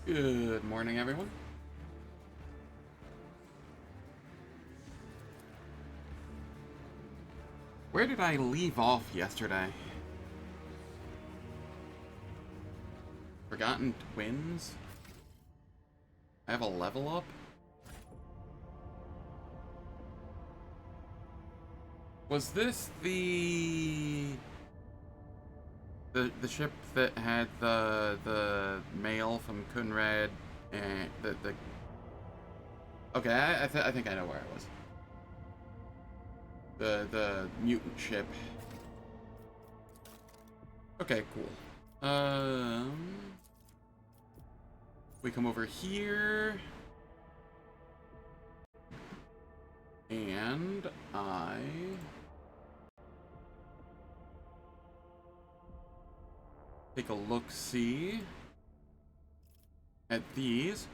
Good morning, everyone. Where did I leave off yesterday? Forgotten Twins? I have a level up? Was this the ship that had the mail from Kunrad and the okay, I think I know where I was. The mutant ship. Okay, cool. We come over here, and I take a look-see at these.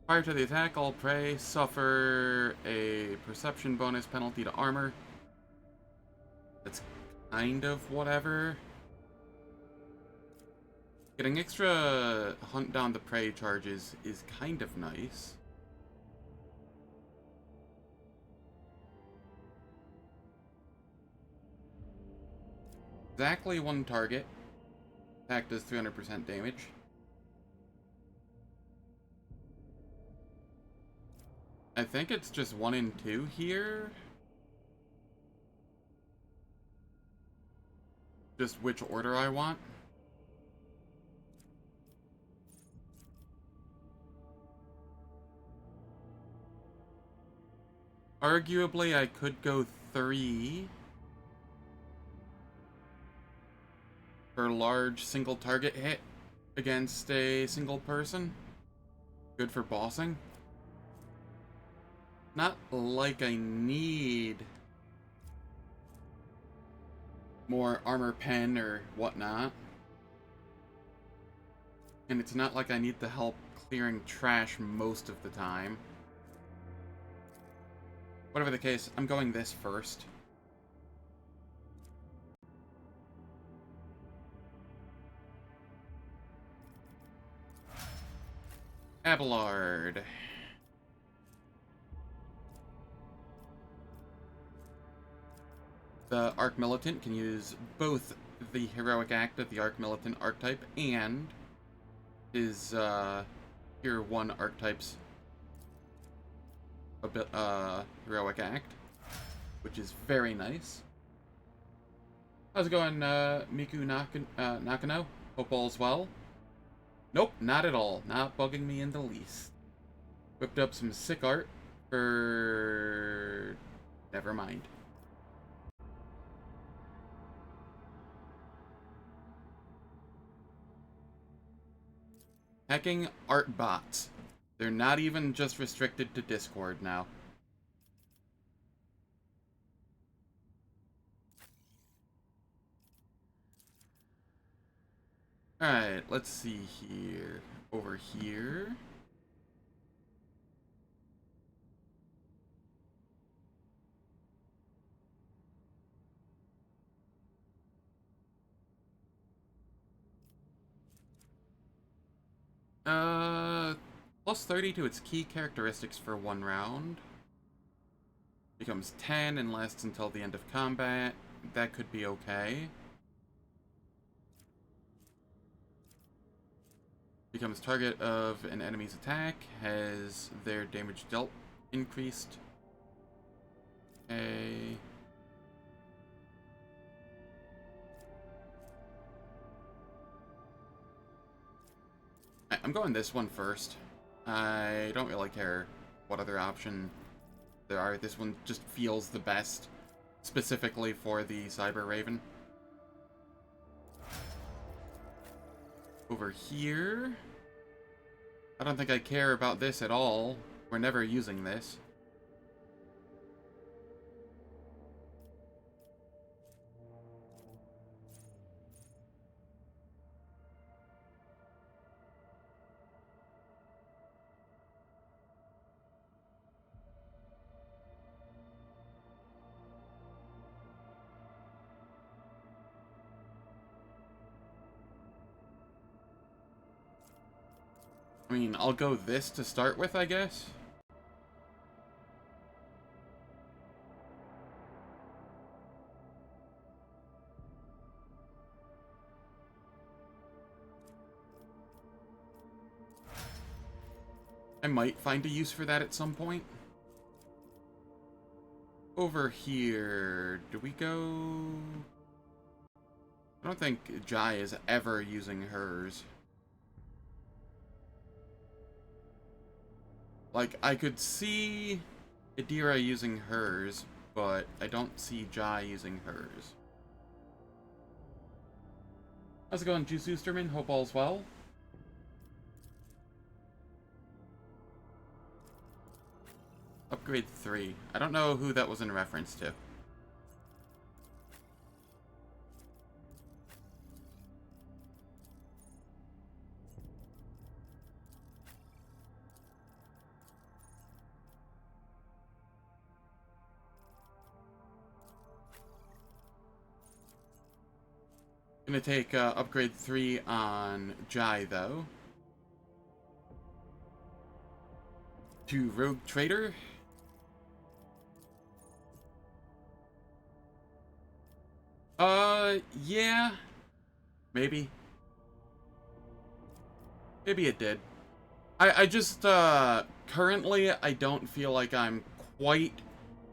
Prior to the attack, all prey suffer a perception bonus penalty to armor. That's kind of whatever. Getting extra hunt down the prey charges is kind of nice. Exactly one target. Attack does 300% damage. I think it's just 1 and 2 here. Just which order I want. Arguably, I could go 3 for large single target hit against a single person. Good for bossing. Not like I need more armor pen or whatnot. And it's not like I need the help clearing trash most of the time. Whatever the case, I'm going this first. Abelard. The Arc Militant can use both the Heroic Act of the Arc Militant archetype and his Tier 1 archetype's Heroic Act, which is very nice. How's it going, Miku Nakano? Hope all's well. Nope, not at all. Not bugging me in the least. Whipped up some sick art for... Never mind. Hacking art bots. They're not even just restricted to Discord now. Alright, let's see here. Over here. Plus 30 to its key characteristics for 1 round. Becomes 10 and lasts until the end of combat. That could be okay. Becomes target of an enemy's attack. Has their damage dealt increased. Okay. I'm going this one first. I don't really care what other option there are. This one just feels the best, specifically for the Cyber Raven. Over here, I don't think I care about this at all. We're never using this. I mean, I'll go this to start with, I guess. I might find a use for that at some point. Over here, do we go... I don't think Jai is ever using hers. Like, I could see Adira using hers, but I don't see Jai using hers. How's it going, Juice Oosterman? Hope all's well. Upgrade 3. I don't know who that was in reference to. Gonna take upgrade 3 on Jai, though. To Rogue Trader. Yeah. Maybe. Maybe it did. I just, currently, I don't feel like I'm quite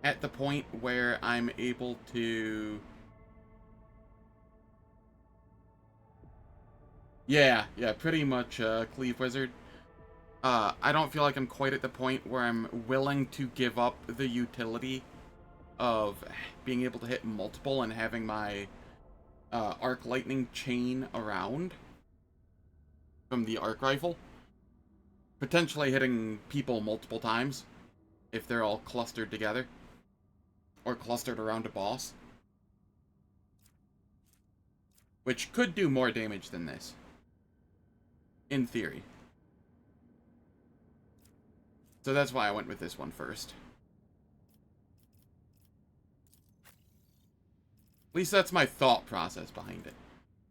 at the point where I'm able to... Yeah, pretty much, Cleave Wizard. I don't feel like I'm quite at the point where I'm willing to give up the utility of being able to hit multiple and having my arc lightning chain around from the arc rifle. Potentially hitting people multiple times if they're all clustered together or clustered around a boss. Which could do more damage than this. In theory. So that's why I went with this one first. At least that's my thought process behind it.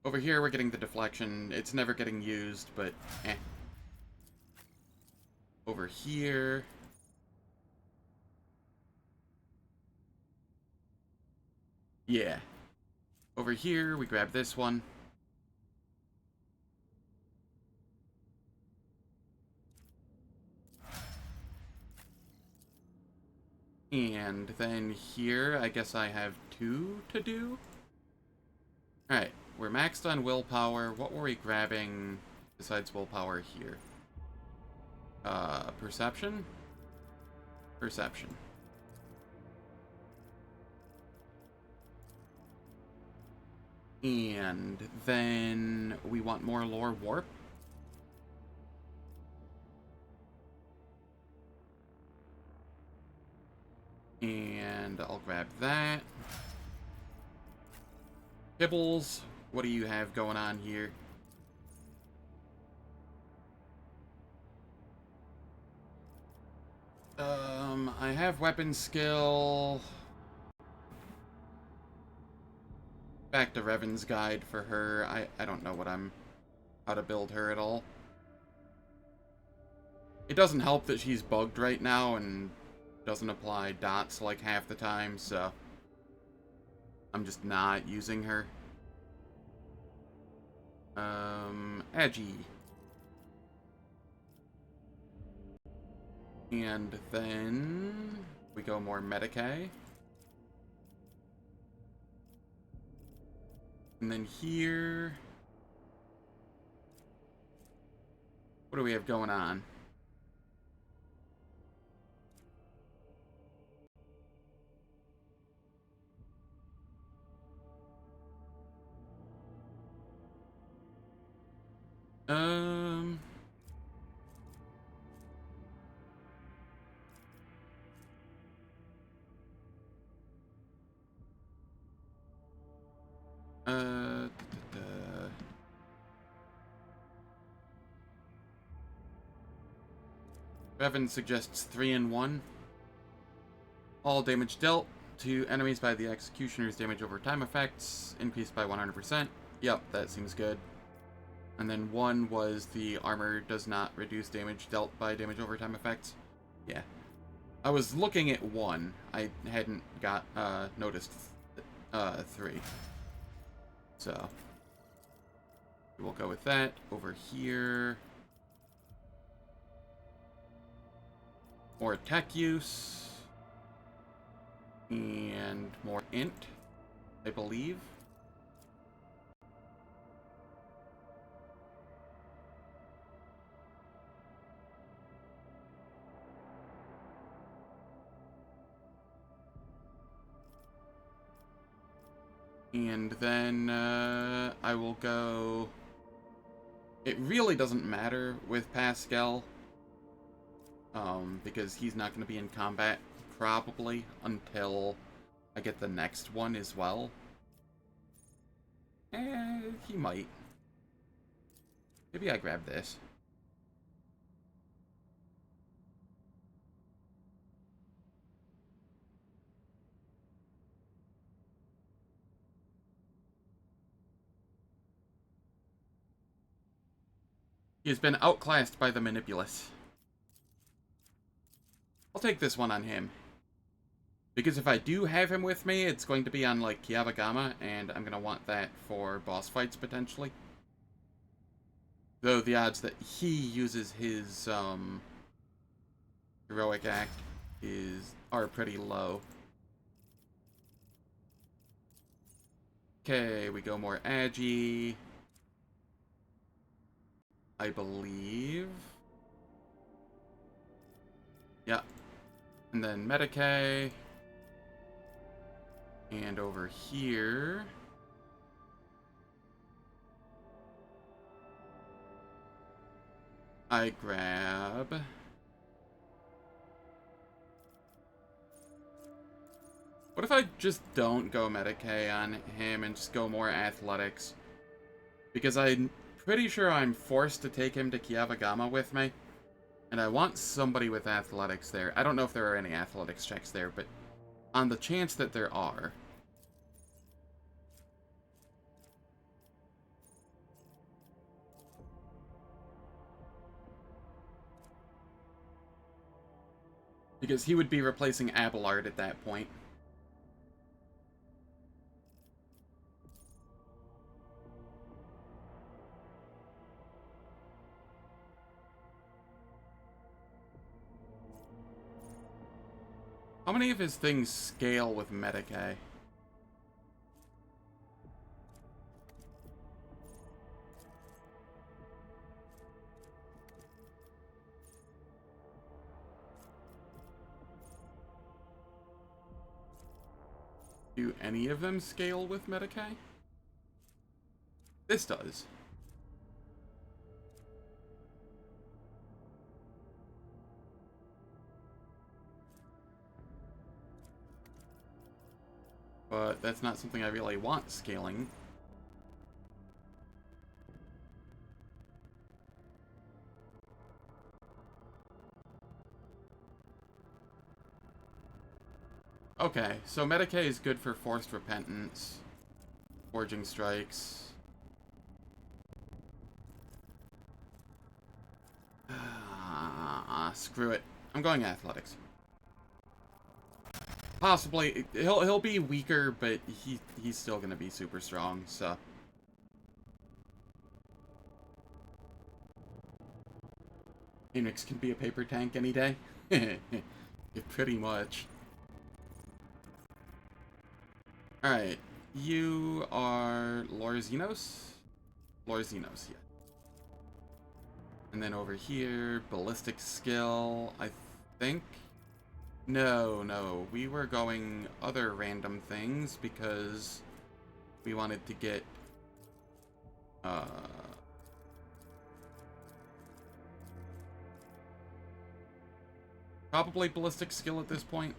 Over here, we're getting the deflection. It's never getting used, but eh. Over here... Yeah. Over here, we grab this one. And then here, I guess I have 2 to do. Alright, we're maxed on willpower. What were we grabbing besides willpower here? Perception? Perception. And then we want more lore warp. And I'll grab that. Pibbles, what do you have going on here? I have weapon skill. Back to Revan's guide for her. I don't know how to build her at all. It doesn't help that she's bugged right now and doesn't apply dots like half the time, so I'm just not using her. Edgy. And then we go more Medicae. And then here... What do we have going on? Revan suggests 3 in 1. All damage dealt to enemies by the Executioner's damage over time effects increased by 100%. Yep, that seems good. And then one was the armor does not reduce damage dealt by damage over time effects. Yeah. I was looking at one. I hadn't got noticed three. So we'll go with that. Over here. More attack use. And more int, I believe. And then I will go... It really doesn't matter with Pascal, because he's not going to be in combat, probably, until I get the next one as well. He might. Maybe I grab this. He has been outclassed by the Manipulus. I'll take this one on him. Because if I do have him with me, it's going to be on, like, Kiavagama, and I'm going to want that for boss fights, potentially. Though the odds that he uses his, heroic act are pretty low. Okay, we go more Agi, I believe. Yeah. And then Medicae. And over here... I grab... What if I just don't go Medicae on him and just go more athletics? Because I'm pretty sure I'm forced to take him to Kiavagama with me. And I want somebody with athletics there. I don't know if there are any athletics checks there, but on the chance that there are... Because he would be replacing Abelard at that point. How many of his things scale with Medicae? Do any of them scale with Medicae? This does. But that's not something I really want scaling. Okay, so Medicae is good for Forced Repentance, Forging Strikes. Screw it. I'm going Athletics. Possibly, he'll be weaker, but he's still gonna be super strong, so... Phoenix can be a paper tank any day. Pretty much. Alright, you are Lorzinos? Lorzinos, yeah. And then over here, Ballistic Skill, I think? No, we were going other random things because we wanted to get, probably Ballistic Skill at this point.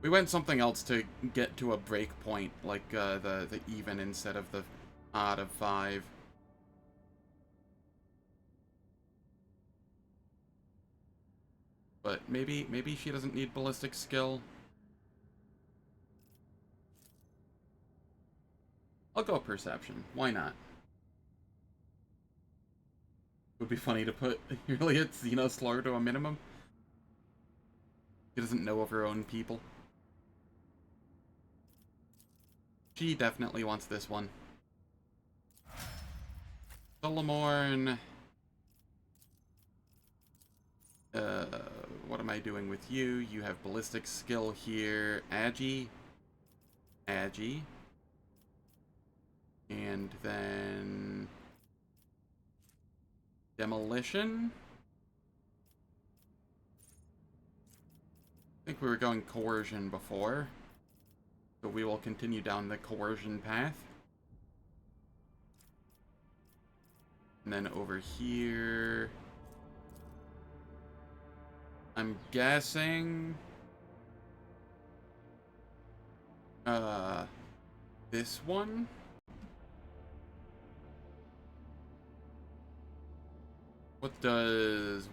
We went something else to get to a break point, like the even instead of the odd of 5. But maybe she doesn't need Ballistic Skill. I'll go perception. Why not? Would be funny to put Juliet Xenoslur to a minimum. He doesn't know of her own people. She definitely wants this one. Solomorn. What am I doing with you? You have ballistic skill here. Agi. Agi. And then... Demolition? I think we were going coercion before. So we will continue down the coercion path. And then over here... I'm guessing... this one? What does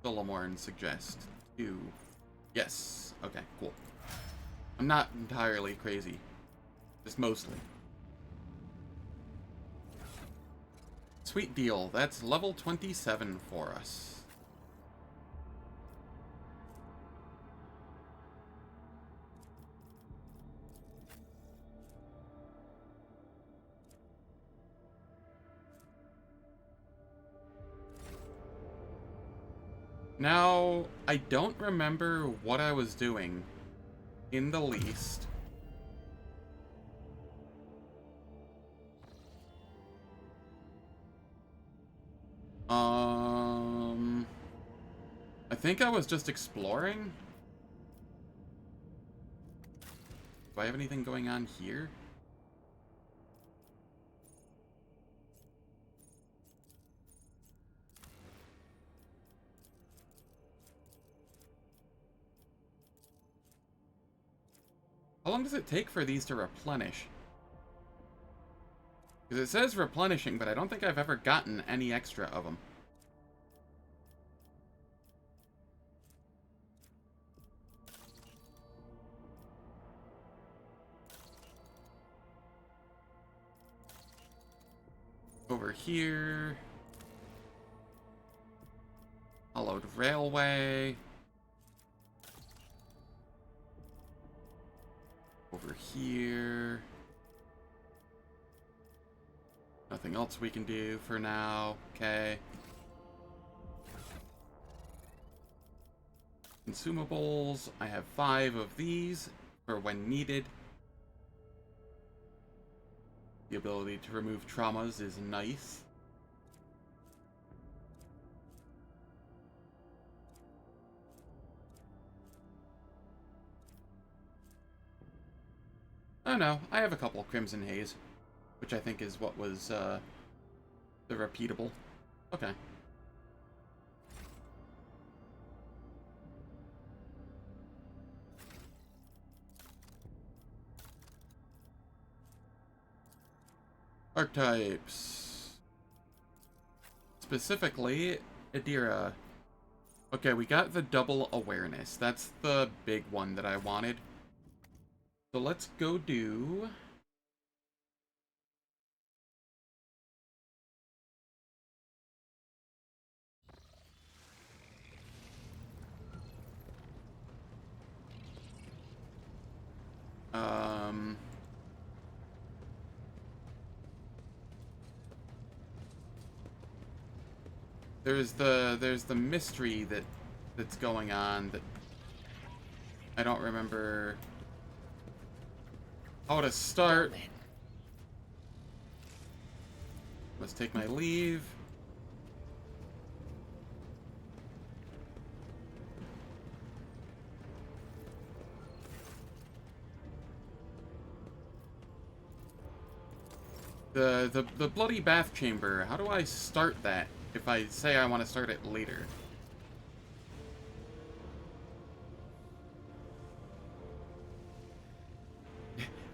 Solomorn suggest? 2. Yes. Okay, cool. I'm not entirely crazy. Just mostly. Sweet deal. That's level 27 for us. Now, I don't remember what I was doing in the least. I think I was just exploring. Do I have anything going on here? How long does it take for these to replenish? Because it says replenishing, but I don't think I've ever gotten any extra of them. Over here. Hollowed railway. Over here. Nothing else we can do for now. Okay. Consumables. I have 5 of these for when needed. The ability to remove traumas is nice. Oh no, I have a couple Crimson Haze, which I think is what was the repeatable. Okay. Archetypes. Specifically, Adira. Okay, we got the double awareness. That's the big one that I wanted. So let's go do... There's the mystery that's going on that I don't remember how to start. Let's take my leave. The bloody bath chamber. How do I start that if I say I want to start it later?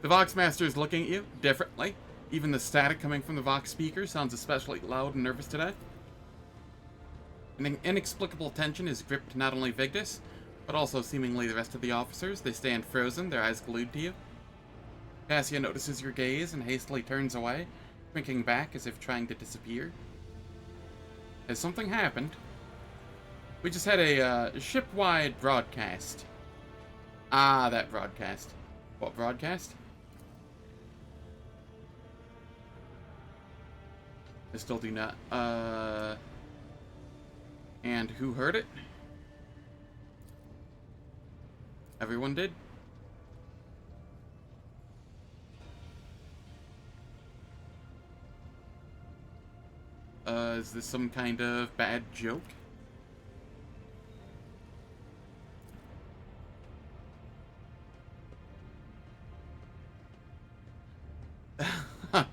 The Vox Master is looking at you differently. Even the static coming from the Vox speaker sounds especially loud and nervous today. An inexplicable tension is gripped not only Vigdis, but also seemingly the rest of the officers. They stand frozen, their eyes glued to you. Cassia notices your gaze and hastily turns away, shrinking back as if trying to disappear. Has something happened? We just had a ship-wide broadcast. Ah, that broadcast. What broadcast? I still do not. And who heard it? Everyone did? Is this some kind of bad joke?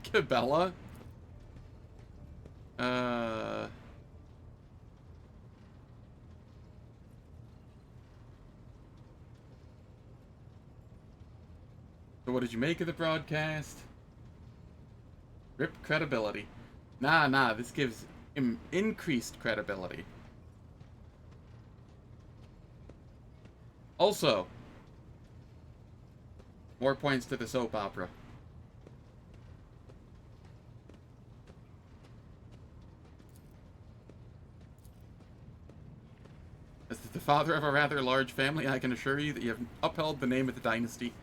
Cabela? So what did you make of the broadcast? Rip credibility. Nah, this gives him increased credibility. Also, more points to the soap opera. As the father of a rather large family, I can assure you that you have upheld the name of the dynasty.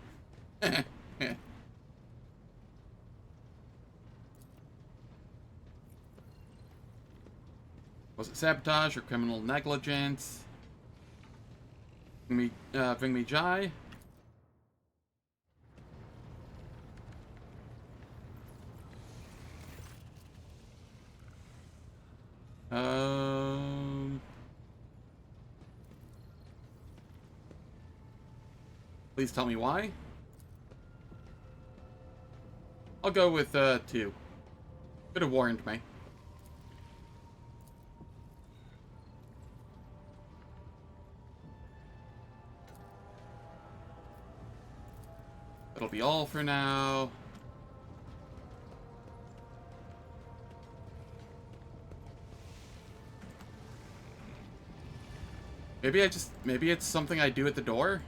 Was it sabotage or criminal negligence? Bring me Jai. Please tell me why. I'll go with 2. Could have warned me. That'll be all for now. Maybe it's something I do at the door?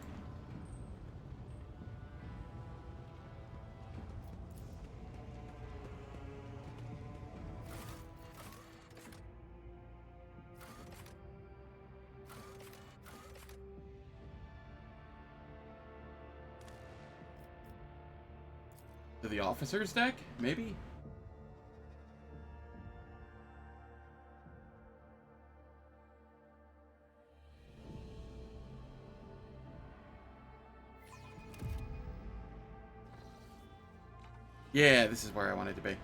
To the officer's deck? Maybe? Yeah, this is where I wanted to be.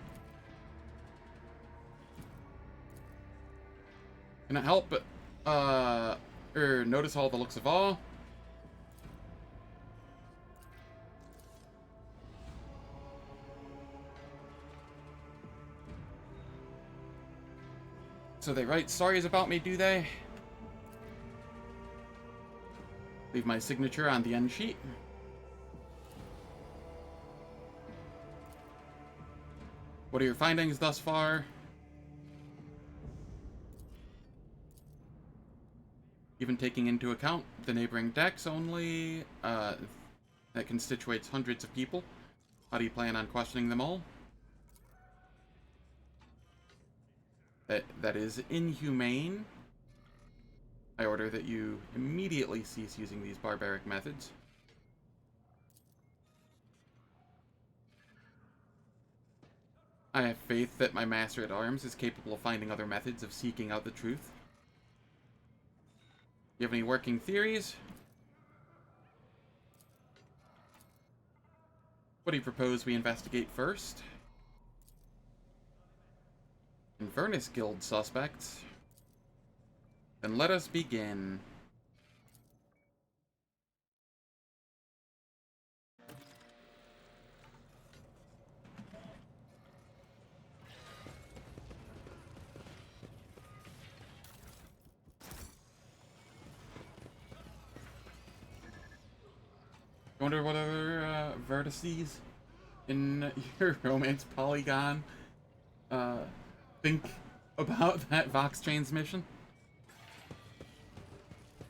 Can I help but, notice all the looks of awe? So they write stories about me, do they? Leave my signature on the end sheet. What are your findings thus far? Even taking into account the neighboring decks only, that constitutes hundreds of people. How do you plan on questioning them all? That is inhumane. I order that you immediately cease using these barbaric methods. I have faith that my master at arms is capable of finding other methods of seeking out the truth. You have any working theories? What do you propose we investigate first? Inverness Guild suspects. Then let us begin. I wonder what other vertices in your romance polygon think about that Vox transmission.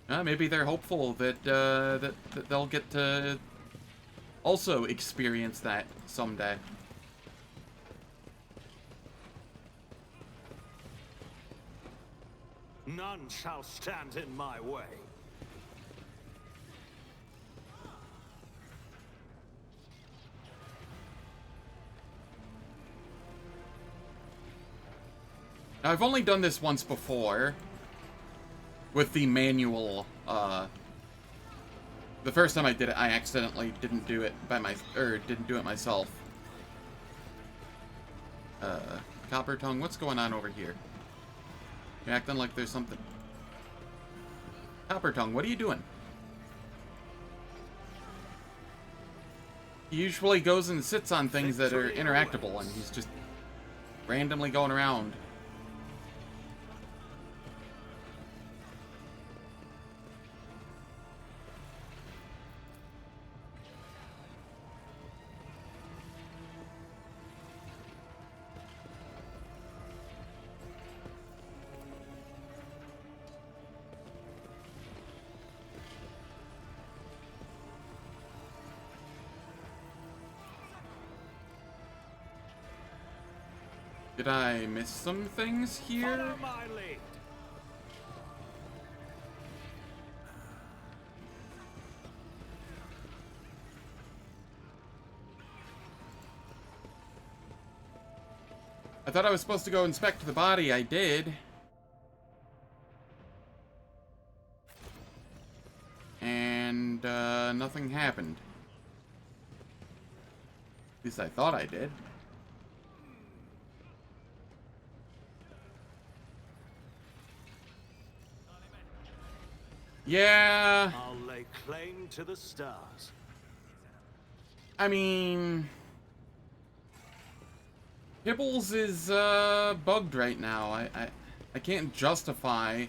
Maybe they're hopeful that that they'll get to also experience that someday. None shall stand in my way. Now, I've only done this once before with the manual. The first time I did it, I accidentally didn't do it didn't do it myself. Copper Tongue, what's going on over here? You're acting like there's something. Copper Tongue, what are you doing? He usually goes and sits on things that are interactable, and he's just randomly going around. Did I miss some things here? Follow my lead. I thought I was supposed to go inspect the body. I did. And, nothing happened. At least I thought I did. Yeah. I'll lay claim to the stars. I mean, Kibbles is bugged right now. I can't justify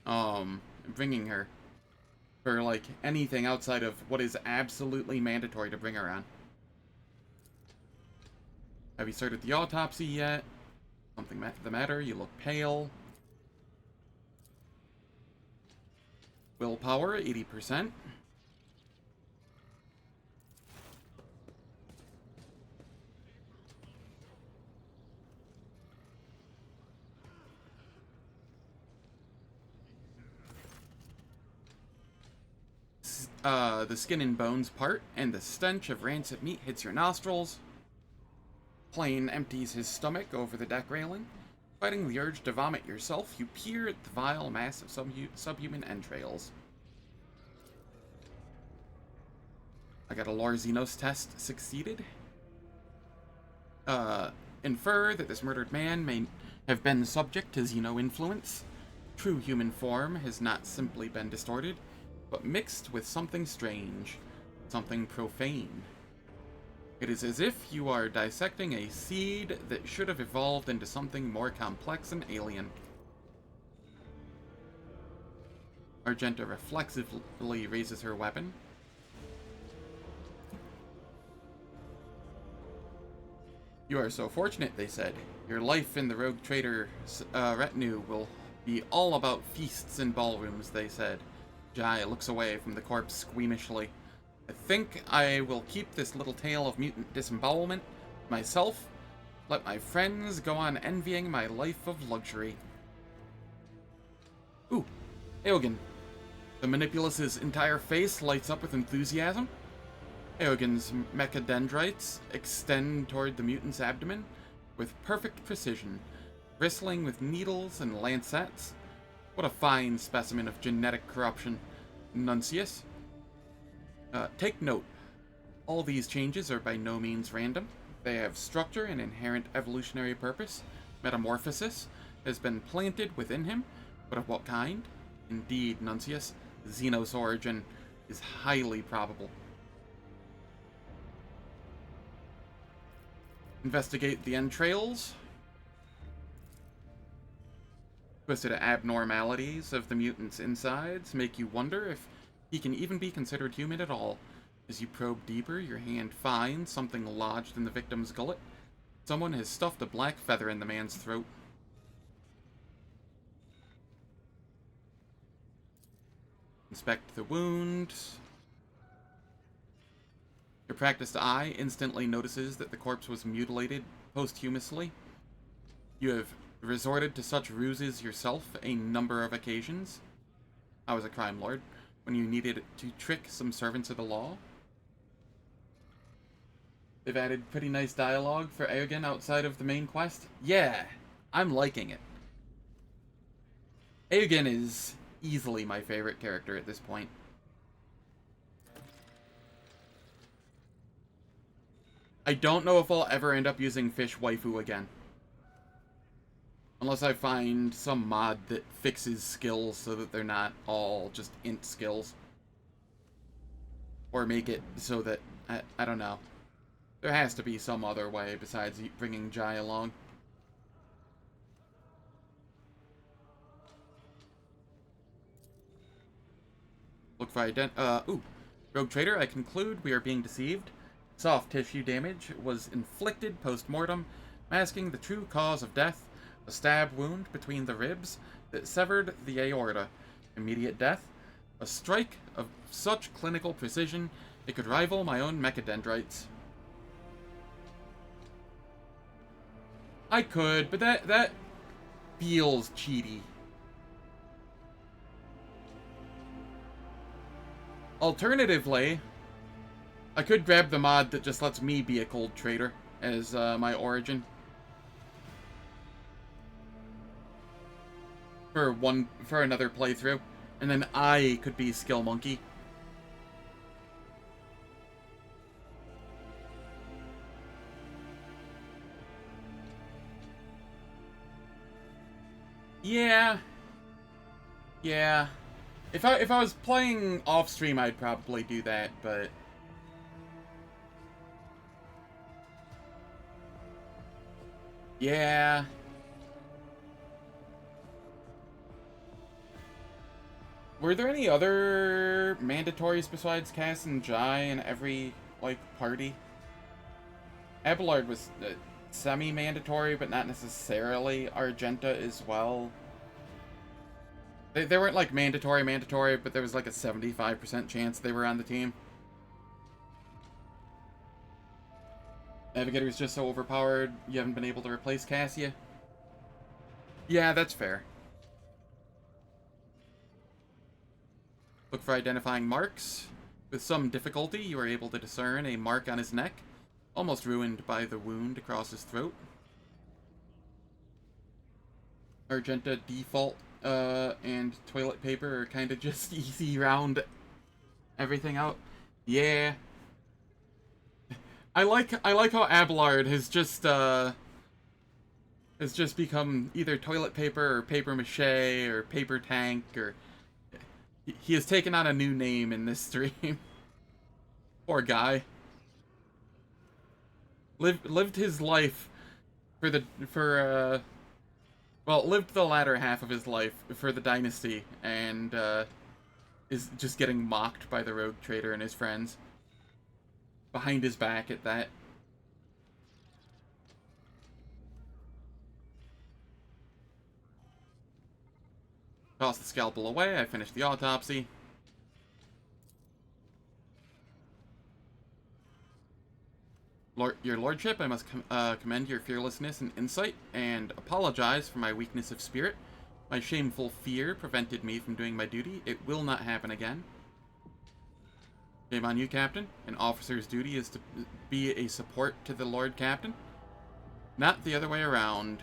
bringing her for like anything outside of what is absolutely mandatory to bring her on. Have you started the autopsy yet? Something the matter? You look pale. Willpower 80%. The skin and bones part, and the stench of rancid meat hits your nostrils. Plane empties his stomach over the deck railing. Fighting the urge to vomit yourself, you peer at the vile mass of subhuman entrails. I got a Lorzinos test succeeded. Infer that this murdered man may have been subject to Xeno influence. True human form has not simply been distorted, but mixed with something strange, something profane. It is as if you are dissecting a seed that should have evolved into something more complex and alien. Argenta reflexively raises her weapon. You are so fortunate, they said. Your life in the rogue trader retinue will be all about feasts and ballrooms, they said. Jai looks away from the corpse squeamishly. I think I will keep this little tale of mutant disembowelment myself. Let my friends go on envying my life of luxury. Ooh, Eogan. The Manipulus's entire face lights up with enthusiasm. Eogan's mechadendrites extend toward the mutant's abdomen with perfect precision, bristling with needles and lancets. What a fine specimen of genetic corruption, Nuncius. Take note, all these changes are by no means random. They have structure and inherent evolutionary purpose. Metamorphosis has been planted within him, but of what kind? Indeed, Nuncius, Xenos origin is highly probable. Investigate the entrails. Twisted abnormalities of the mutant's insides make you wonder if he can even be considered human at all. As you probe deeper, your hand finds something lodged in the victim's gullet. Someone has stuffed a black feather in the man's throat. Inspect the wound. Your practiced eye instantly notices that the corpse was mutilated posthumously. You have resorted to such ruses yourself a number of occasions. I was a crime lord when you needed to trick some servants of the law. They've added pretty nice dialogue for Aegon outside of the main quest. Yeah, I'm liking it. Aegon is easily my favorite character at this point. I don't know if I'll ever end up using Fish Waifu again. Unless I find some mod that fixes skills so that they're not all just int skills. Or make it so that, I don't know. There has to be some other way besides bringing Jai along. Look for Rogue Trader, I conclude we are being deceived. Soft tissue damage was inflicted post-mortem, masking the true cause of death, a stab wound between the ribs that severed the aorta. Immediate death, a strike of such clinical precision it could rival my own mechadendrites. I could, but that feels cheaty. Alternatively, I could grab the mod that just lets me be a cold trader as my origin. For another playthrough. And then I could be Skill Monkey. Yeah. Yeah. If I was playing off stream, I'd probably do that, but yeah. Were there any other mandatories besides Cass and Jai in every, like, party? Abelard was semi-mandatory, but not necessarily Argenta as well. They weren't, like, mandatory, but there was, like, a 75% chance they were on the team. Navigator's just so overpowered, you haven't been able to replace Cassia? Yeah, that's fair. Look for identifying marks. With some difficulty, you are able to discern a mark on his neck, almost ruined by the wound across his throat. Argenta default and toilet paper are kind of just easy round everything out. Yeah. I like how Abelard has just become either toilet paper or paper mache or paper tank, or he has taken on a new name in this stream. Poor guy. Lived his life lived the latter half of his life for the dynasty, and is just getting mocked by the Rogue Trader and his friends. Behind his back at that. Toss the scalpel away, I finished the autopsy. Your lordship, I must commend your fearlessness and insight, and apologize for my weakness of spirit. My shameful fear prevented me from doing my duty. It will not happen again. Shame on you, Captain. An officer's duty is to be a support to the Lord Captain, not the other way around.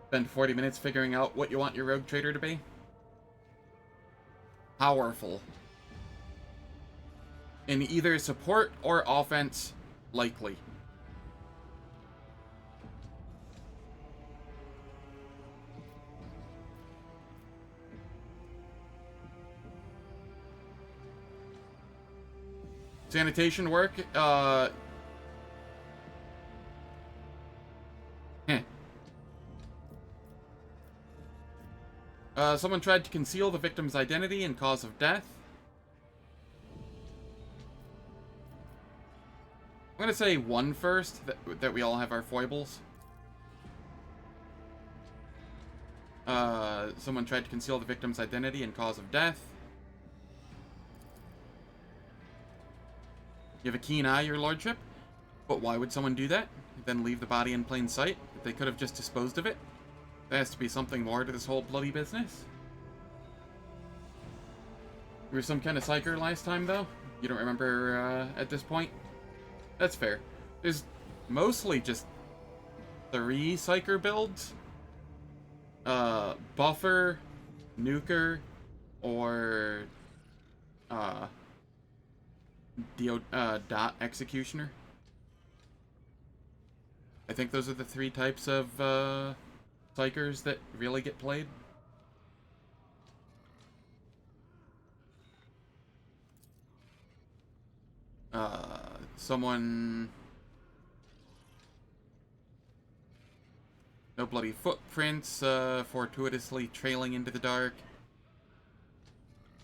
Spend 40 minutes figuring out what you want your Rogue Trader to be. Powerful. In either support or offense, likely. Sanitation work, someone tried to conceal the victim's identity and cause of death. I'm gonna say one first, that we all have our foibles. Someone tried to conceal the victim's identity and cause of death. You have a keen eye, your lordship? But why would someone do that? Then leave the body in plain sight? They could have just disposed of it? There has to be something more to this whole bloody business. You were some kind of psyker last time, though? You don't remember, at this point? That's fair. There's mostly just 3 psyker builds. Buffer, Nuker, or, Dot Executioner. I think those are the 3 types of, psychers that really get played. Someone... No bloody footprints, fortuitously trailing into the dark.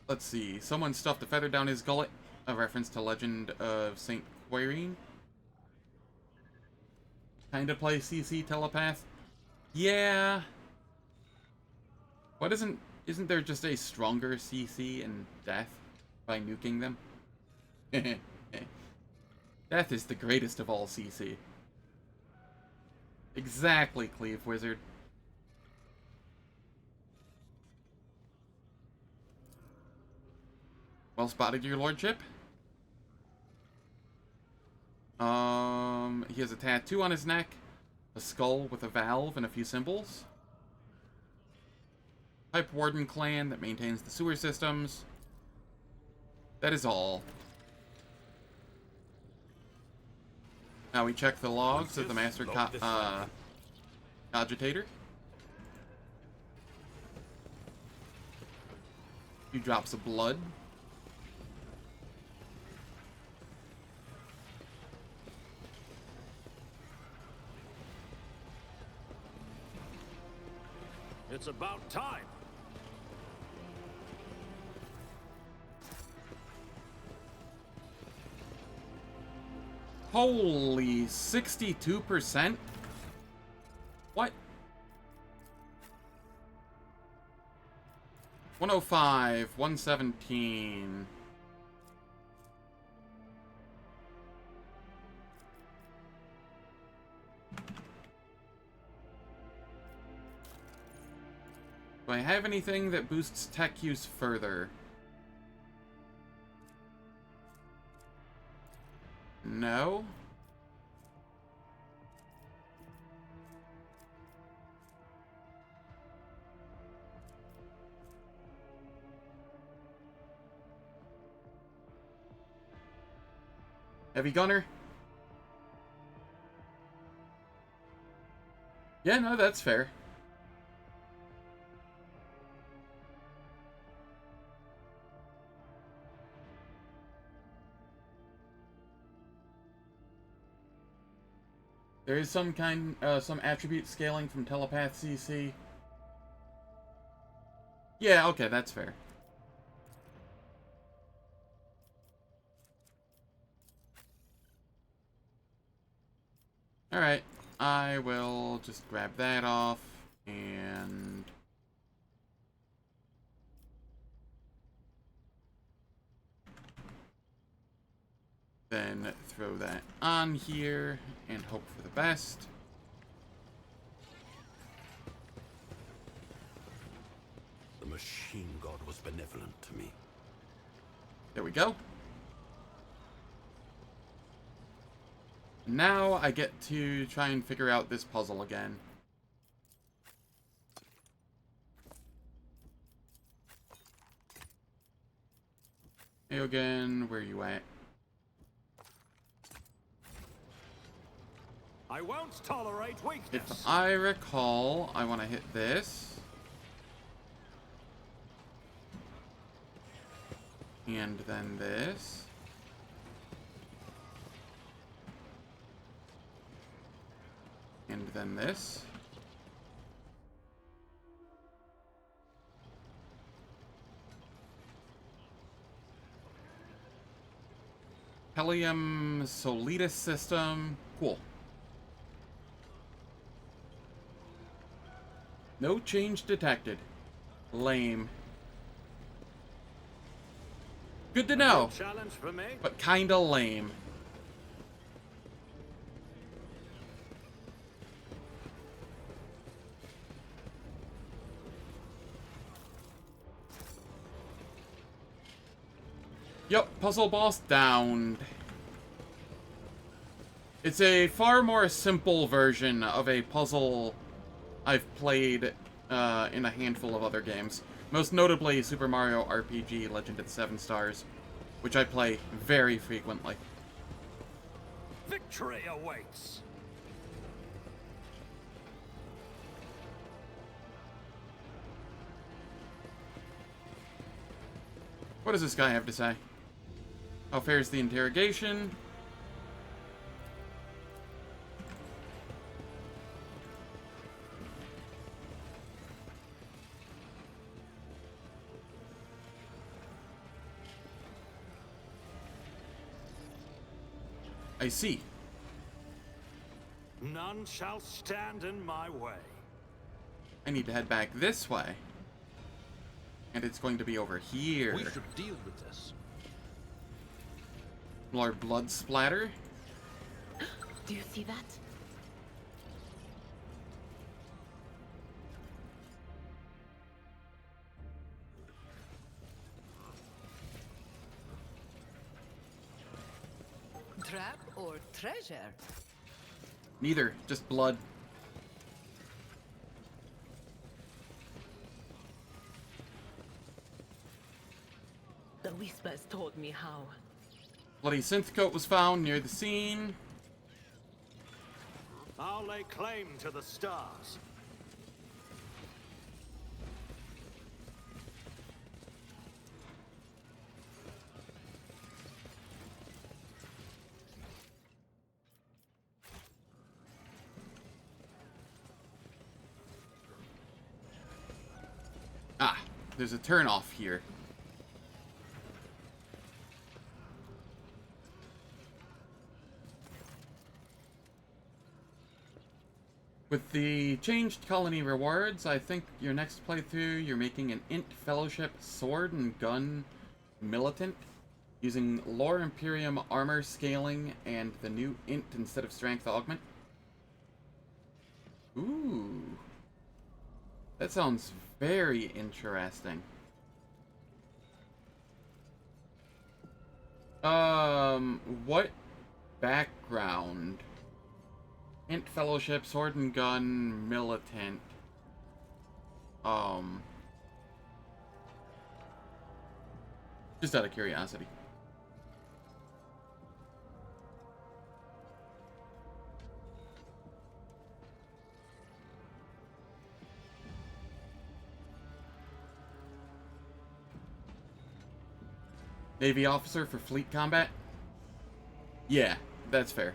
Let's see. Someone stuffed a feather down his gullet. A reference to Legend of St. Quirine. Kinda play CC Telepath. Yeah. What isn't there just a stronger CC in Death by nuking them? Death is the greatest of all CC. Exactly, Cleave Wizard. Well spotted, your lordship. He has a tattoo on his neck, a skull with a valve and a few symbols. Pipe Warden clan that maintains the sewer systems. That is all. Now we check the logs of the Master Cogitator. Few drops of blood. It's about time. Holy 62%? What? 105, 117. Do I have anything that boosts tech use further? No. Heavy gunner? Yeah, no, that's fair. There is some attribute scaling from Telepath CC. Yeah, okay, that's fair. Alright, I will just grab that off, and... then throw that on here, and hope for the best. The machine god was benevolent to me. There we go. Now I get to try and figure out this puzzle again. Hey again, where you at? I won't tolerate weakness. If I recall, I want to hit this. And then this. And then this. Helium Solitis system. Cool. No change detected. Lame. Good to know, Challenge for me? but kinda lame. Yup, puzzle boss downed. It's a far more simple version of a puzzle I've played in a handful of other games. Most notably Super Mario RPG Legend of the Seven Stars, which I play very frequently. Victory awaits. What does this guy have to say? How fares the interrogation? I see. None shall stand in my way. I need to head back this way. And it's going to be over here. We should deal with this. More blood splatter. Do you see that? Trap or treasure? Neither, just blood. The whispers told me how. Bloody synth coat was found near the scene. I'll lay claim to the stars. Ah, there's a turn-off here. With the changed colony rewards, I think your next playthrough, you're making an Int Fellowship Sword and Gun Militant, using Lore Imperium armor scaling and the new Int instead of Strength Augment. Ooh. That sounds very interesting. What background? Int Fellowship, Sword and Gun, Militant. Just out of curiosity. Navy officer for fleet combat? Yeah, that's fair.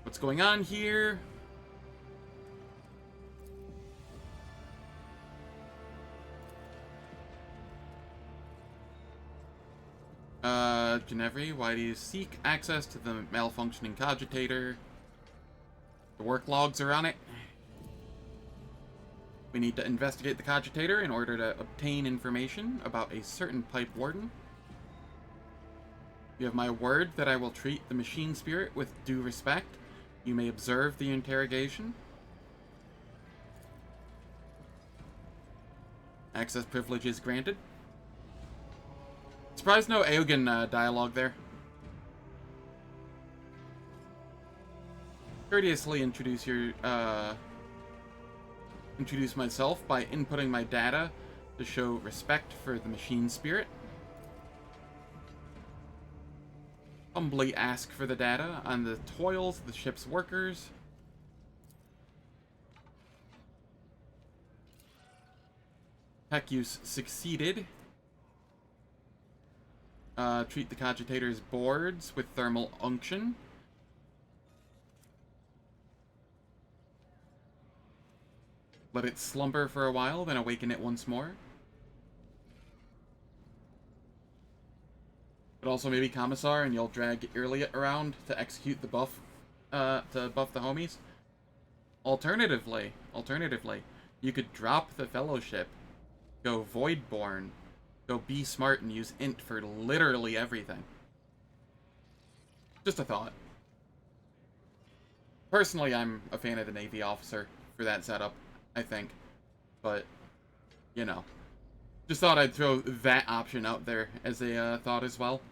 What's going on here? Ginevri, why do you seek access to the malfunctioning cogitator? The work logs are on it. We need to investigate the cogitator in order to obtain information about a certain pipe warden. You have my word that I will treat the machine spirit with due respect. You may observe the interrogation. Access privileges granted. Surprised no Eogan dialogue there. Courteously introduce myself by inputting my data to show respect for the machine spirit. Humbly ask for the data on the toils of the ship's workers. Tech use succeeded. Treat the cogitator's boards with thermal unction. Let it slumber for a while, then awaken it once more. But also maybe Commissar, and you'll drag Irliot around to execute the buff, to buff the homies. Alternatively, you could drop the Fellowship, go Voidborn, go Be Smart, and use Int for literally everything. Just a thought. Personally, I'm a fan of the Navy officer for that setup, I think. But, you know. Just thought I'd throw that option out there as a thought as well.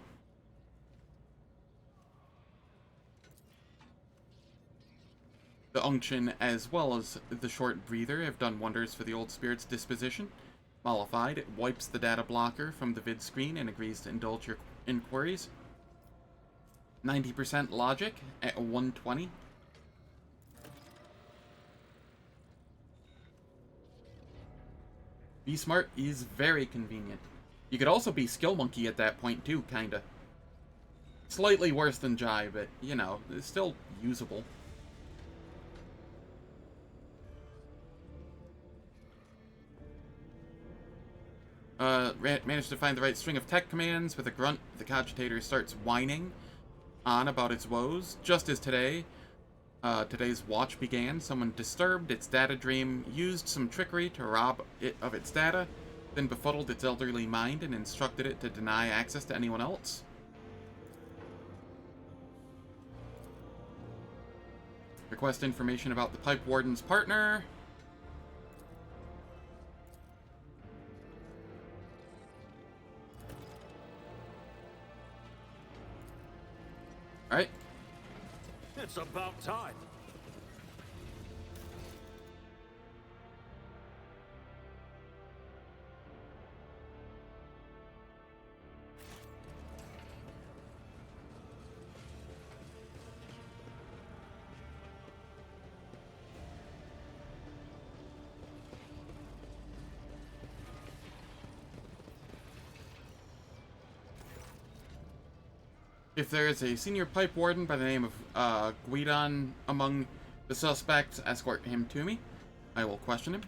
The Unction, as well as the Short Breather, have done wonders for the old spirit's disposition. Mollified, it wipes the data blocker from the vid screen and agrees to indulge your inquiries. 90% logic at 120. Be Smart is very convenient. You could also be Skill Monkey at that point too, kinda. Slightly worse than Jai, but, you know, it's still usable. Managed to find the right string of tech commands. With a grunt, the cogitator starts whining on about its woes. Just as today's watch began, someone disturbed its data dream, used some trickery to rob it of its data, then befuddled its elderly mind and instructed it to deny access to anyone else. Request information about the Pipe Warden's partner. Alright. It's about time. If there is a senior pipe warden by the name of Guidon among the suspects, escort him to me. I will question him.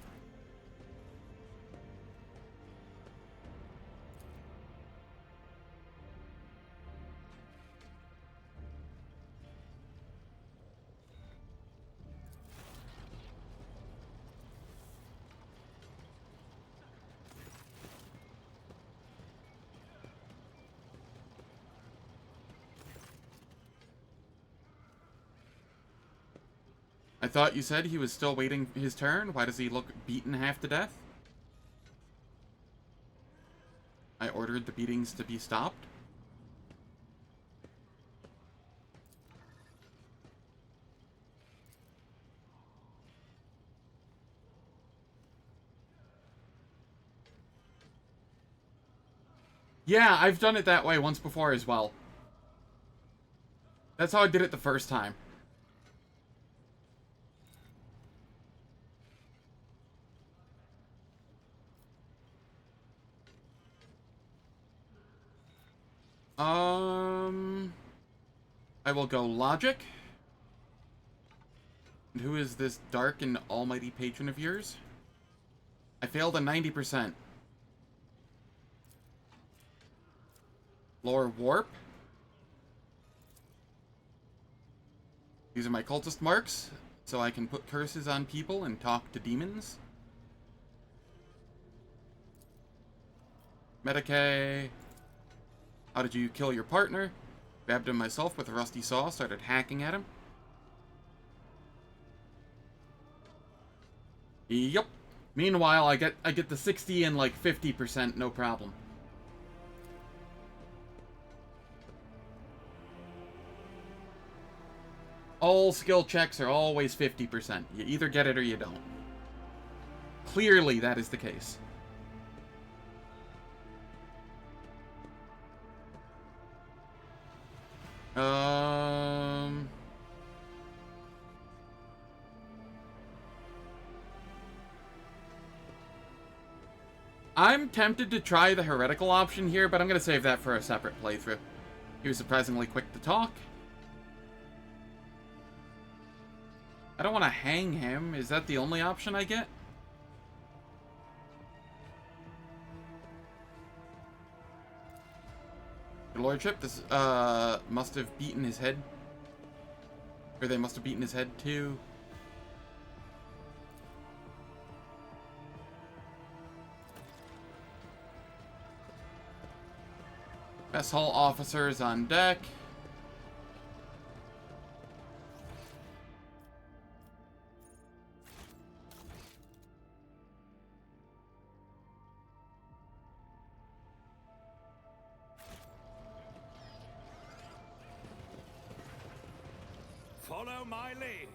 I thought you said he was still waiting his turn. Why does he look beaten half to death? I ordered the beatings to be stopped. Yeah, I've done it that way once before as well. That's how I did it the first time. I will go logic. And who is this dark and almighty patron of yours? I failed a 90%. Lore warp. These are my cultist marks, so I can put curses on people and talk to demons. Medicae. How did you kill your partner? Grabbed him myself with a rusty saw, started hacking at him. Yep. Meanwhile, I get the 60 and like 50%, no problem. All skill checks are always 50%. You either get it or you don't. Clearly, that is the case. I'm tempted to try the heretical option here, but I'm going to save that for a separate playthrough. He was surprisingly quick to talk. I don't want to hang him. Is that the only option I get? Your lordship, this must have beaten his head. Or they must have beaten his head too. Mess hall officers on deck. Follow my lead.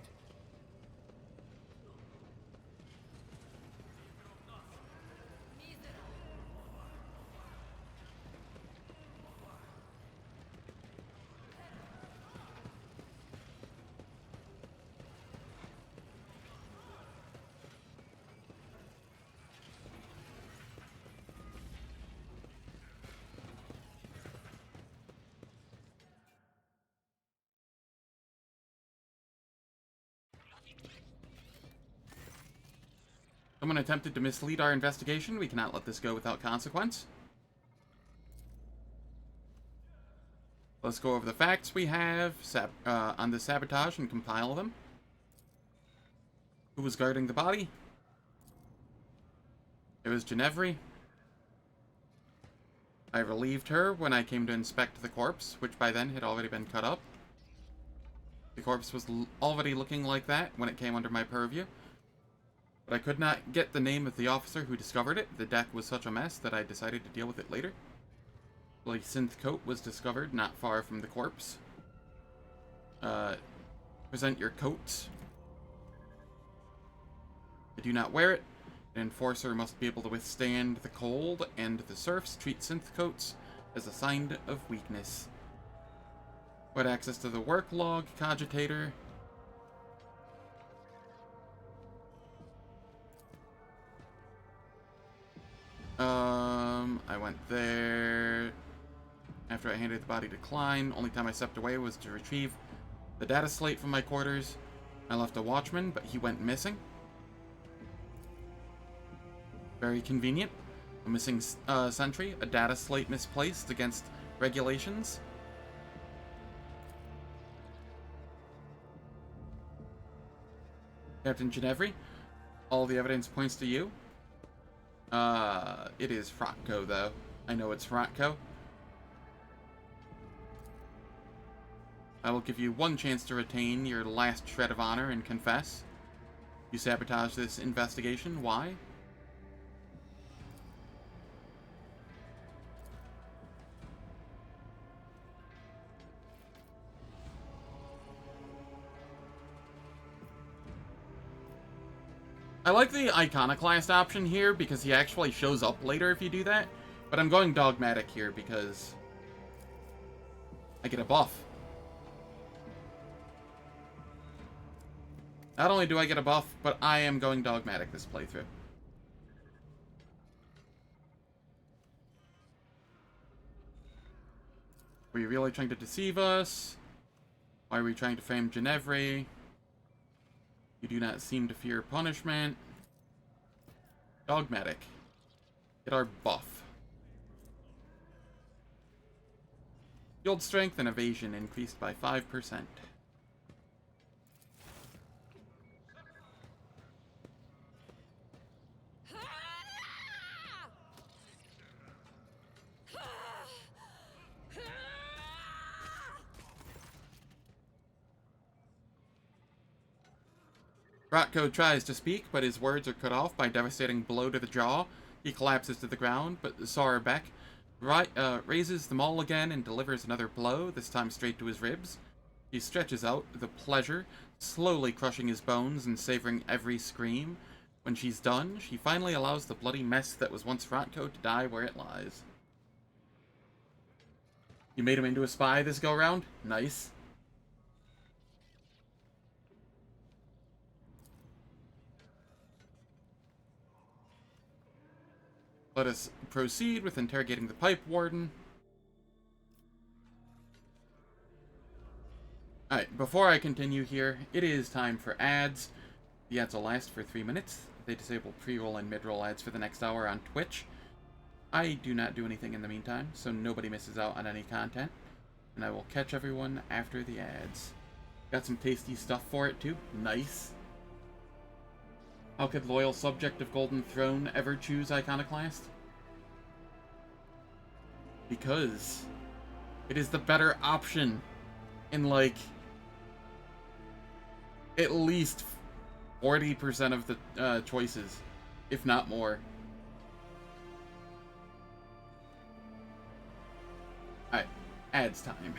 Someone attempted to mislead our investigation. We cannot let this go without consequence. Let's go over the facts we have on the sabotage and compile them. Who was guarding the body? It was Ginevri. I relieved her when I came to inspect the corpse, which by then had already been cut up. The corpse was already looking like that when it came under my purview. But I could not get the name of the officer who discovered it. The deck was such a mess that I decided to deal with it later. A synth coat was discovered not far from the corpse. Present your coats. I do not wear it. An enforcer must be able to withstand the cold, and the serfs treat synth coats as a sign of weakness. What access to the work log, cogitator. I went there after I handed the body to Klein. Only time I stepped away was to retrieve the data slate from my quarters. I left a watchman, but he went missing. Very convenient. A missing sentry, a data slate misplaced against regulations. Captain Ginevri, all the evidence points to you. It is Fratko, though. I know it's Fratko. I will give you one chance to retain your last shred of honor and confess. You sabotaged this investigation. Why? I like the iconoclast option here because he actually shows up later if you do that, but I'm going dogmatic here because I get a buff. Not only do I get a buff, but I am going dogmatic this playthrough. Were you really trying to deceive us? Why are we trying to frame Ginevri? You do not seem to fear punishment. Dogmatic. Get our buff. Field strength and evasion increased by 5%. Rotko tries to speak, but his words are cut off by a devastating blow to the jaw. He collapses to the ground, but Sarabek raises them all again and delivers another blow, this time straight to his ribs. He stretches out, the pleasure, slowly crushing his bones and savoring every scream. When she's done, she finally allows the bloody mess that was once Rotko to die where it lies. You made him into a spy this go-round? Nice. Let us proceed with interrogating the pipe warden. Alright, before I continue here, it is time for ads. The ads will last for 3 minutes. They disable pre-roll and mid-roll ads for the next hour on Twitch. I do not do anything in the meantime, so nobody misses out on any content. And I will catch everyone after the ads. Got some tasty stuff for it too. Nice. How could loyal subject of Golden Throne ever choose Iconoclast? Because it is the better option in, like, at least 40% of the choices, if not more. Alright, ads time.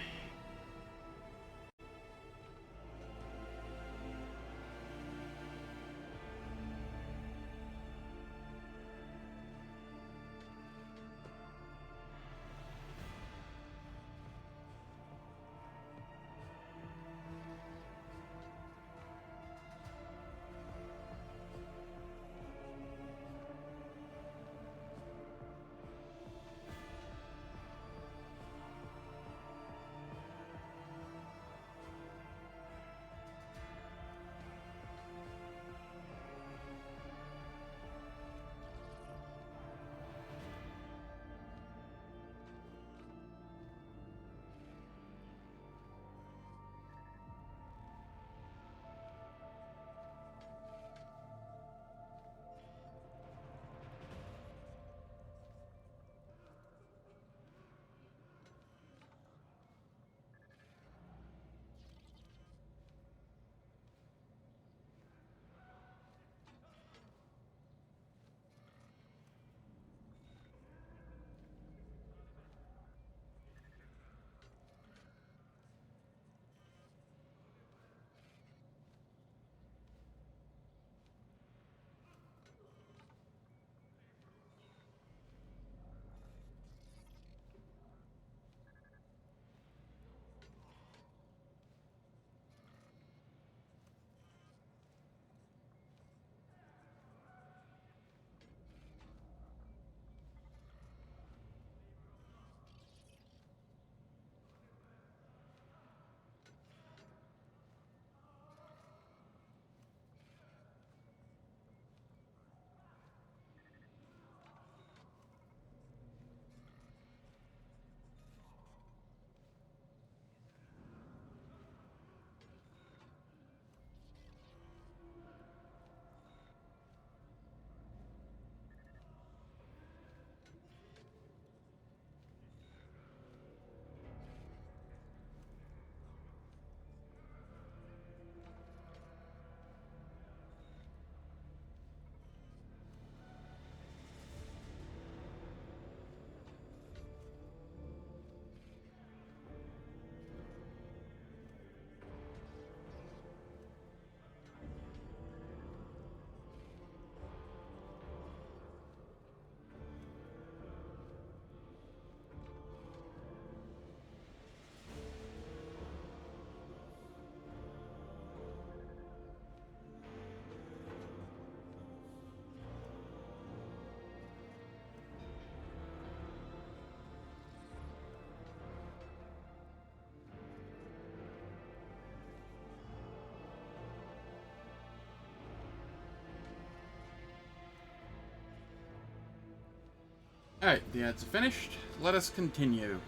Alright, the ads are finished. Let us continue.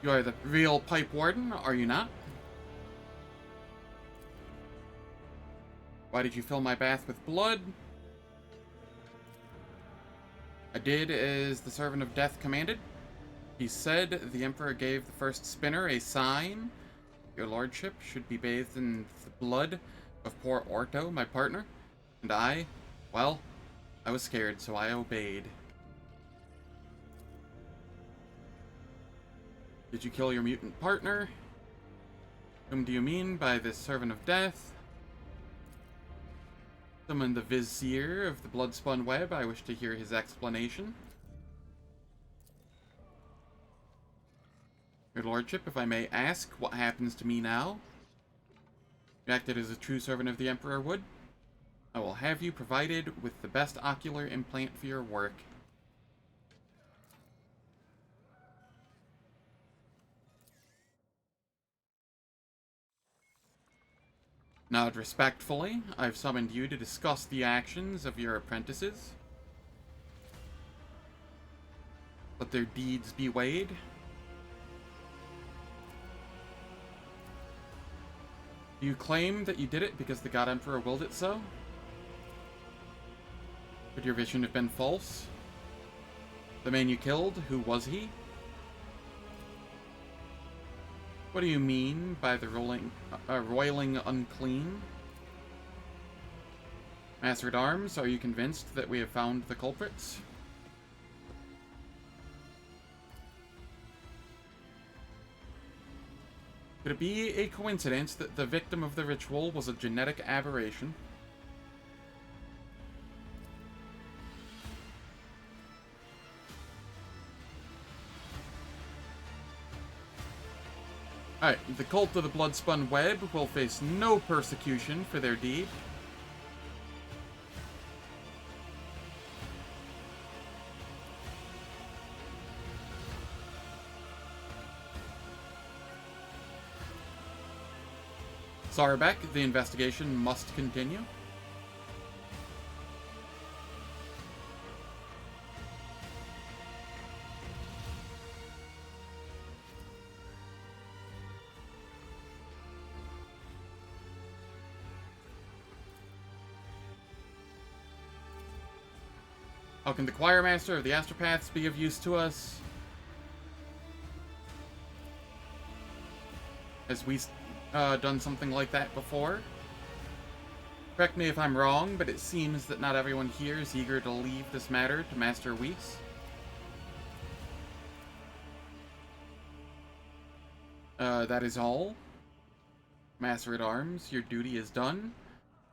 You are the real pipe warden, are you not? Why did you fill my bath with blood? I did as the servant of death commanded. He said the Emperor gave the first spinner a sign. Your lordship should be bathed in the blood of poor Orto, my partner. And I, well, I was scared, so I obeyed. Did you kill your mutant partner? Whom do you mean by this servant of death? Summon the vizier of the blood-spun web. I wish to hear his explanation. Your lordship, if I may ask, what happens to me now? You acted as a true servant of the Emperor would. I will have you provided with the best ocular implant for your work. Nod respectfully. I've summoned you to discuss the actions of your apprentices. Let their deeds be weighed. Do you claim that you did it because the God Emperor willed it so? Could your vision have been false? The man you killed, who was he? What do you mean by the roiling unclean? Master at Arms, are you convinced that we have found the culprits? Could it be a coincidence that the victim of the ritual was a genetic aberration? Alright, the cult of the blood-spun web will face no persecution for their deed. Sarbek, the investigation must continue. How can the choir master of the Astropaths be of use to us? Has we done something like that before? Correct me if I'm wrong, but it seems that not everyone here is eager to leave this matter to Master Weiss. That is all. Master at Arms, your duty is done.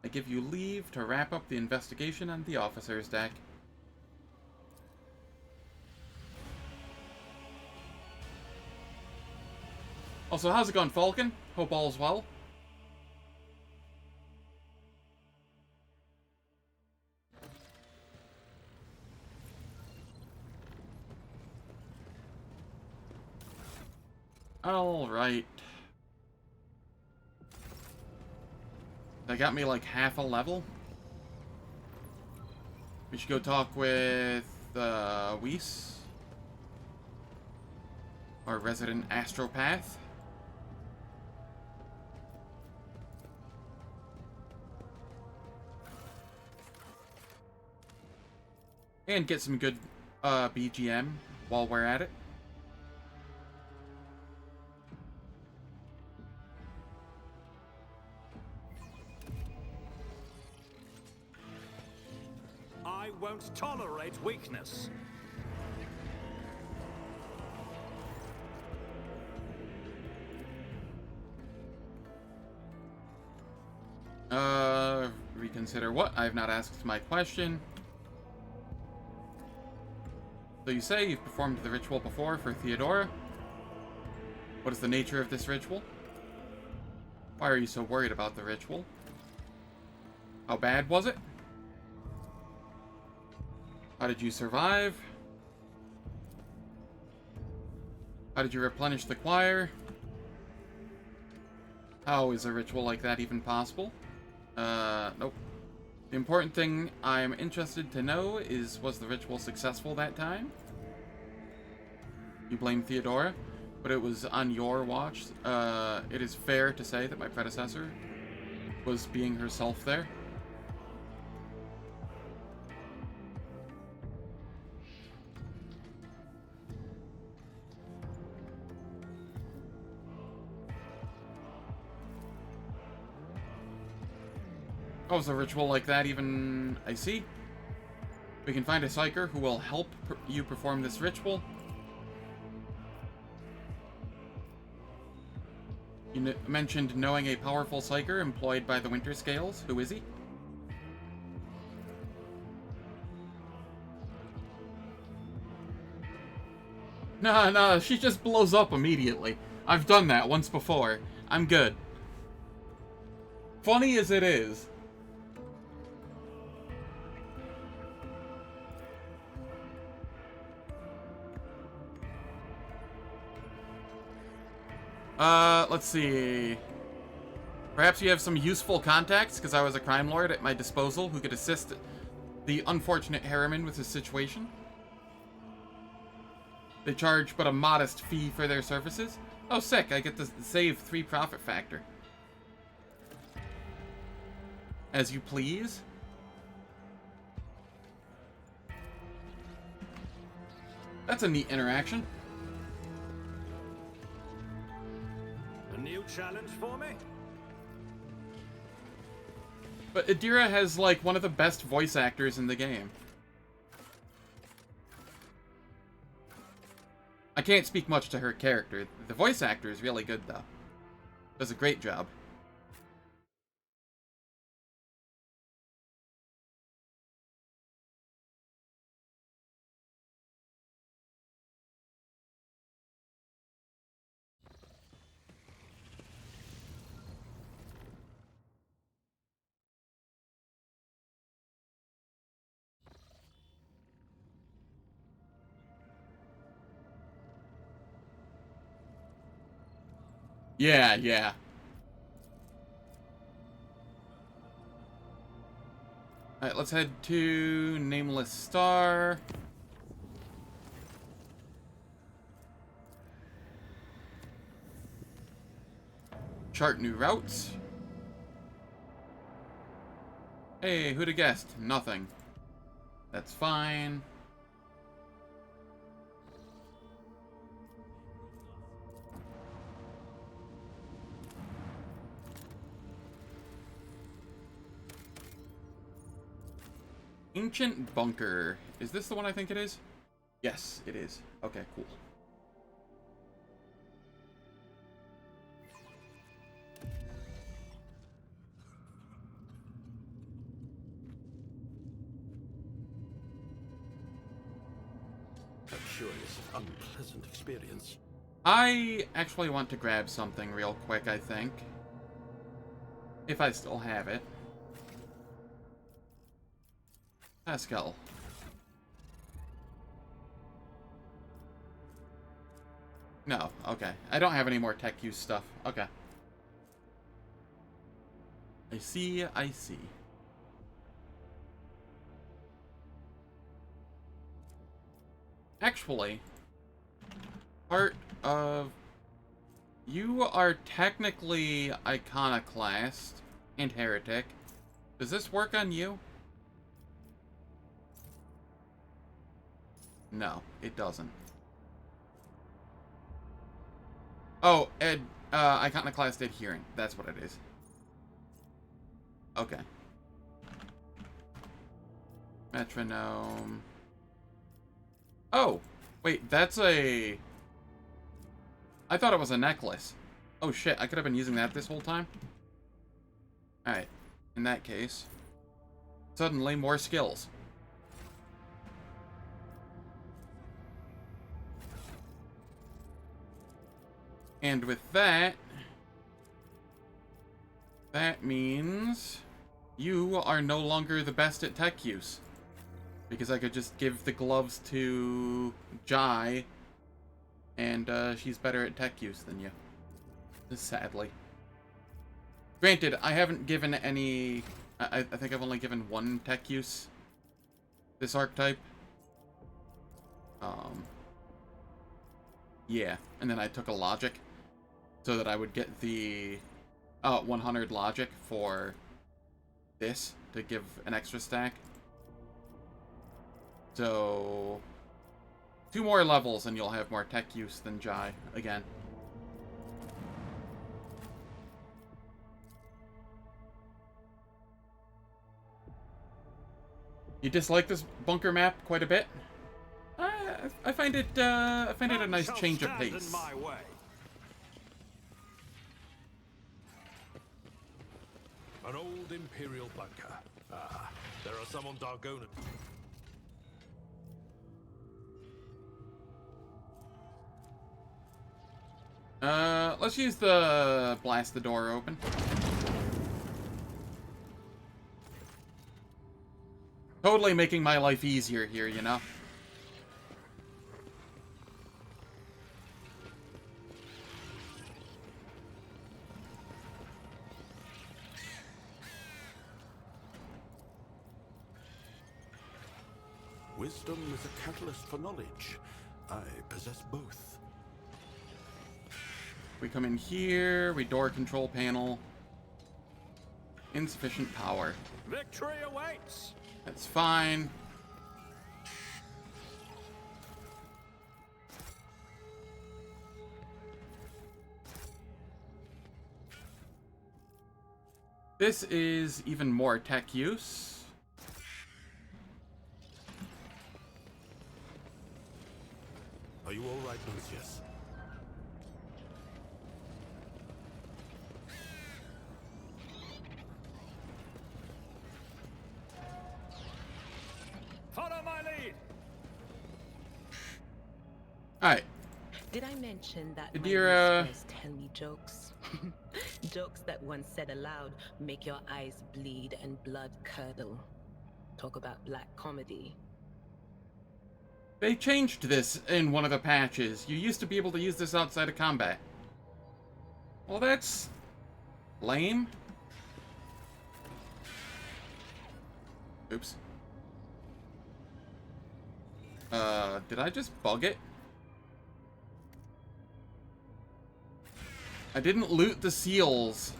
I give you leave to wrap up the investigation on the officer's deck. Also, how's it going, Falcon? Hope all's well. Alright. That got me like half a level. We should go talk with Weiss, our resident astropath. And get some good BGM while we're at it. I won't tolerate weakness. Reconsider what? I have not asked my question. So you say you've performed the ritual before for Theodora? What is the nature of this ritual? Why are you so worried about the ritual? How bad was it? How did you survive? How did you replenish the choir? How is a ritual like that even possible? Nope. The important thing I'm interested to know is, was the ritual successful that time? you blame Theodora, but it was on your watch. It is fair to say that my predecessor was being herself there. Oh, is a ritual like that even... I see. We can find a psyker who will help you perform this ritual. You mentioned knowing a powerful psyker employed by the Winter Scales. Who is he? Nah, she just blows up immediately. I've done that once before. I'm good. Funny as it is. Let's see. Perhaps you have some useful contacts, because I was a crime lord at my disposal who could assist the unfortunate Harriman with his situation. They charge but a modest fee for their services. Oh, sick, I get to save 3 profit factor. As you please. That's a neat interaction. A new challenge for me? But Adira has, like, one of the best voice actors in the game. I can't speak much to her character. The voice actor is really good, though. Does a great job. Yeah. Alright, let's head to Nameless Star. Chart new routes. Hey, who'da guessed? Nothing. That's fine. Ancient Bunker. Is this the one I think it is? Yes, it is. Okay, cool. That sure is an unpleasant experience. I actually want to grab something real quick, I think. If I still have it. Pascal. No, okay. I don't have any more tech use stuff. Okay. I see. Actually, part of... You are technically Iconoclast and Heretic. Does this work on you? No, it doesn't. Oh, Iconoclast Adherent. That's what it is. Okay. Metronome. Oh, wait, that's a... I thought it was a necklace. Oh shit, I could have been using that this whole time? Alright, in that case. Suddenly, more skills. And with that... That means... You are no longer the best at tech use. Because I could just give the gloves to Jai, and she's better at tech use than you. Sadly. Granted, I haven't given any... I think I've only given 1 tech use this archetype. Yeah, and then I took a logic so that I would get the 100 logic for this to give an extra stack. So 2 more levels and you'll have more tech use than Jai again. You dislike this bunker map quite a bit? I find it a nice change of pace. An old Imperial bunker. Ah, there are some on Dargona. Let's use the blast the door open. Totally making my life easier here, you know? Wisdom is a catalyst for knowledge. I possess both. We come in here, we door control panel. Insufficient power. Victory awaits! That's fine. This is even more tech use. Are you all right, Nuncius? Follow my lead! Alright. Did I mention that Did my your, whispers tell me jokes? Jokes that once said aloud make your eyes bleed and blood curdle. Talk about black comedy. They changed this in one of the patches. You used to be able to use this outside of combat. Well, that's lame. Oops. Did I just bug it? I didn't loot the seals.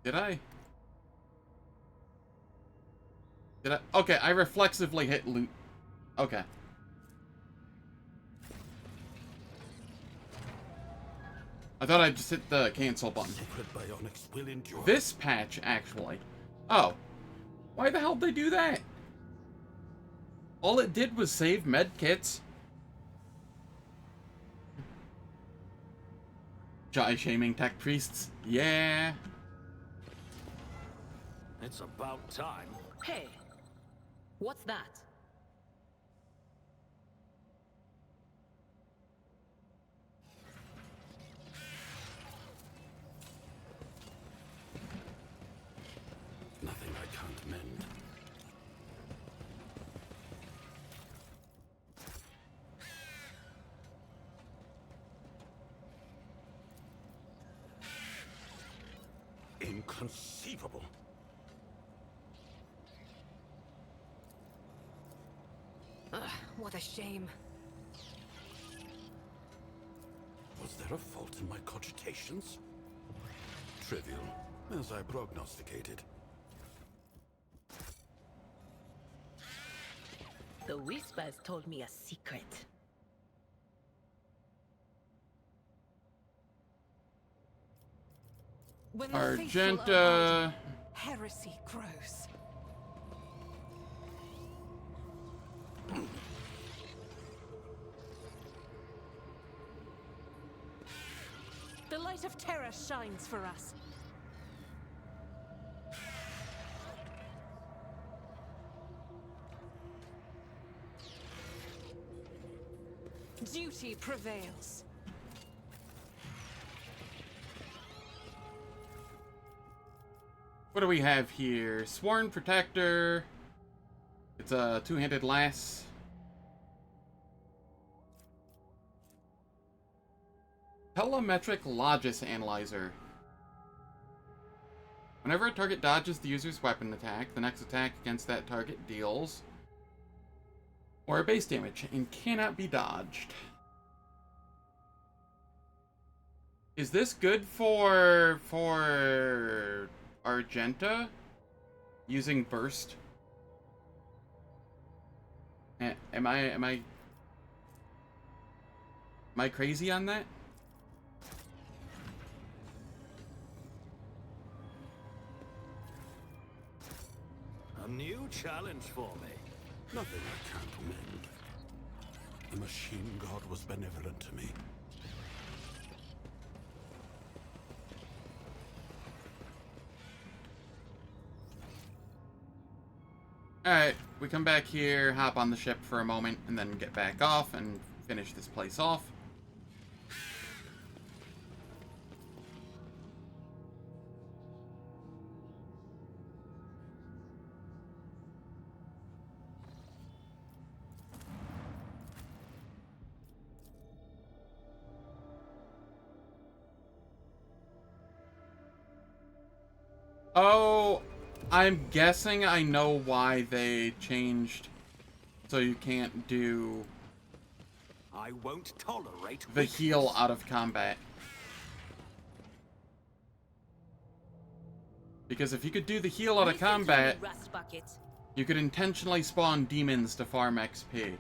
Did I? Did I? Okay, I reflexively hit loot. Okay. I thought I just hit the cancel button. Sacred bionics will endure. This patch, actually. Oh. Why the hell did they do that? All it did was save med kits. Jai shaming tech priests. Yeah. It's about time. Hey, what's that? Nothing I can't mend. Inconceivable. What a shame. Was there a fault in my cogitations? Trivial, as I prognosticated. The whispers told me a secret. When the faithful are Argenta. idle, heresy grows. The light of terror shines for us. Duty prevails. What do we have here? Sworn Protector. It's a two-handed lass. Telemetric Logis Analyzer. Whenever a target dodges the user's weapon attack, the next attack against that target deals or base damage and cannot be dodged. Is this good for Argenta using burst? Am I crazy on that? A new challenge for me. Nothing I can't mend. The machine god was benevolent to me. Alright, we come back here, hop on the ship for a moment, and then get back off and finish this place off. Oh, I'm guessing I know why they changed so you can't do I won't tolerate the weakness. heal out of combat. Because if you could do the heal out of Listen to me, combat, Rust Bucket. you could intentionally spawn demons to farm XP.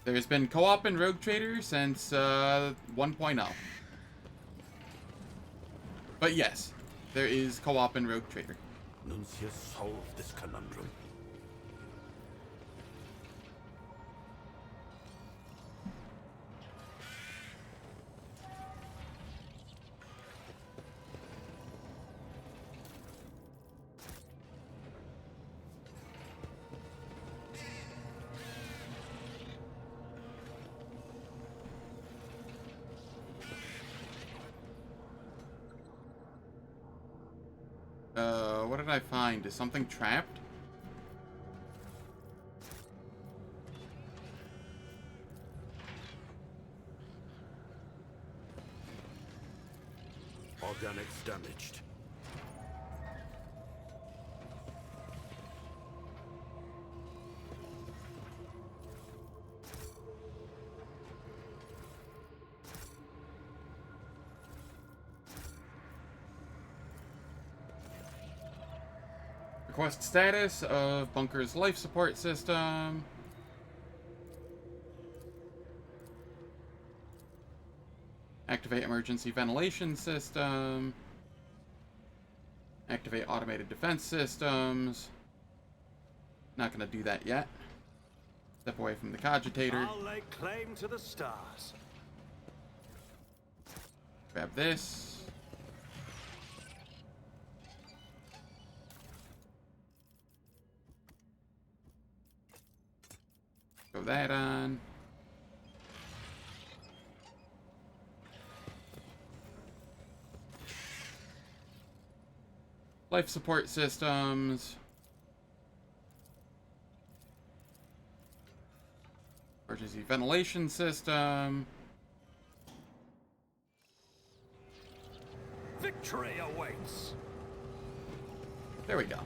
There's been co-op in Rogue Trader since 1.0. But yes, there is co-op in Rogue Trader. Nuncius solved this conundrum. What did I find? Is something trapped? Organics damaged. Request status of bunker's life support system. Activate emergency ventilation system. Activate automated defense systems. Not gonna do that yet. Step away from the cogitator. I'll lay claim to the stars. Grab this. Throw that on. Life support systems. Emergency ventilation system. Victory awaits. There we go.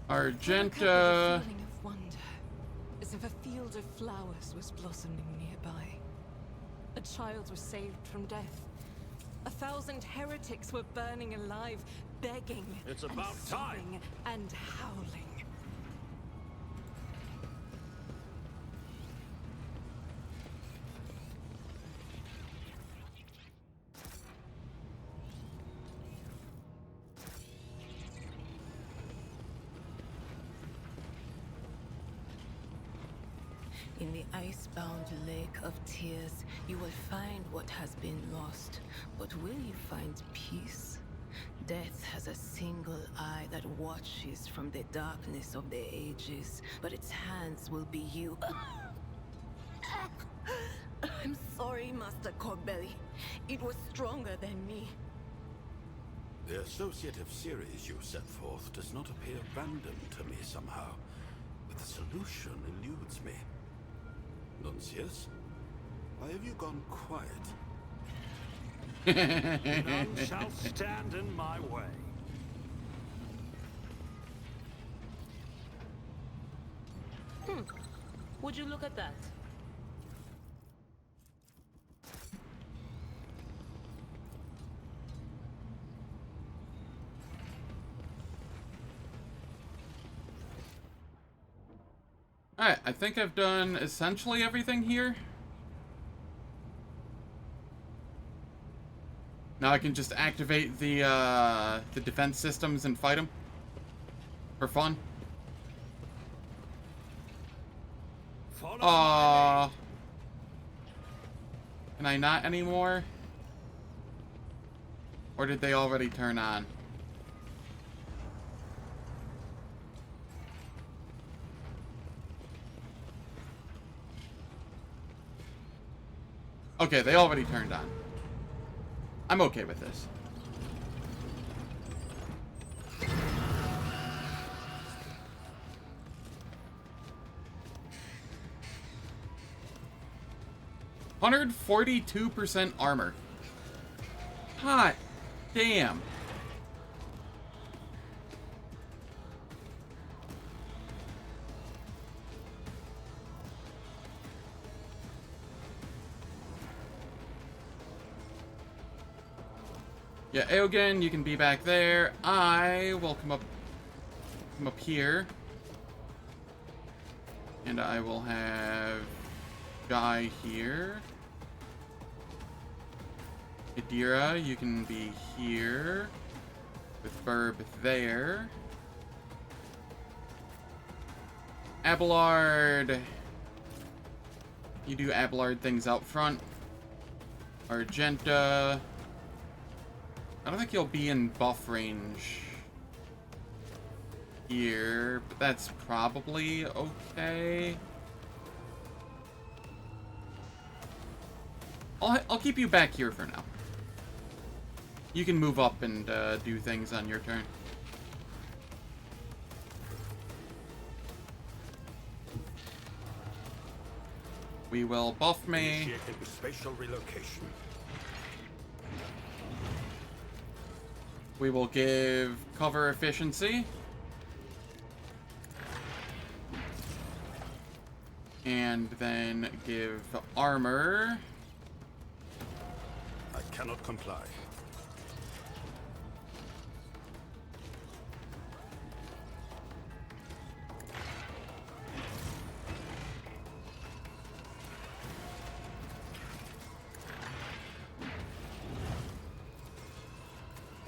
Argenta. A feeling of wonder, as if a field of flowers was blossoming nearby. A child was saved from death. 1,000 heretics were burning alive, begging, It's and about time. sobbing and howling. In the ice-bound lake of tears, you will find what has been lost. But will you find peace? Death has a single eye that watches from the darkness of the ages, but its hands will be you. I'm sorry, Master Corbelly. It was stronger than me. The associative series you set forth does not appear random to me somehow, but the solution eludes me. Nuncius, why have you gone quiet? None shall stand in my way. Would you look at that? Alright, I think I've done essentially everything here. Now I can just activate the defense systems and fight them. For fun. Follow Aww. Can I not anymore? Or did they already turn on? Okay, they already turned on. I'm okay with this. $142% armor. Hot damn. Yeah, Eogen, you can be back there. I will come up here. And I will have Guy here. Idira, you can be here. With Burb there. Abelard. You do Abelard things out front. Argenta. I don't think he'll be in buff range here, but that's probably okay. I'll keep you back here for now. You can move up and do things on your turn. We will buff me. Initiating spatial relocation. We will give cover efficiency. And then give armor. I cannot comply.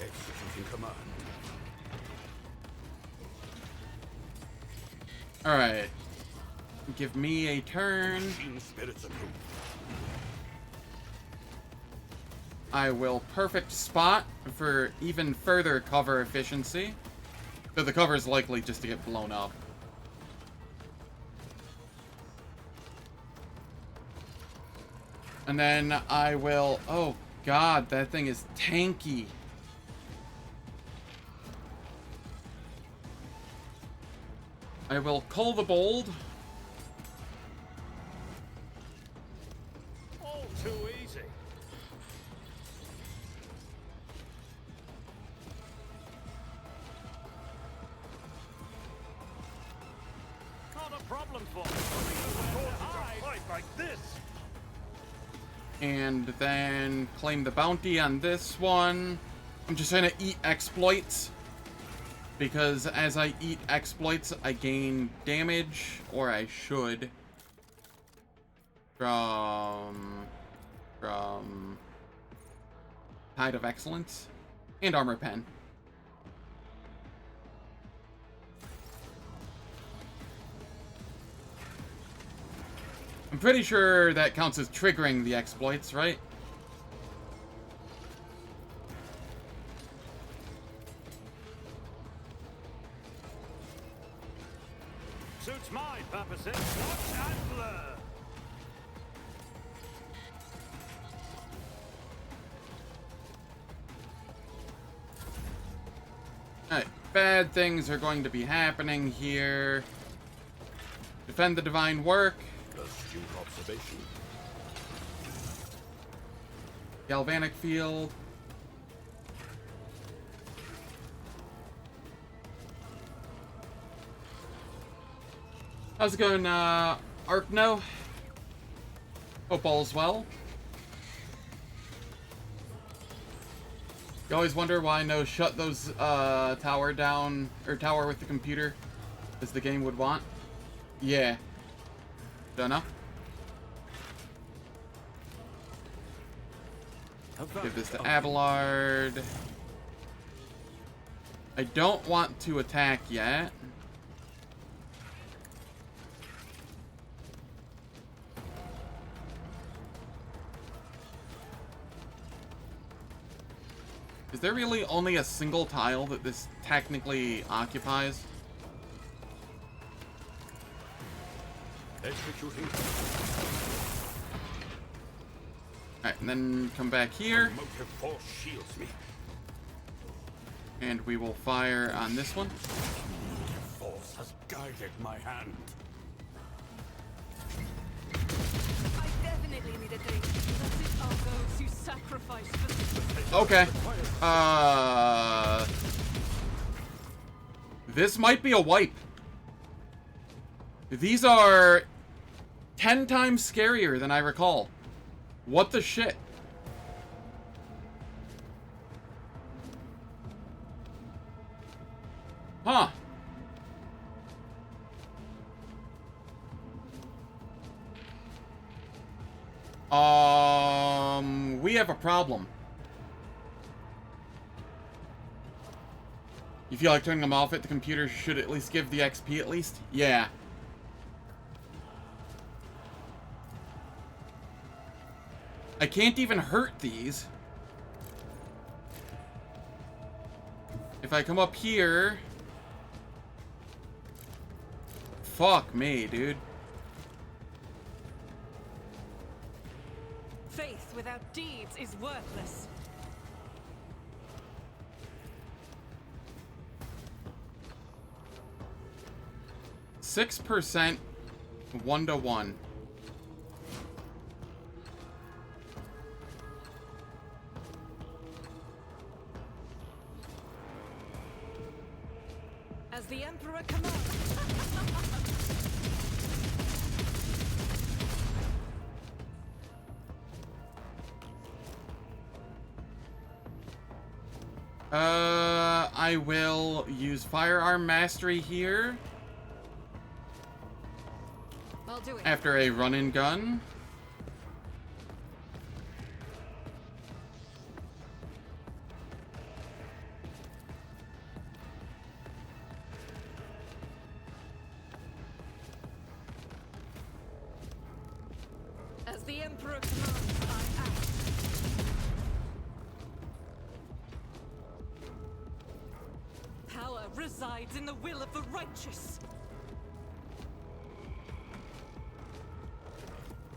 Executing command. Alright. Give me a turn. Machine spirits approved. I will perfect spot for even further cover efficiency. So the cover is likely just to get blown up. And then I will... Oh, God, that thing is tanky. I will Cull the Bold. all too easy. Not a problem for me. Fight like this. And then claim the bounty on this one. I'm just trying to eat exploits. Because as I eat exploits, I gain damage. Or I should. From Tide of Excellence. And Armor Pen. I'm pretty sure that counts as triggering the exploits, right? handler. Alright, bad things are going to be happening here. Defend the divine work. Astute observation. Galvanic field. How's it going, Arkno? Hope all's well. You always wonder why no shut those tower down, or tower with the computer, as the game would want. Yeah. Don't know. Give this to Abelard. I don't want to attack yet. Is there really only a single tile that this technically occupies? Executing. Alright, and then come back here, Motive force shields me. and we will fire on this one. Force has guided my hand. I definitely need a drink. Blessed are those who sacrifice for the Okay. This might be a wipe. These are 10 times scarier than I recall. What the shit? Huh. We have a problem. You feel like turning them off at the computer should at least give the XP at least? Yeah. I can't even hurt these. If I come up here... Fuck me, dude. faith without deeds is worthless. %, 1-to-1. As the Emperor commands. I will use Firearm Mastery here. I'll do it. After a run-and gun. As the Emperor commands, I act. Power resides in the will of the righteous.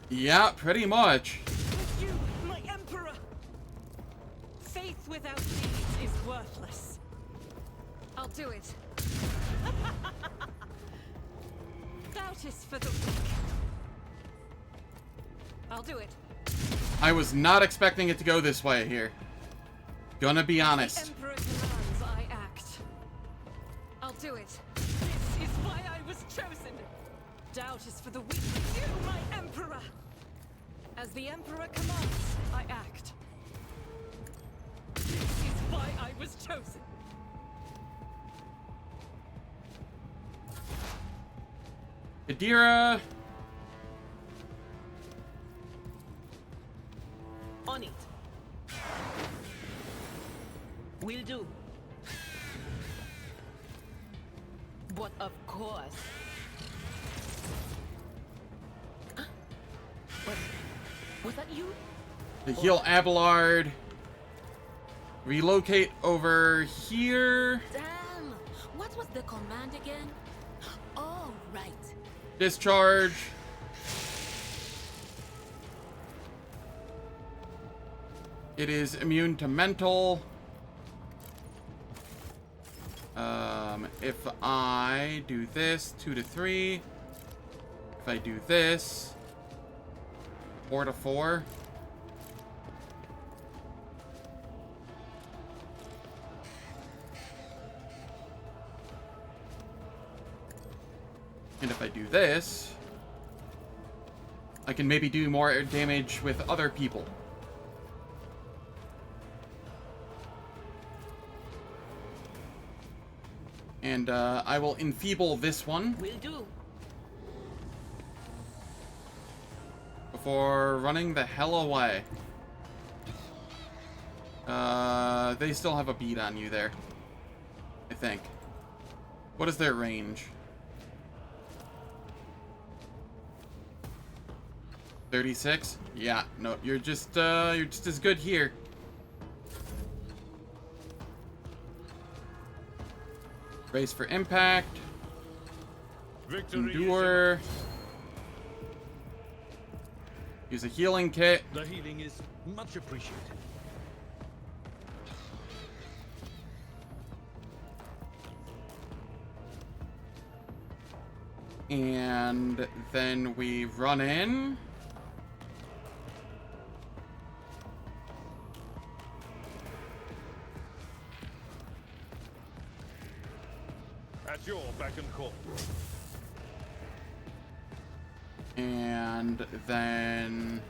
Yeah, pretty much. With you, my Emperor! Faith without deeds is worthless. I'll do it. Doubt is for the weak. I'll do it. I was not expecting it to go this way here. Gonna be The honest. Emperor commands, I act. I'll do it. This is why I was chosen. Doubt is for the weak. You, my Emperor! As the Emperor commands, I act. This is why I was chosen. Adira. On it. Will do. But of course. Huh? Was that you? To heal Abelard. Relocate over here. Damn! What was the command again? Oh, right. Discharge. It is immune to mental. If I do this, 2 to 3. If I do this, 4 to 4. And if I do this, I can maybe do more damage with other people. And I will enfeeble this one. Will do. Before running the hell away. They still have a bead on you there, I think. What is their range? 36? Yeah, no, you're just as good here. Brace for impact. Victory Endure. Use a healing kit. The healing is much appreciated. And then we run in. At your beck and call. And then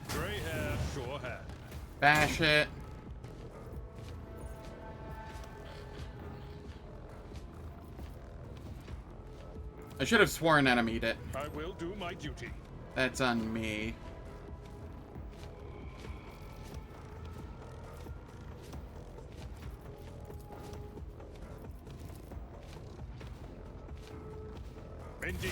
Grey hair, sure hand. bash it. I should have sworn enemied it. I will do my duty. That's on me. Indeed.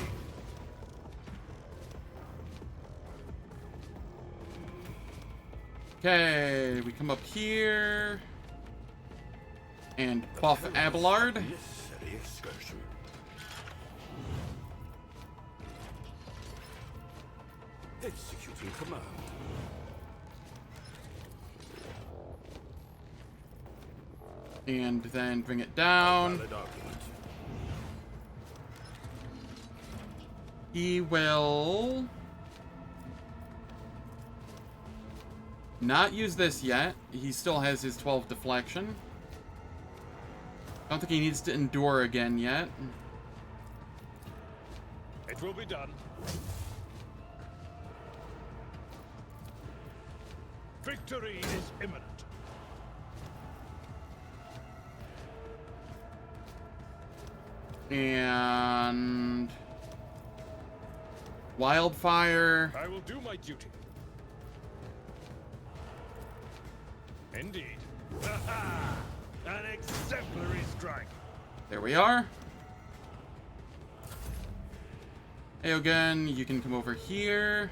Okay, we come up here and buff Abelard. Necessary excursion. Executing command. And then bring it down. Valid argument. He will not use this yet. He still has his 12 deflection. I don't think he needs to endure again yet. It will be done. Victory is imminent. And wildfire. I will do my duty. Indeed. Ha-ha! An exemplary strike. There we are. Aogun, you can come over here.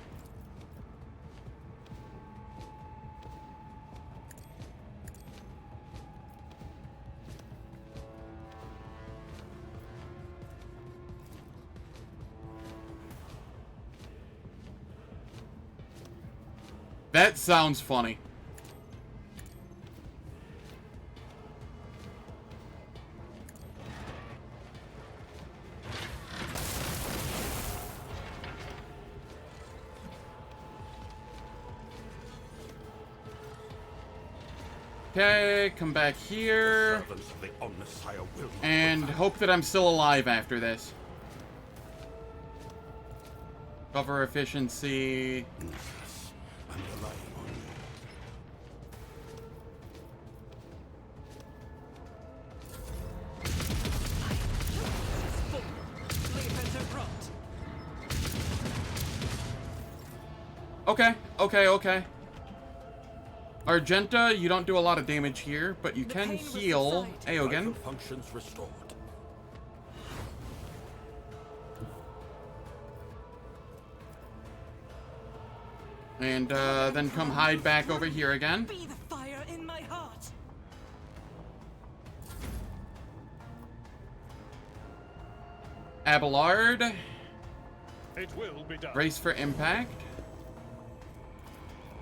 That sounds funny. Okay, come back here. Servants of the Omnissiah will not And prevail. hope that I'm still alive after this. Cover efficiency. Yes, I'm relying on you. Okay. Argenta, you don't do a lot of damage here, but you can heal Aogun. Vital functions restored. And then come hide back over here again. Be the fire in my heart. Abelard, It will be done. brace for impact.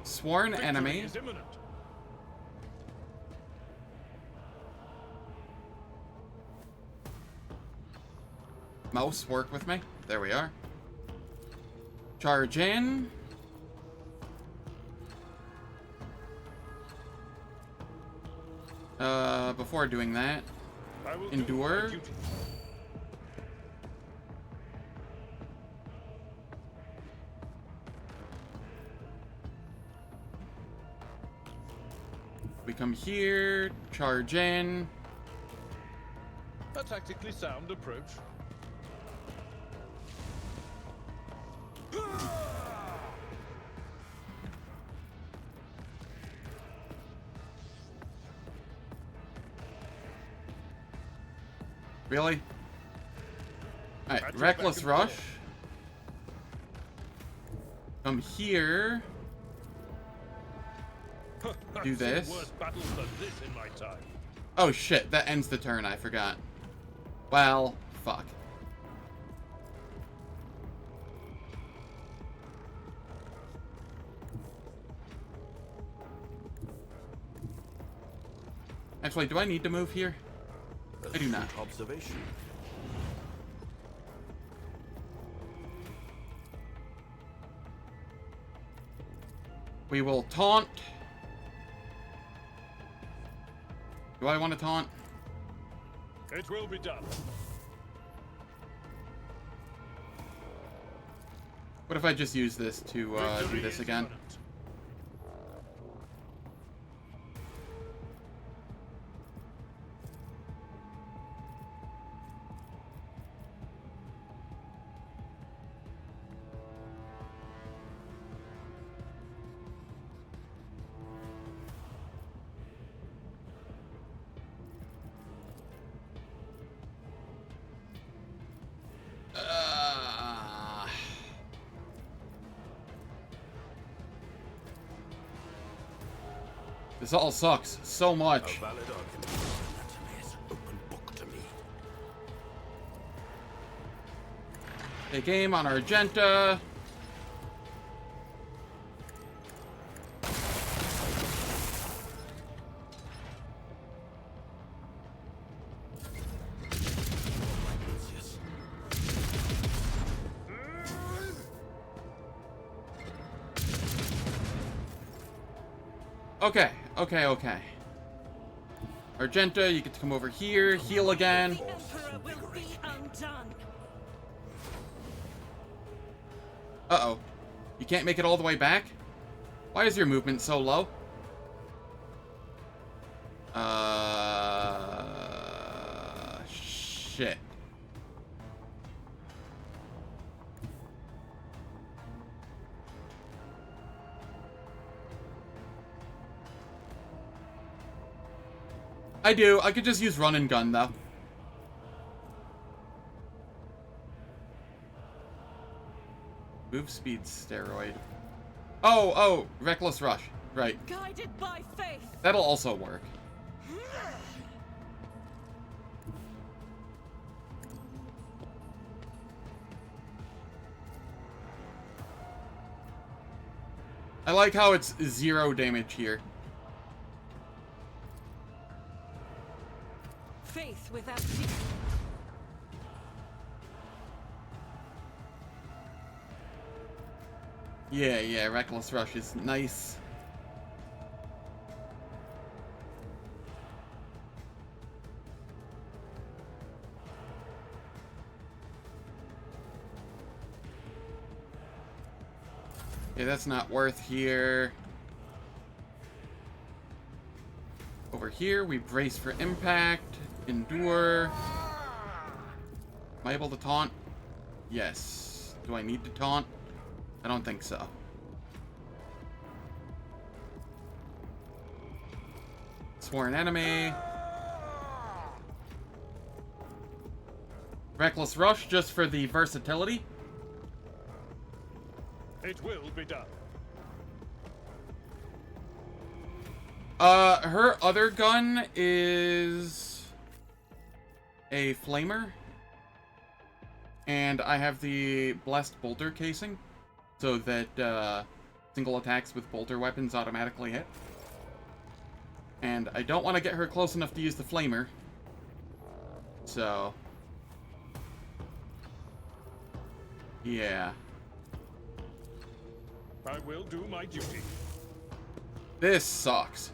Sworn Victory enemy. is imminent. Mouse, work with me. There we are. Charge in. Before doing that, I will endure. do my duty. We come here, charge in. A tactically sound approach. Really? Alright, That's reckless back and rush. forth. Come here. I've Do seen this. worse battles than this in my time. Oh shit, that ends the turn, I forgot. Well, fuck. Actually, do I need to move here? I do not. Astute observation. We will taunt. Do I want to taunt? It will be done. What if I just use this to do Victory this is again? imminent. This all sucks so A much. valid argument. Anatomy is open book to me. Take aim on Argenta. Yes. Okay, okay, okay. Argenta, you get to come over here, heal again. The Emperor will be undone. Uh-oh. You can't make it all the way back? Why is your movement so low? Shit. I do. I could just use run and gun, though. Move speed steroid. Oh, reckless rush. Right. Guided by faith. That'll also work. I like how it's 0 damage here. Faith without deep. Yeah, reckless rush is nice. Yeah, that's not worth here. Over here, we brace for impact, endure. Am I able to taunt? Yes. Do I need to taunt? I don't think so. Sworn enemy. Reckless rush just for the versatility. It will be done. Her other gun is a flamer. And I have the blessed bolter casing. So that, single attacks with bolter weapons automatically hit. And I don't want to get her close enough to use the flamer. So... yeah. I will do my duty. This sucks.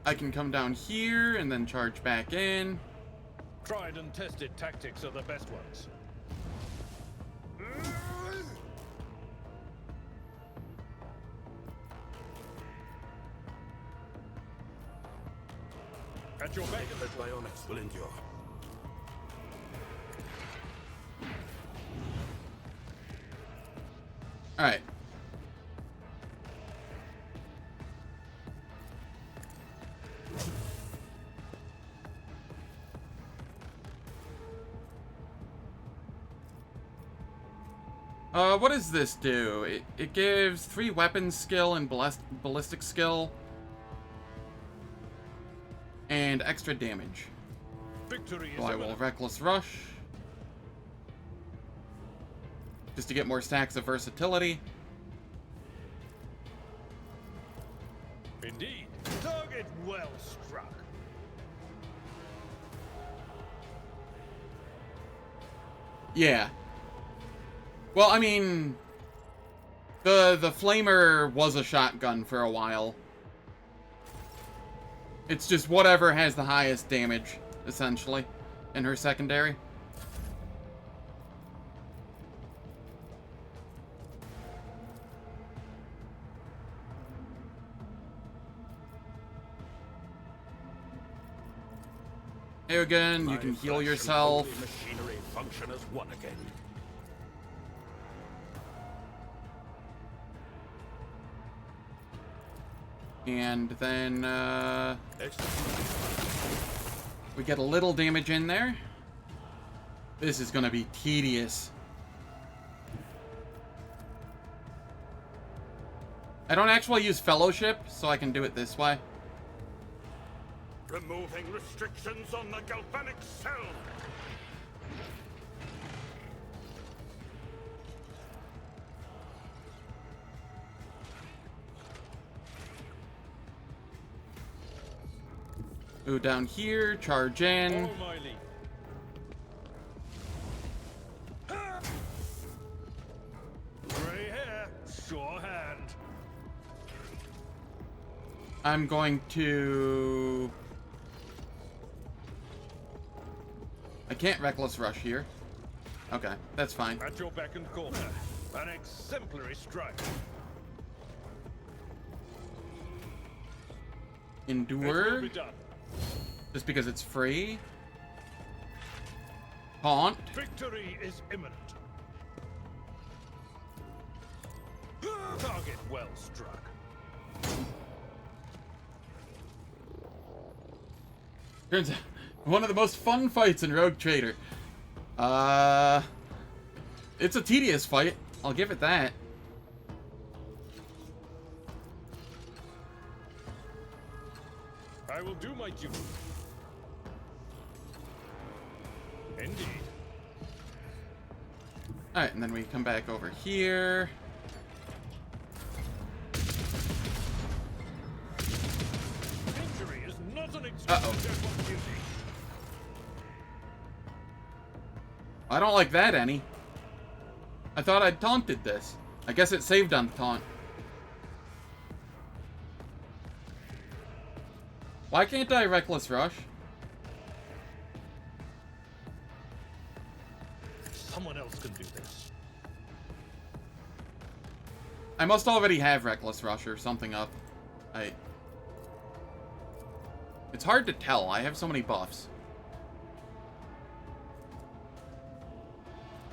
I can come down here and then charge back in. Tried and tested tactics are the best ones. At your back. The bionics will endure. Alright. What does this do? It gives 3 weapons skill and ballistic skill. And extra damage. Victory is So I will Reckless Rush. Just to get more stacks of versatility. indeed. Target well struck. Yeah. Well, I mean, the flamer was a shotgun for a while. It's just whatever has the highest damage, essentially, in her secondary. Here again, you can heal yourself. Machinery function as one again. And then, we get a little damage in there. This is gonna be tedious. I don't actually use Fellowship, so I can do it this way. Removing restrictions on the galvanic cell. Ooh, down here, charge in. All my lead. Gray hair, sure hand. I'm going to... I can't Reckless Rush here. Okay, that's fine. At your beck and call. An exemplary strike. It will Endure, be done. just because it's free. Taunt. Victory is imminent. Target well struck. Turns out, one of the most fun fights in Rogue Trader. It's a tedious fight. I'll give it that. I will do my duty. Indeed. Alright, and then we come back over here. Victory is not an Uh-oh. exclusive of duty. I don't like that any. I thought I'd taunted this. I guess it saved on the taunt. Why can't I Reckless Rush? Someone else can do this. I must already have Reckless Rush or something up. It's hard to tell. I have so many buffs.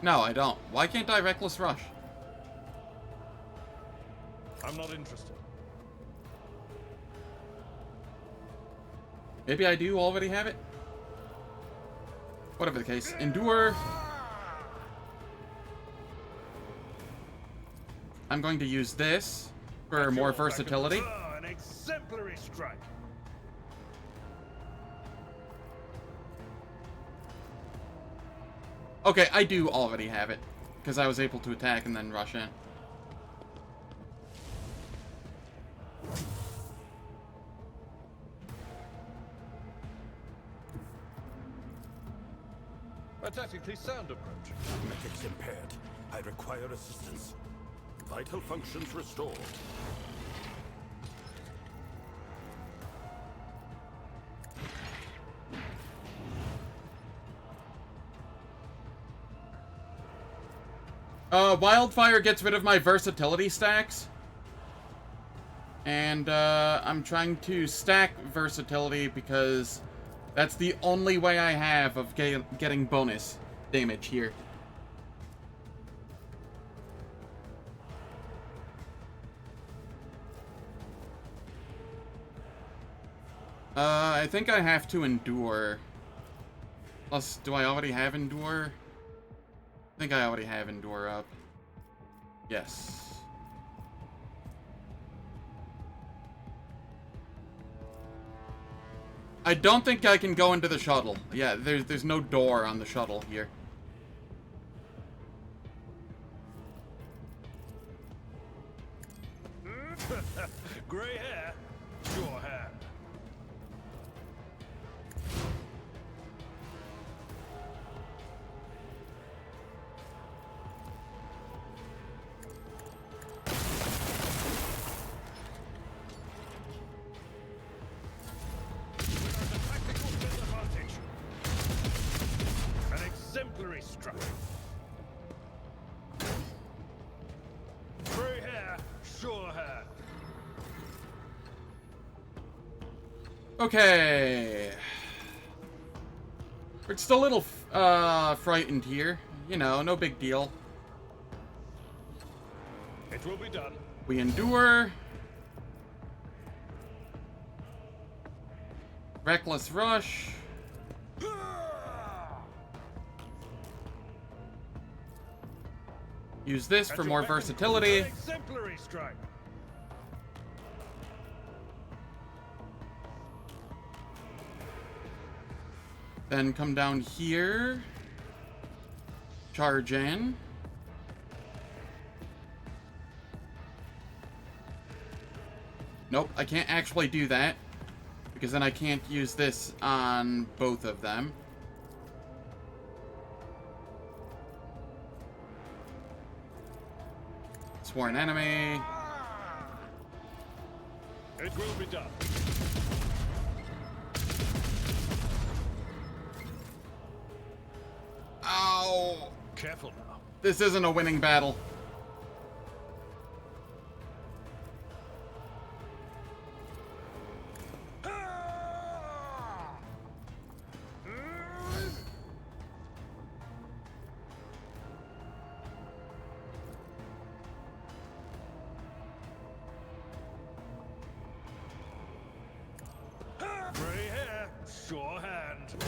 No, I don't. Why can't I Reckless Rush? I'm not interested. Maybe I do already have it? Whatever the case. Endure. I'm going to use this for more versatility. An exemplary strike. Okay, I do already have it. Because I was able to attack and then rush in. A tactically sound approach. Mathematics impaired. I require assistance. Vital functions restored. Wildfire gets rid of my versatility stacks. And, I'm trying to stack versatility because that's the only way I have of getting bonus damage here. I think I have to endure. Plus, do I already have endure? I think I already have endure up. Yes. I don't think I can go into the shuttle. Yeah, there's no door on the shuttle here. Grey hair, sure hand. Exemplary strike. Grey hair, sure hand. Okay. We're just a little frightened here. You know, no big deal. It will be done. We endure. Reckless rush. Use this for more versatility. Exemplary strike. Then come down here. Charge in. Nope, I can't actually do that. Because then I can't use this on both of them. Sworn enemy. It will be done. Ow! Careful now. This isn't a winning battle. Grey hair, sure hand.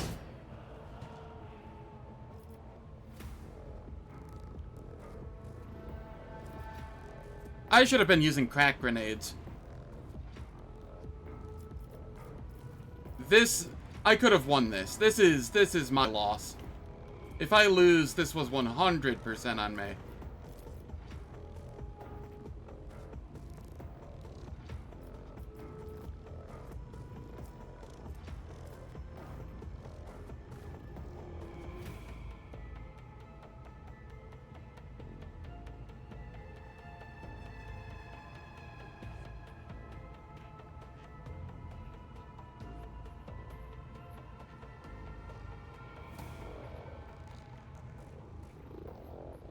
I should have been using crack grenades. I could have won this. This is my loss. If I lose, this was 100% on me.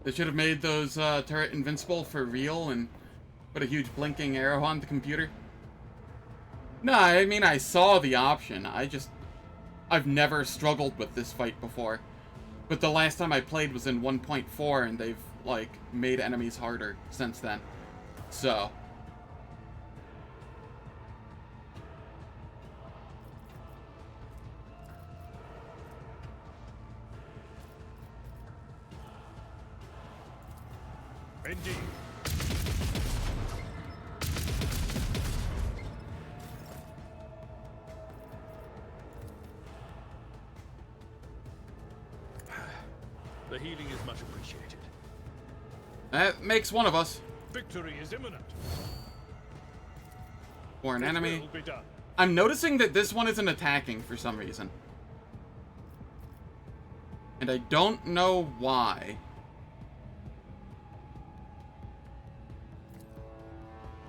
They should have made those turret invincible for real and put a huge blinking arrow on the computer. No, I mean, I saw the option. I've never struggled with this fight before. But the last time I played was in 1.4, and they've, like, made enemies harder since then. So. Indeed. The healing is much appreciated. That makes one of us. Victory is imminent. Or an enemy. Will be done. I'm noticing that this one isn't attacking for some reason. And I don't know why.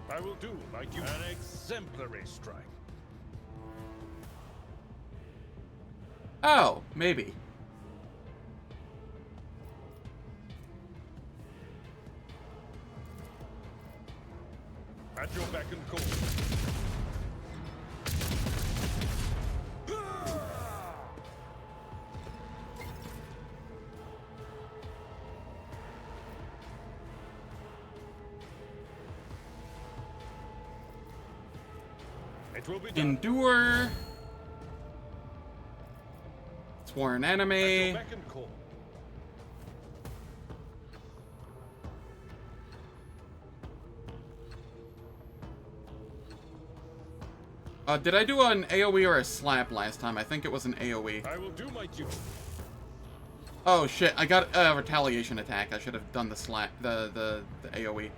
I will do like you. An exemplary strike. Oh, maybe. At your beck and call. It will be done. Endure. Sworn At enemy. your beck and call. Did I do an AoE or a slap last time? I think it was an AoE. I will do my duty. Oh shit, I got a retaliation attack. I should have done the slap, the AoE.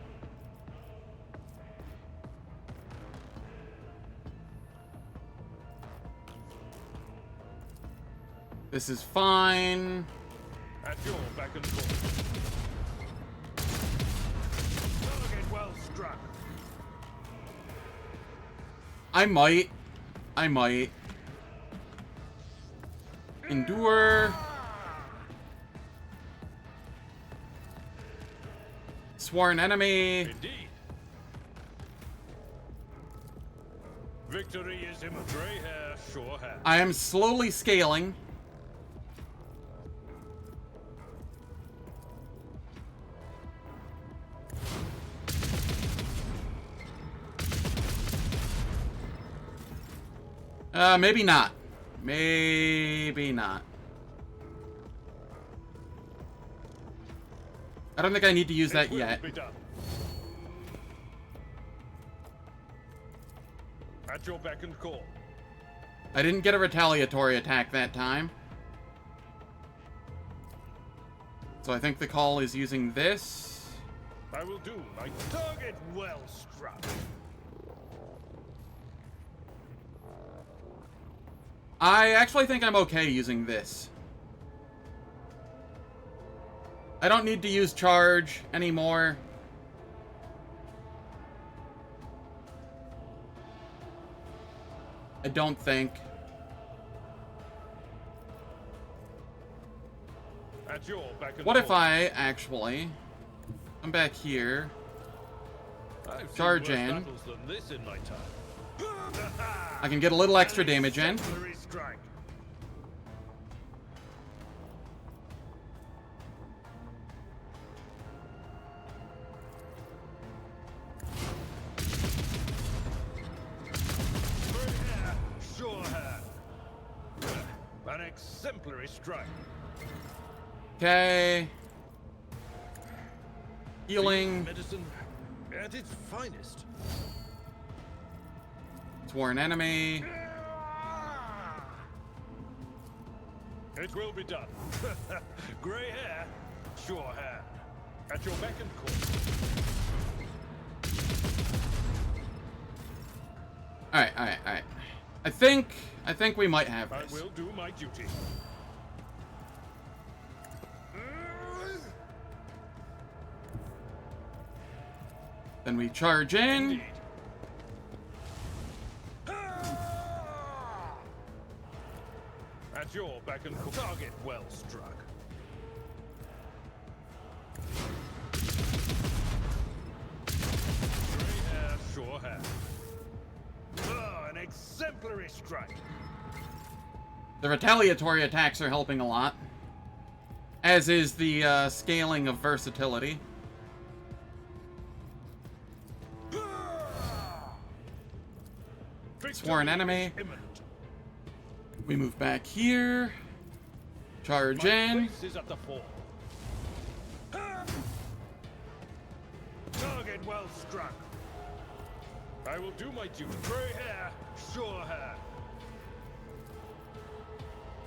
This is fine. At your beck and call. Target well struck. I might. Endure. Sworn enemy. Indeed. Victory is imminent. Gray hair, sure hand. I am slowly scaling. Maybe not. Maybe not. I don't think I need to use that It will yet. be done. At your beck and call. I didn't get a retaliatory attack that time. So I think the call is using this. I will do my target well struck. I actually think I'm okay using this. I don't need to use charge anymore. I don't think. At your beck and What if call. I actually come back here, I've seen charge worse in. battles than this in my time. I can get a little extra damage in. Exemplary strike. Straight hair, sure hand. An exemplary strike. Okay. Healing. Medicine at its finest. Sworn enemy. It will be done. Gray hair, sure hand. At your beck and call. Alright. I think we might have I this. will do my duty. Then we charge in. Indeed. At your beck and call. Target well struck. Gray hair, sure hand. An exemplary strike. The retaliatory attacks are helping a lot. As is the scaling of versatility. Sworn enemy. Imminent. We move back here. Charge My in. place is at the fore. Target well struck. I will do my duty. Gray hair, sure hand.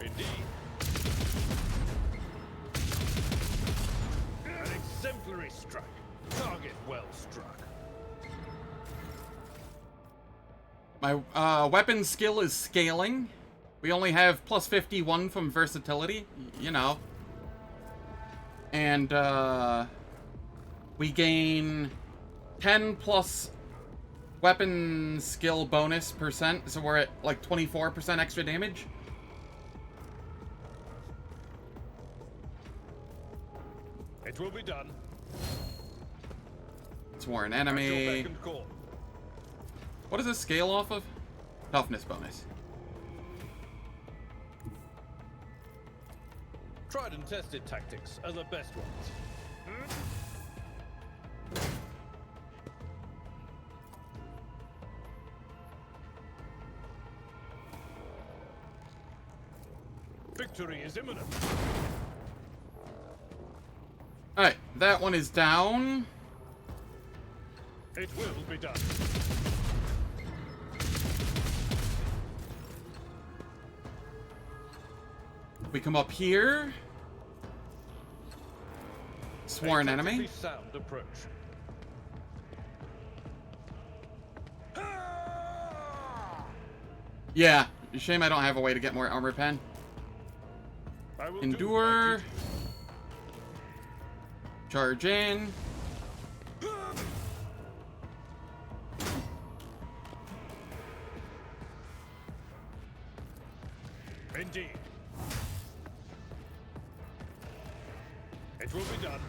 Indeed. struck. Target well struck. My weapon skill is scaling. We only have plus 51 from versatility, you know. And, we gain 10 plus weapon skill bonus percent, so we're at like 24% extra damage. It will be done. Sworn At your enemy. beck and call. What does this scale off of? Toughness bonus. Tried and tested tactics are the best ones. Victory is imminent. Alright, that one is down. It will be done. We come up here. Sworn A enemy. tactically sound approach. Yeah, shame I don't have a way to get more armor pen. I will do Endure. my duty. Charge in. Indeed. It will be done.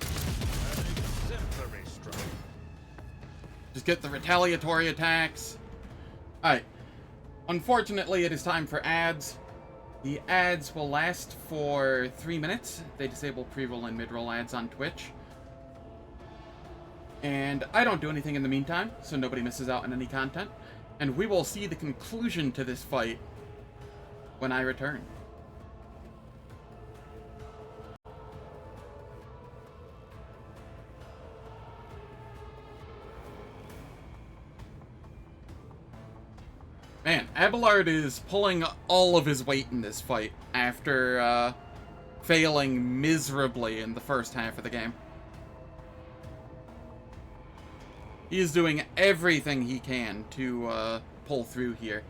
An exemplary strike. Just get the retaliatory attacks. Alright. Unfortunately, it is time for ads. The ads will last for 3 minutes. They disable pre-roll and mid-roll ads on Twitch. And I don't do anything in the meantime, so nobody misses out on any content. And we will see the conclusion to this fight when I return. Man, Abelard is pulling all of his weight in this fight after failing miserably in the first half of the game. He is doing everything he can to pull through here.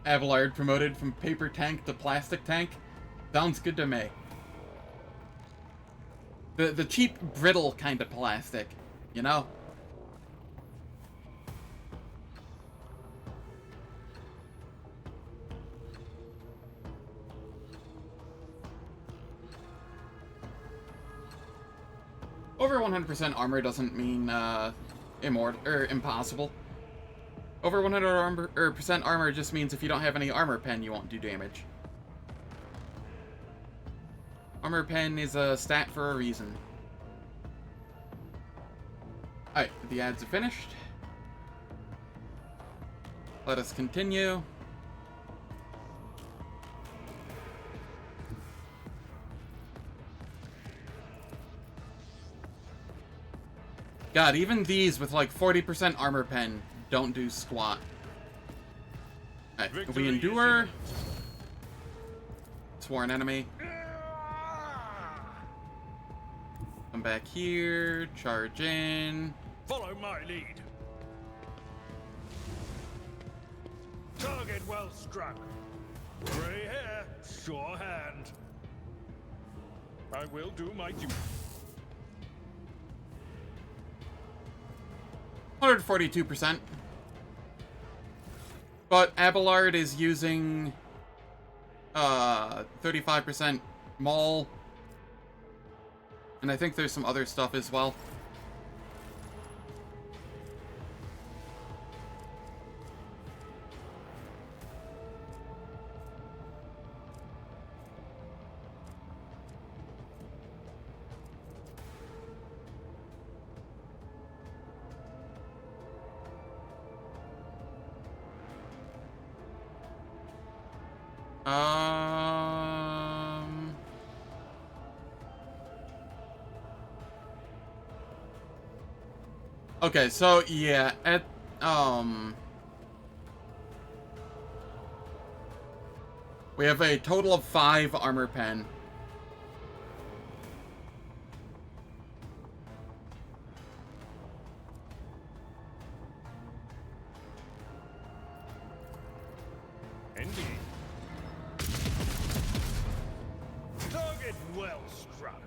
Abelard promoted from paper tank to plastic tank. Sounds good to me. The cheap, brittle kind of plastic, you know? Over 100% armor doesn't mean impossible. Over 100% armor just means if you don't have any armor pen, you won't do damage. Armor pen is a stat for a reason. Alright, the ads are finished. Let us continue. God, even these with like 40% armor pen don't do squat. Alright, if we endure. Sworn enemy. Come back here, charge in. Follow my lead. Target well struck. Grey hair, sure hand. I will do my duty. 142%. But Abelard is using 35% Maul. And I think there's some other stuff as well. Okay, so yeah, we have a total of 5 armor pen. Indeed. Target well struck.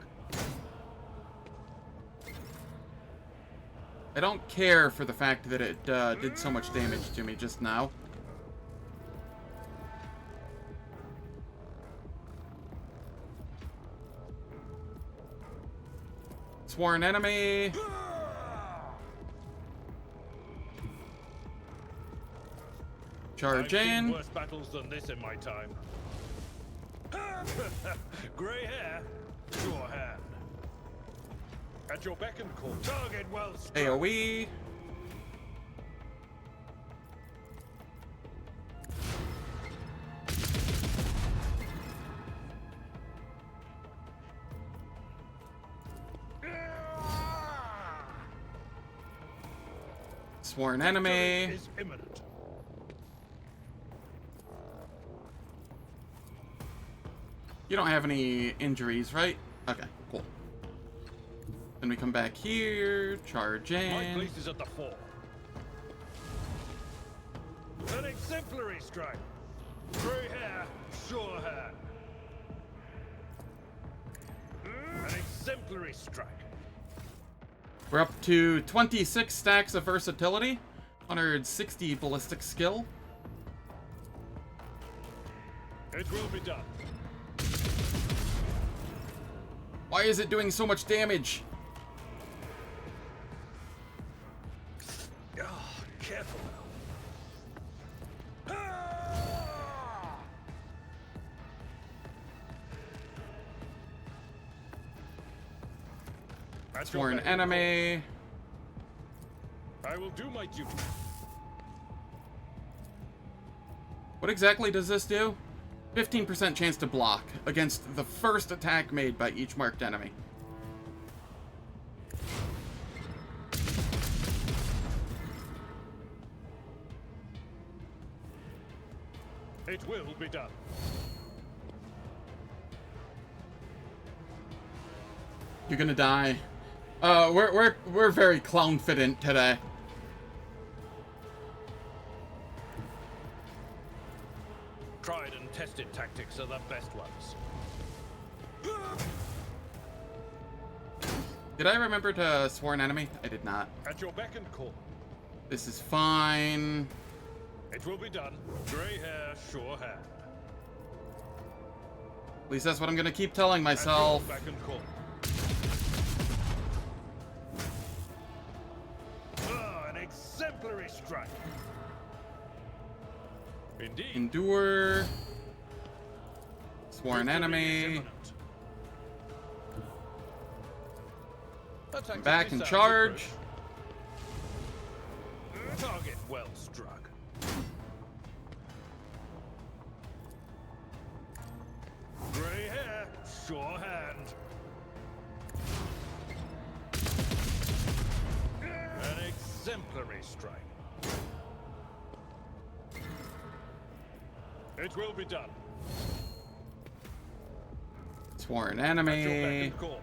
I don't care for the fact that it did so much damage to me just now. Sworn enemy. Charge I've seen in. worse battles than this in my time. Grey hair, sure hand. At your beck and call. Target well struck. AoE. Sworn enemy. Is imminent. You don't have any injuries, right? Okay, cool. Then we come back here, charge My in. place is at the fore. An exemplary strike. Grey hair, sure hand. An exemplary strike. We're up to 26 stacks of versatility, 160 ballistic skill. It will be done. Why is it doing so much damage? Ah, careful now. At your Sworn beck and enemy. call. I will do my duty. What exactly does this do? 15% chance to block against the first attack made by each marked enemy. It will be done. You're gonna die. We're very clownfident today. Tried and tested tactics are the best ones. Did I remember to sworn enemy? I did not. At your beck and call. This is fine. It will be done. Grey hair, sure hand. At least that's what I'm gonna keep telling myself. At your beck and call. Ah, an exemplary strike. Indeed. Endure. Sworn Victory is enemy. imminent. A tactically Back and sound charge. approach. Target well struck. Grey hair, sure hand. An exemplary strike. It will be done. Sworn At your beck enemy. and call.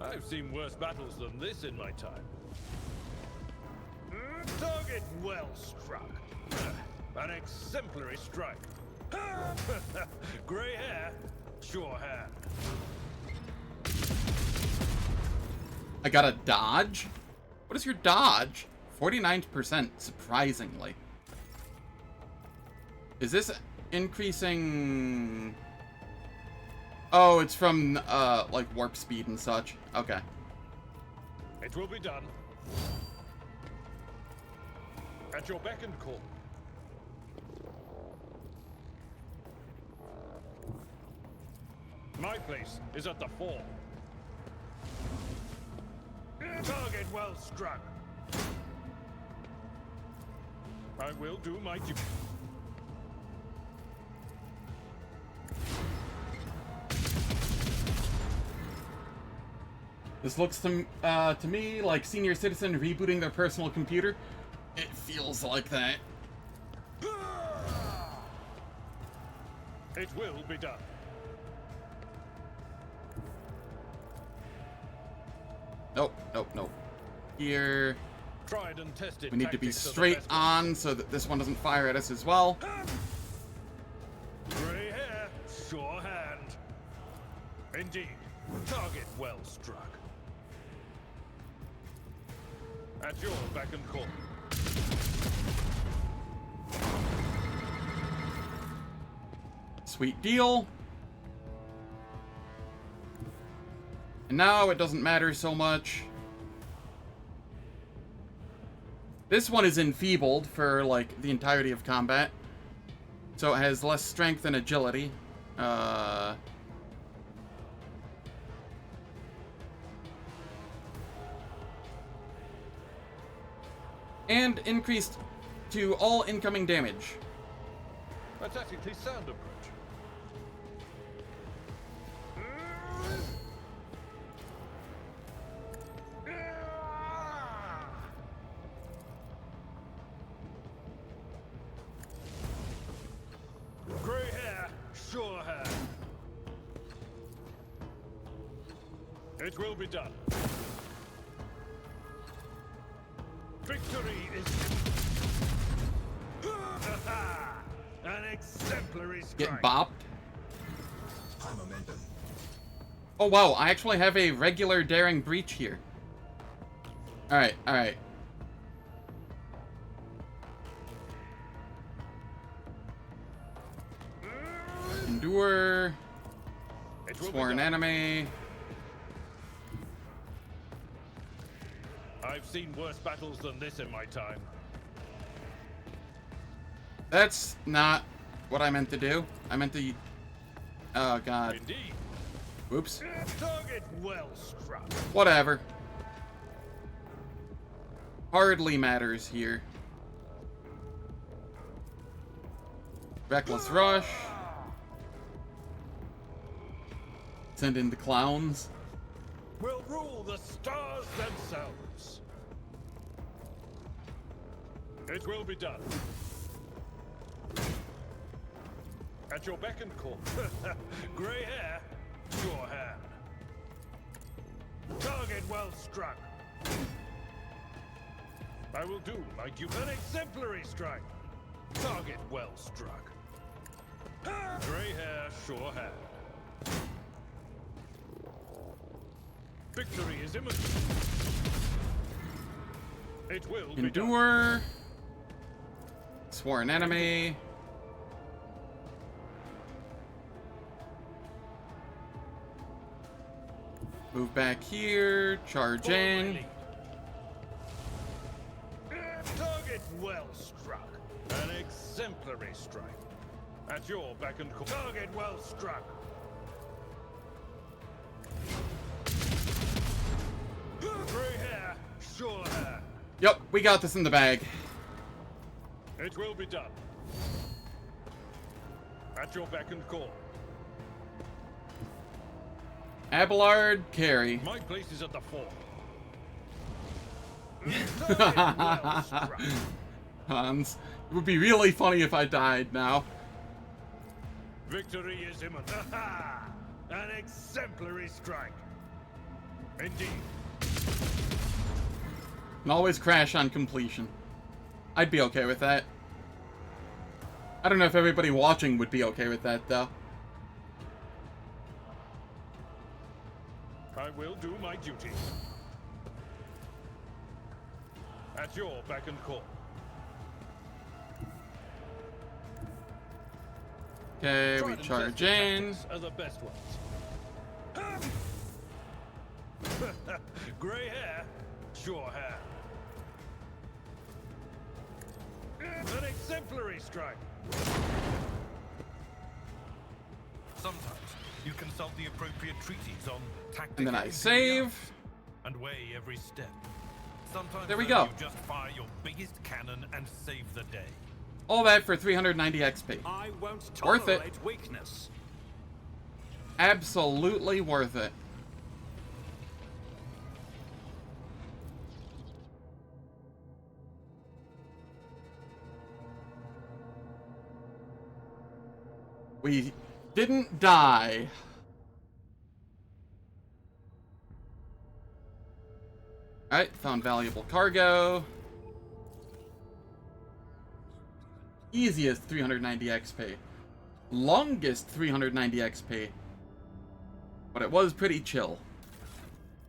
I've seen worse battles than this in my time. Target well struck. An exemplary strike. Grey hair, sure hand. I got a dodge? What is your dodge? 49%, surprisingly. Is this increasing... Oh, it's from, like, warp speed and such. Okay. It will be done. At your beck and call. My place is at the fore. Target well struck. I will do my duty. This looks to me like senior citizen rebooting their personal computer. It feels like that. It will be done. Nope, nope, nope. Here, Tried and tested. we need to be tactics are the straight best on so that this one doesn't fire at us as well. ones. Grey hair, sure hand. Indeed. Target well struck. At your beck and call. Sweet deal. And now it doesn't matter so much. This one is enfeebled for, like, the entirety of combat. So it has less strength and agility. And increased to all incoming damage. A tactically sound approach. Grey hair, sure hand. It will be done. Victory is an exemplary Get strike. bopped. Oh wow, I actually have a regular daring breach here. Alright, alright. Endure. It will be Sworn done. enemy. I've seen worse battles than this in my time. That's not what I meant to do. I meant to... Oh god. Indeed. Whoops. Target well struck. Whatever. Hardly matters here. Reckless rush. Send in the clowns. Will rule the stars themselves. It will be done. At your beck and call. Grey hair, sure hand. Target well struck. I will do my duty. An exemplary strike. Target well struck. Grey hair, sure hand. Victory is imminent. It will be done. Endure. Sworn enemy. Move back here. Charge in. Target well struck. An exemplary strike. At your beck and call. Target well struck. Grey hair, sure hair. Yep, we got this in the bag. It will be done. At your beck and call. Abelard, carry. My place is at the fore. Target well struck. Hans, it would be really funny if I died now. Victory is imminent. Aha! An exemplary strike. Indeed. And always crash on completion. I'd be okay with that. I don't know if everybody watching would be okay with that, though. I will do my duty. At your beck and call. Okay, we Tried and charge tested in. tactics are the best ones. Grey hair, sure hair. An exemplary strike. Sometimes you consult the appropriate treaties on tactics. And then I save. And weigh every step. Sometimes There we though, go. You just fire your biggest cannon and save the day. All that for 390 XP. I won't Worth it. tolerate weakness. Absolutely worth it. We didn't die. Alright, found valuable cargo. Easiest 390 XP. Longest 390 XP. But it was pretty chill.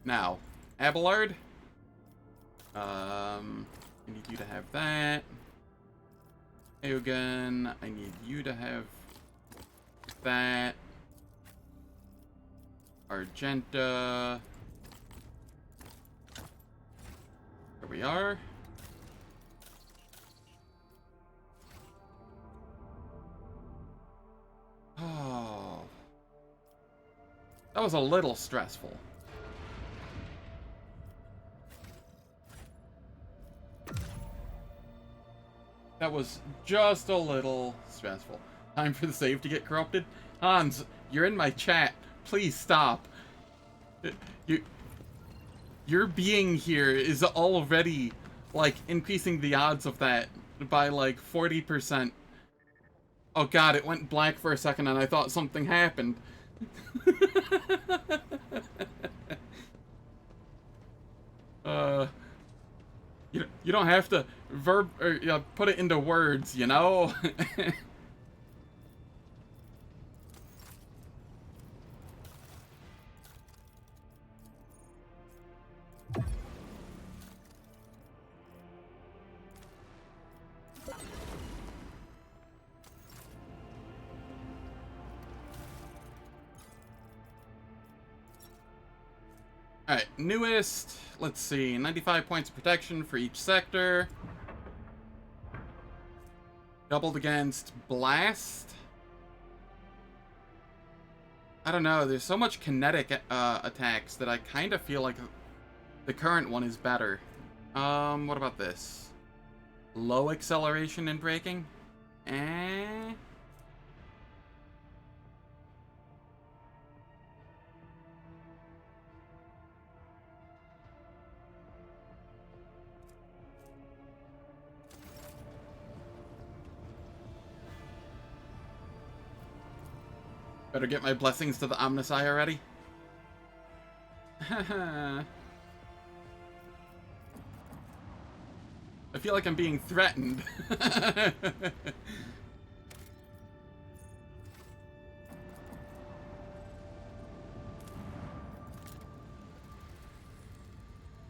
Now, Abelard. I need you to have that. Eogan, I need you to have that. Argenta. There we are. Oh. That was a little stressful. That was just a little stressful. Time for the save to get corrupted. Hans, you're in my chat. Please stop. Your being here is already, like, increasing the odds of that by, like, 40%. Oh god, it went black for a second and I thought something happened. You don't have to put it into words, you know? Alright, newest, let's see, 95 points of protection for each sector. Doubled against blast. I don't know, there's so much kinetic attacks that I kind of feel like the current one is better. What about this? Low acceleration and braking? Better get my blessings to the Omnisci already. I feel like I'm being threatened. The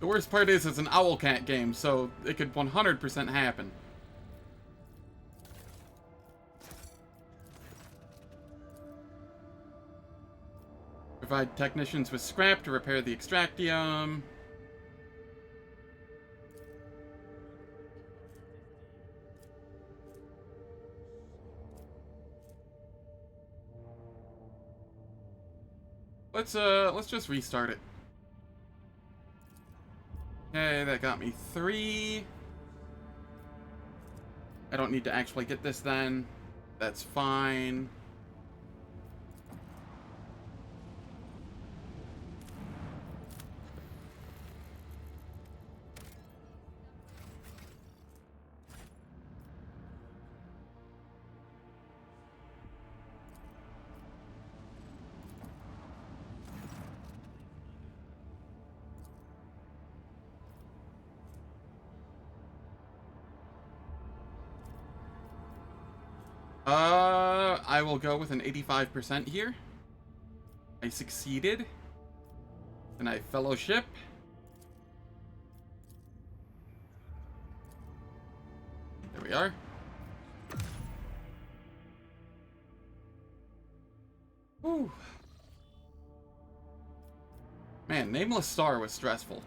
worst part is it's an Owlcat game, so it could 100% happen. Provide technicians with scrap to repair the extractium. Let's just restart it. Okay, that got me 3. I don't need to actually get this then. That's fine. I will go with an 85% here. I succeeded. And I fellowship. There we are. Whew. Man, Nameless Star was stressful.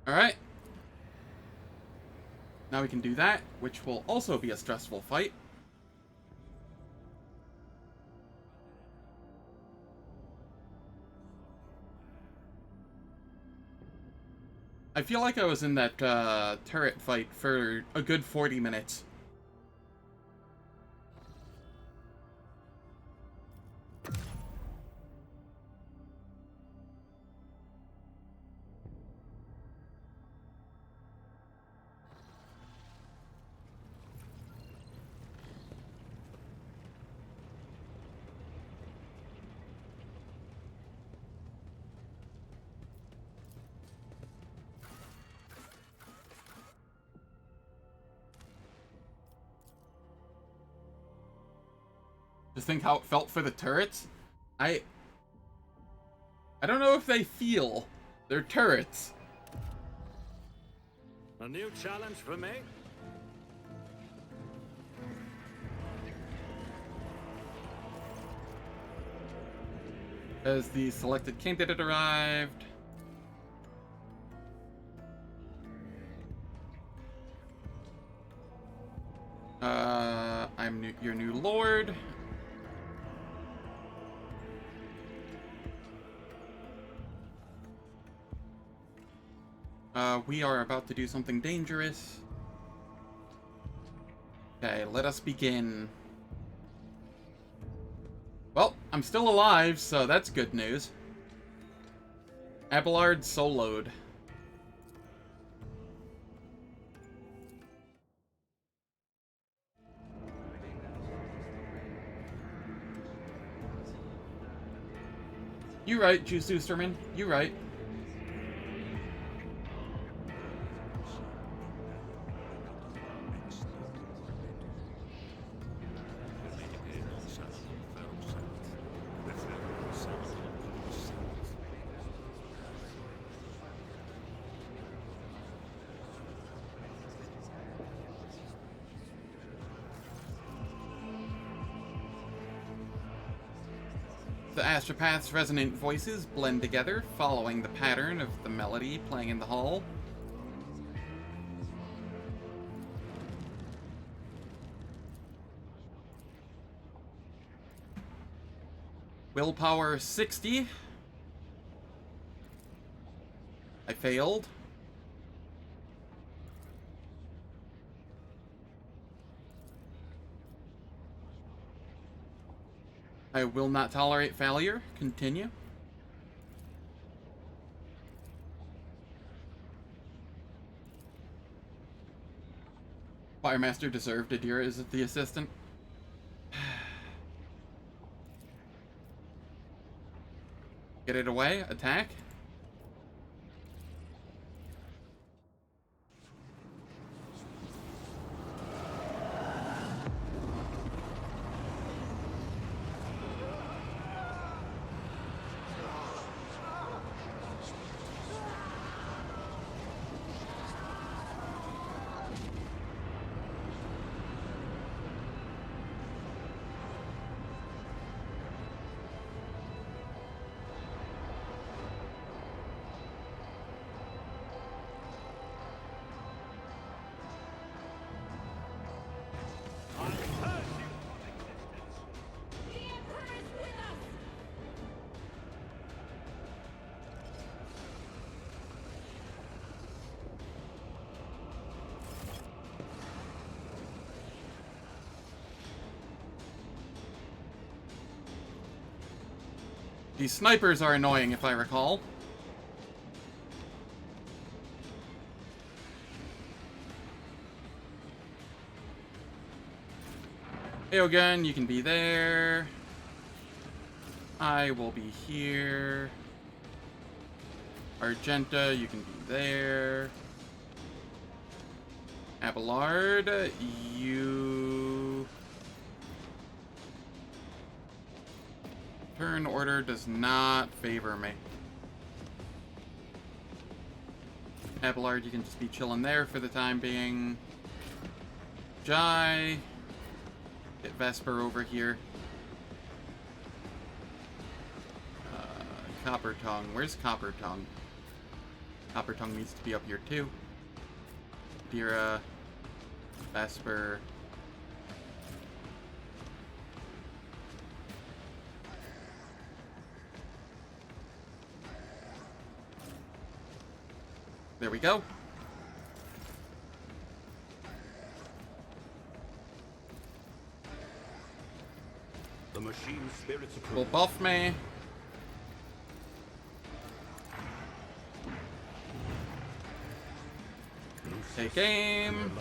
Alright. Now we can do that, which will also be a stressful fight. I feel like I was in that turret fight for a good 40 minutes. Just think how it felt for the turrets. I don't know if they feel. They're turrets. A new challenge for me? As the selected candidate arrived. I'm your new lord. We are about to do something dangerous. Okay, let us begin. Well, I'm still alive, so that's good news. Abelard soloed. You right, Juice Oosterman. You right. The Astropath's resonant voices blend together, following the pattern of the melody playing in the hall. Willpower 60. I failed. I will not tolerate failure. Continue. Firemaster deserved Adira as the assistant. Get it away. Attack. These snipers are annoying, if I recall. Aogun, you can be there. I will be here. Argenta, you can be there. Abelard, you... Turn order does not favor me. Abelard, you can just be chilling there for the time being. Jai. Get Vesper over here. Copper Tongue. Where's Copper Tongue? Copper Tongue needs to be up here too. Dira. Vesper. There we go. The machine spirits approve. Will buff me. Take aim.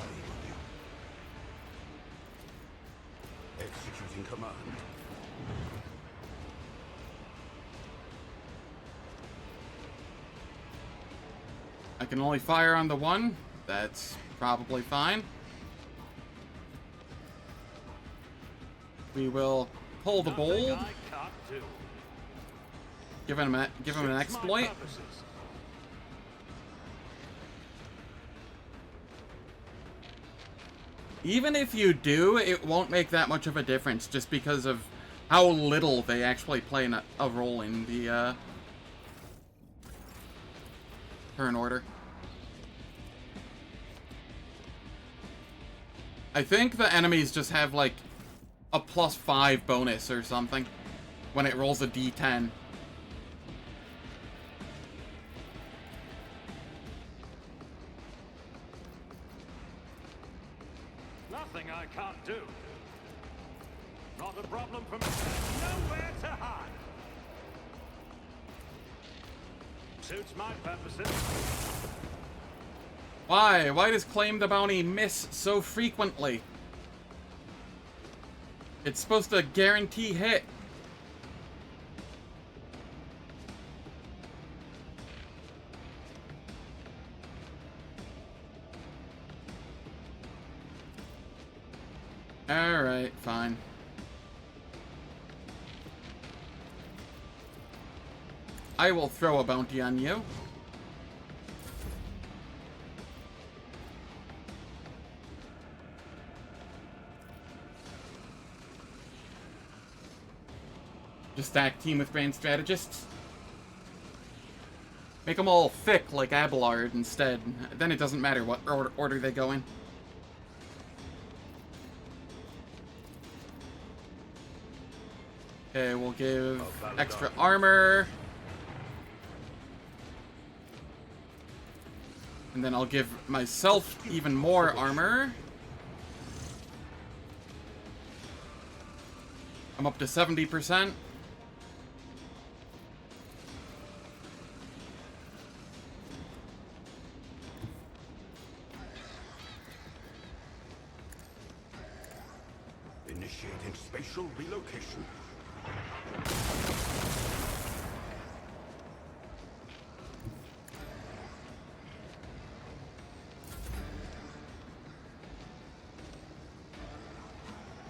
Executing command. I can only fire on the one. That's probably fine. We will pull the bold. Give him an exploit. Even if you do, it won't make that much of a difference just because of how little they actually play a role in the turn order. I think the enemies just have like a +5 bonus or something when it rolls a d10. Nothing I can't do. Not a problem for me. Nowhere to hide. Suits my purposes. Why? Why does Claim the Bounty miss so frequently? It's supposed to guarantee hit. Alright, fine. I will throw a bounty on you. Just stack team with Grand Strategists. Make them all thick like Abelard instead. Then it doesn't matter what order they go in. Okay, we'll give extra armor. And then I'll give myself even more armor. I'm I'm up to 70%. Initiating spatial relocation.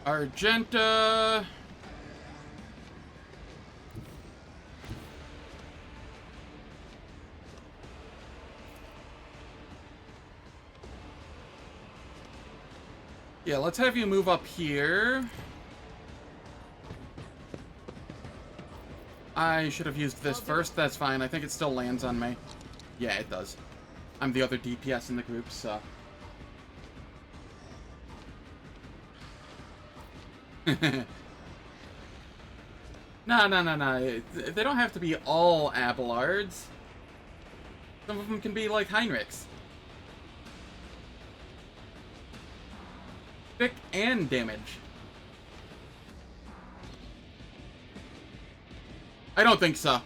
Argenta. Yeah, let's have you move up here. I should have used this first. That's fine. I think it still lands on me. Yeah, it does. I'm the other DPS in the group, so... No. They don't have to be all Abelards. Some of them can be like Heinrichs. Thick and damage. I don't think so.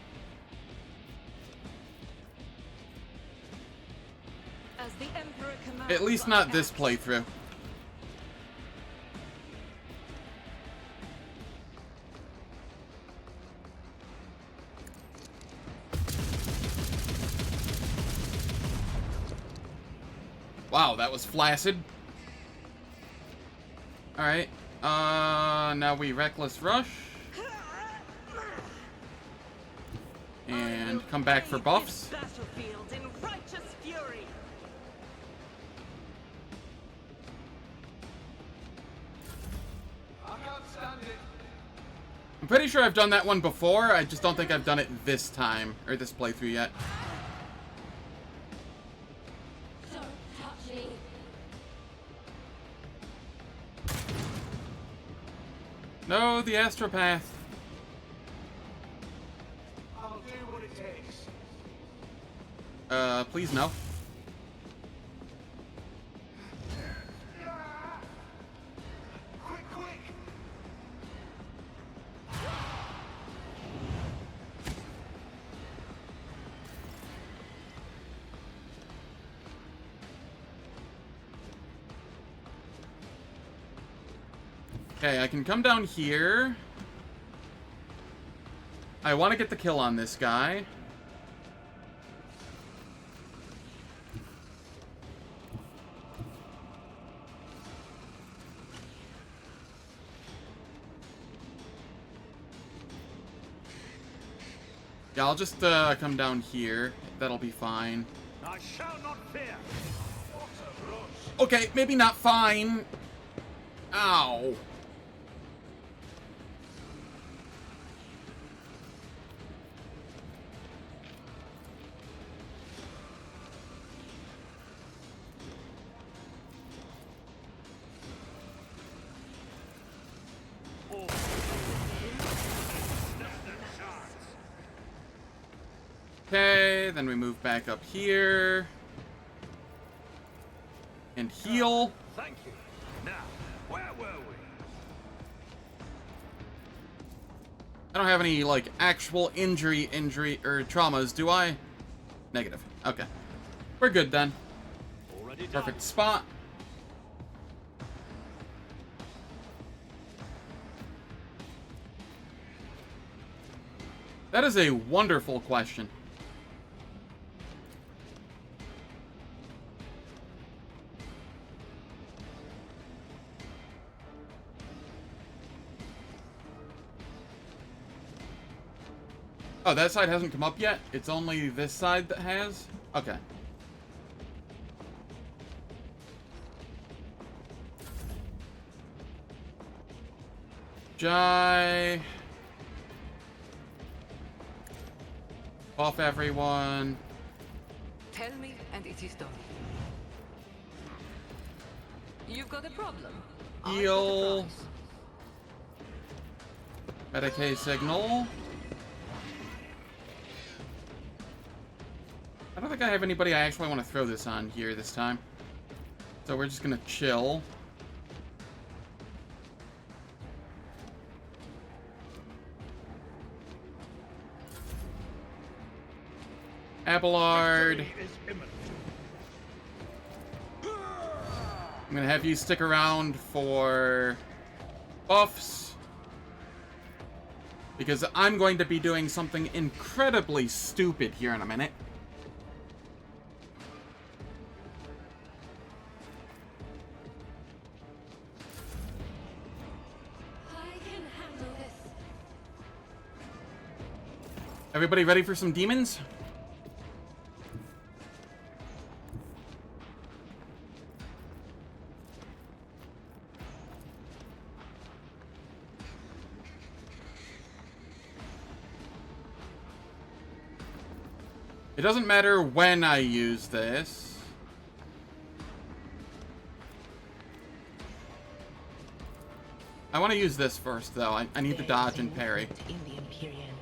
As the Emperor commands, At least not this playthrough. Wow, that was flaccid. Alright. Now we Reckless Rush. And come back for buffs. Battlefield in righteous fury. I can't stand it. I'm pretty sure I've done that one before. I just don't think I've done it this time, or this playthrough yet. Don't touch me. No, the Astropath. I'll do what it takes. Please no. Quick! Okay, I can come down here. I want to get the kill on this guy. Yeah, I'll just come down here. That'll be fine. I shall not fear. What a rush. Okay, maybe not fine. Ow. Okay, then we move back up here. And heal. Thank you. Now, where were we? I don't have any, like, actual injury, or traumas, do I? Negative. Okay. We're good then. Already done. Perfect spot. That is a wonderful question. Oh, that side hasn't come up yet? It's only this side that has? Okay. Jai. Buff everyone. Tell me, and it is done. You've got a problem. Heal. Medicaid signal. I don't think I have anybody I actually want to throw this on here this time. So we're just gonna chill. Abelard, Victory is imminent. I'm gonna have you stick around for buffs, because I'm going to be doing something incredibly stupid here in a minute. I can handle this. Everybody ready for some demons? It doesn't matter when I use this. I want to use this first, though. I need to dodge and parry. In the Imperium.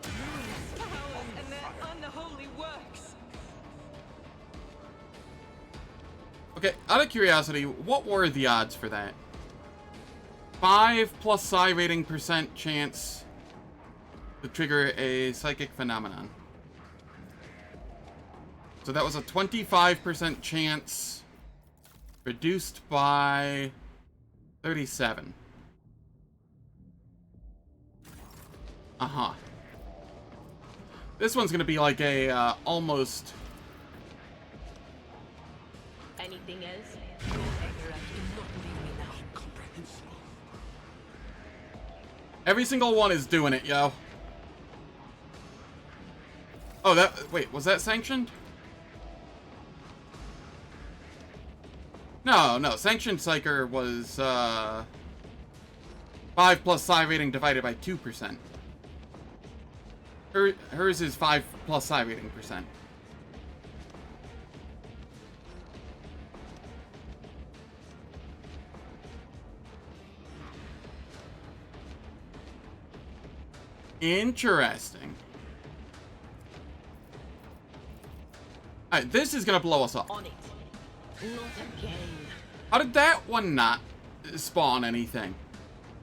Powers and their unholy works. Okay, out of curiosity, what were the odds for that? 5 plus psi rating % chance to trigger a psychic phenomenon. So that was a 25% chance, reduced by 37. Uh-huh. This one's gonna be like a, almost... Anything else? Your Eggerat do not leave me now. Incomprehensible. Every single one is doing it, yo. Oh, that... Wait, was that sanctioned? No, Sanctioned Psyker was, 5 plus psi rating divided by 2%. Hers is 5 plus psi rating %. Interesting. Alright, this is gonna blow us up. On it. Not again. How did that one not spawn anything?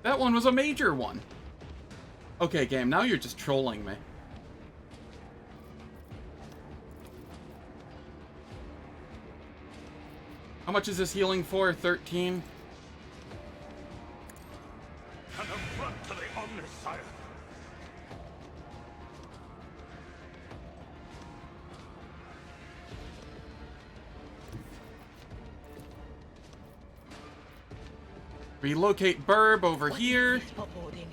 That one was a major one. Okay, game, now you're just trolling me. How much is this healing for? 13? An affront to the Omnissiah. Relocate Burb over What here. is this foreboding?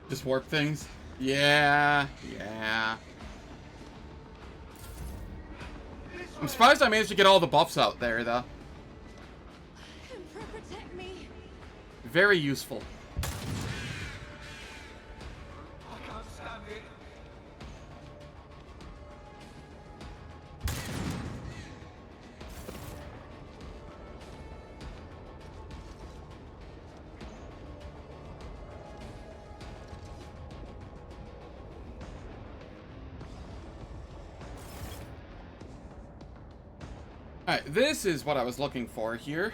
Just warp things? Yeah. I'm surprised I managed to get all the buffs out there, though. Emperor, protect me. Very useful. I can't stand it. Alright, this is what I was looking for here.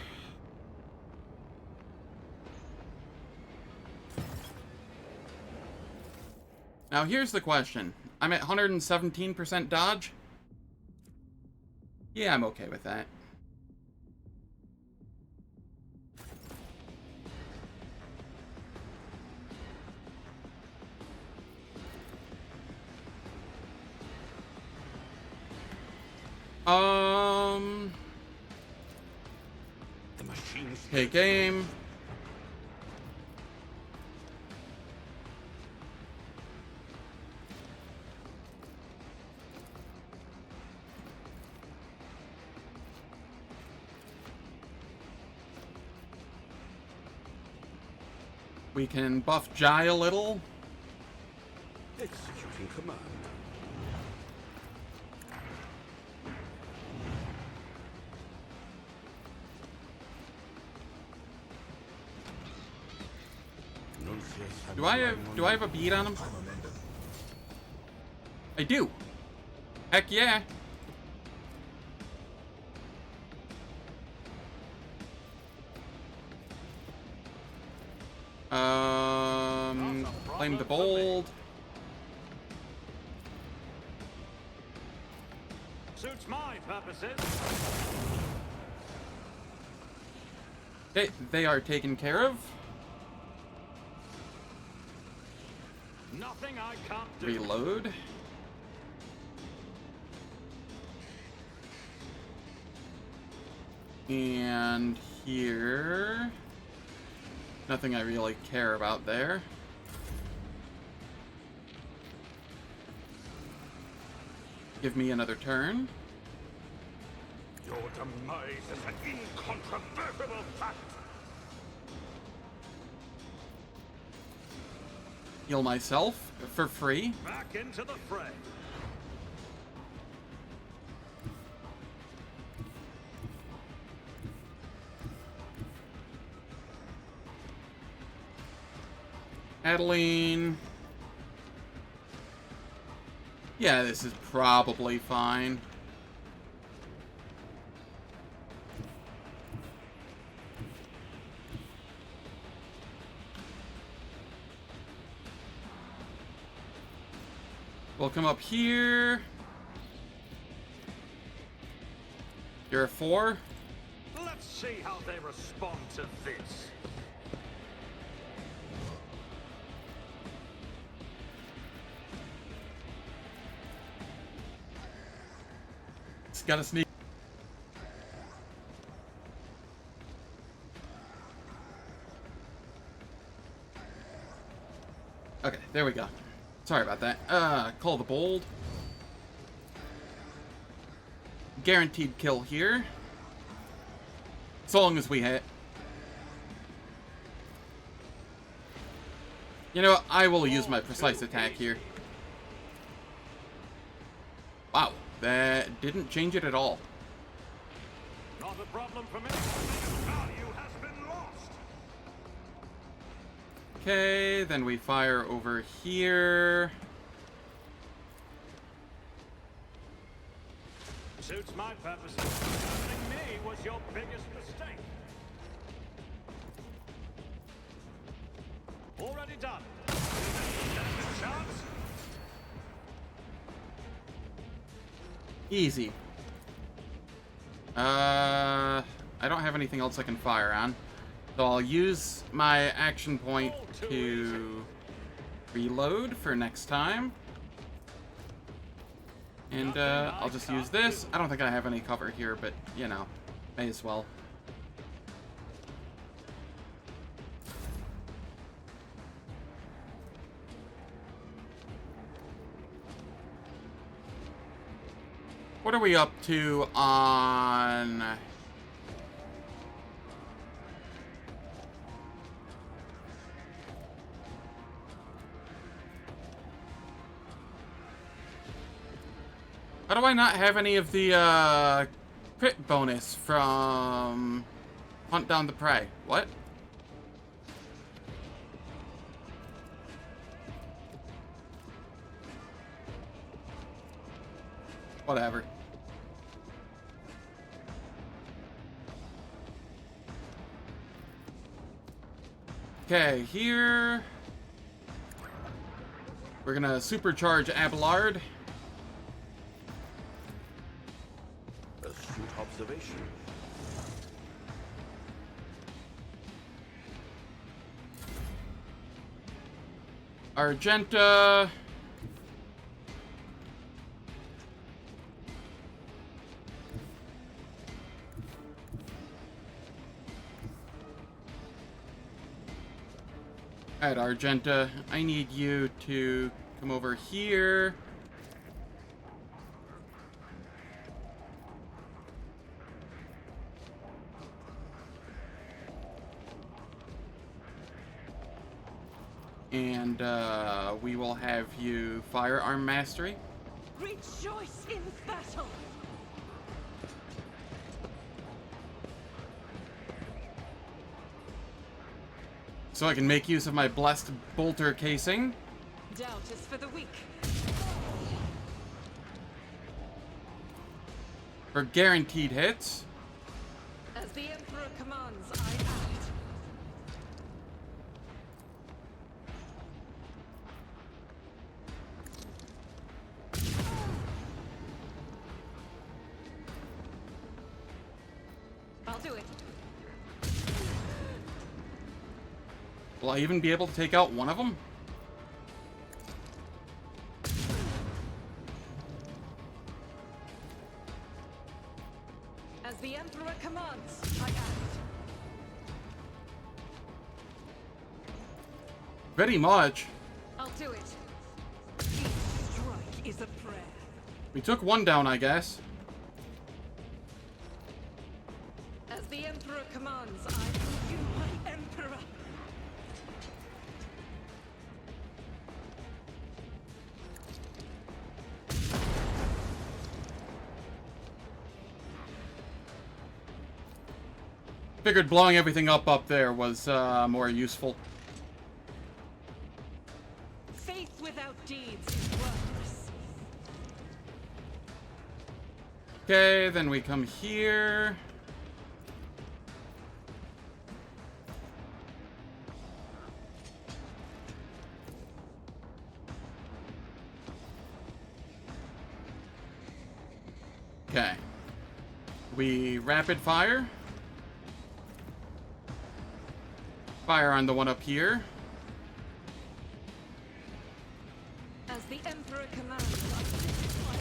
Now here's the question. I'm at 117% dodge. Yeah, I'm okay with that. The machines. Take aim. We can buff Jai a little. Executing command. Do I have a bead on him? I do. Heck yeah. Claim the bold. Suits my purposes. They are taken care of. Nothing I can't do. Reload. And here... Nothing I really care about there. Give me another turn. Your demise is an incontrovertible fact. Heal myself for free. Back into the fray. Adeline. Yeah, this is probably fine. We'll come up here. You're a 4. Let's see how they respond to this. It's gotta sneak. Okay, there we go. Sorry about that. Call the bold. Guaranteed kill here. So long as we hit. You know what? I will use my precise attack here. Wow, that didn't change it at all. Not a problem for me. Value has been lost. Okay, then we fire over here. Suits my purposes. Abandoning me was your biggest mistake. Already done. Chance? Easy. I don't have anything else I can fire on. So I'll use my action point to reload for next time. And I'll just use this. I don't think I have any cover here, but, you know, may as well. What are we up to on... How do I not have any of the crit bonus from Hunt Down the Prey? What? Whatever. Okay, here we're gonna supercharge Abelard. Astute observation. Argenta. Alright, Argenta, I need you to come over here. And we will have you firearm mastery. Rejoice in battle! So I can make use of my blessed bolter casing. Doubt is for the weak. For guaranteed hits. As the Emperor commands, I act. I'll do it. Will I even be able to take out one of them? As the Emperor commands, I act. Very much. I'll do it. Each strike is a prayer. We took one down, I guess. As the Emperor commands, I am you, my Emperor. Figured blowing everything up there was more useful. Faith without deeds is worthless. Okay, then we come here. Okay. We rapid fire. Fire on the one up here. As the Emperor commands, this is why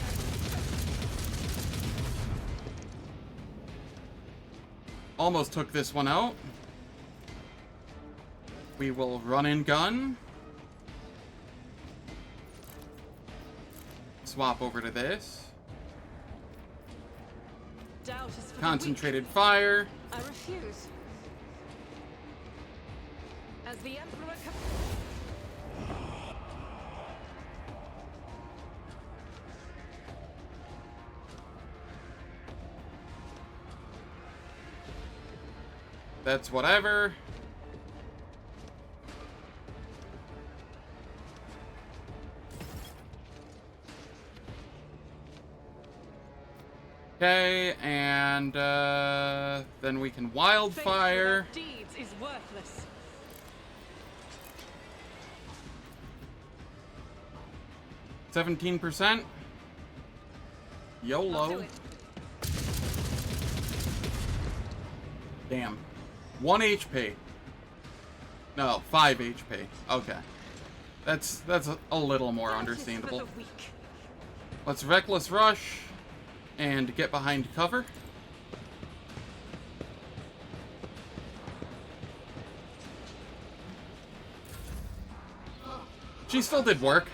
I Almost took this one out. We will run and gun. Swap over to this. doubt is for Concentrated fire. the weak. I refuse. As the Emperor That's whatever. Okay, and then we can wildfire. Faith without deeds is worthless. 17%. I'll do YOLO. it. Damn. 1 HP. No, 5 HP. Okay. That's a little more Doubt is understandable. for the weak. Let's Reckless Rush and get behind cover. She still did work.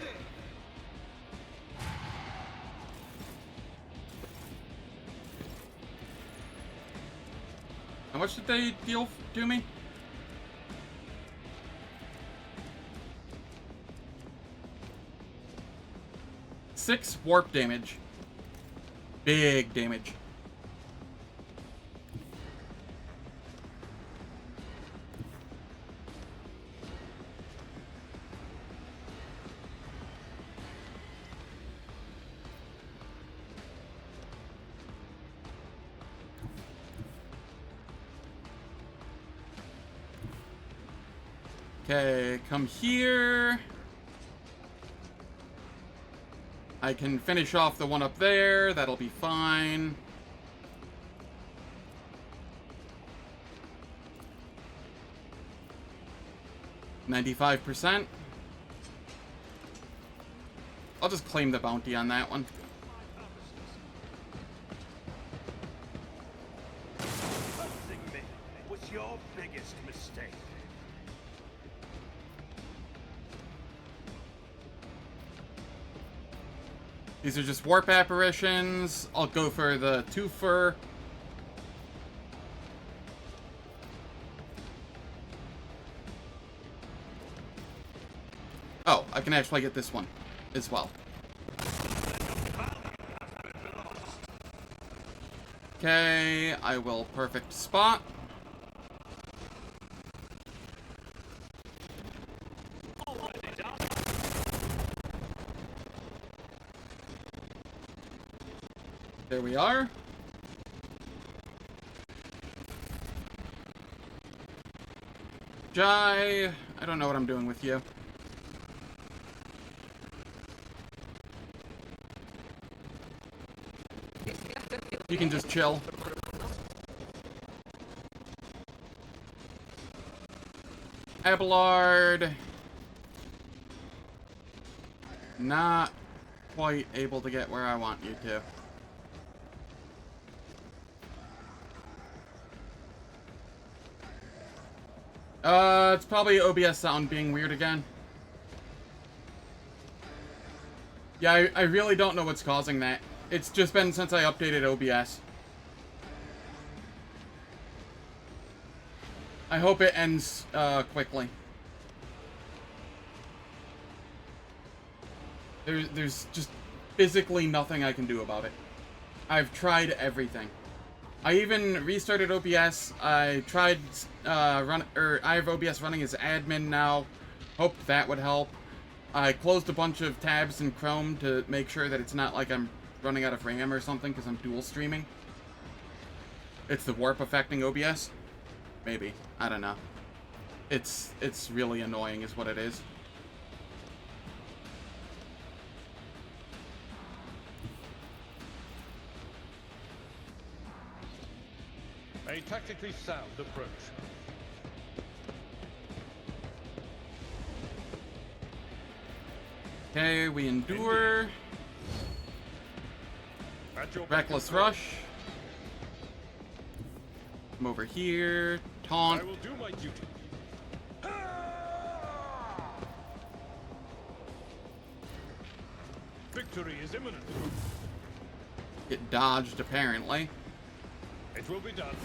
How much did they deal to me? Six warp damage. Big damage. Okay, come here. I can finish off the one up there. That'll be fine. %. I'll just claim the bounty on that one. Opposing me was your biggest mistake. These are just warp apparitions. I'll go for the twofer. Oh, I can actually get this one as well. Okay, I will perfect spot. There we are. Jai, I don't know what I'm doing with you. You can just chill. Abelard. Not quite able to get where I want you to. It's probably OBS sound being weird again. Yeah, I really don't know what's causing that. It's just been since I updated OBS. I hope it ends, quickly. There's just physically nothing I can do about it. I've tried everything. I even restarted OBS. I tried, I have OBS running as admin now. Hoped that would help. I closed a bunch of tabs in Chrome to make sure that it's not like I'm running out of RAM or something because I'm dual streaming. It's the warp affecting OBS? Maybe. I don't know. It's really annoying is what it is. A tactically sound approach. Okay, we endure. At your Reckless beck and call. rush. Come over here. Taunt. I will do my duty. Victory is imminent. Get dodged, apparently. It will be done.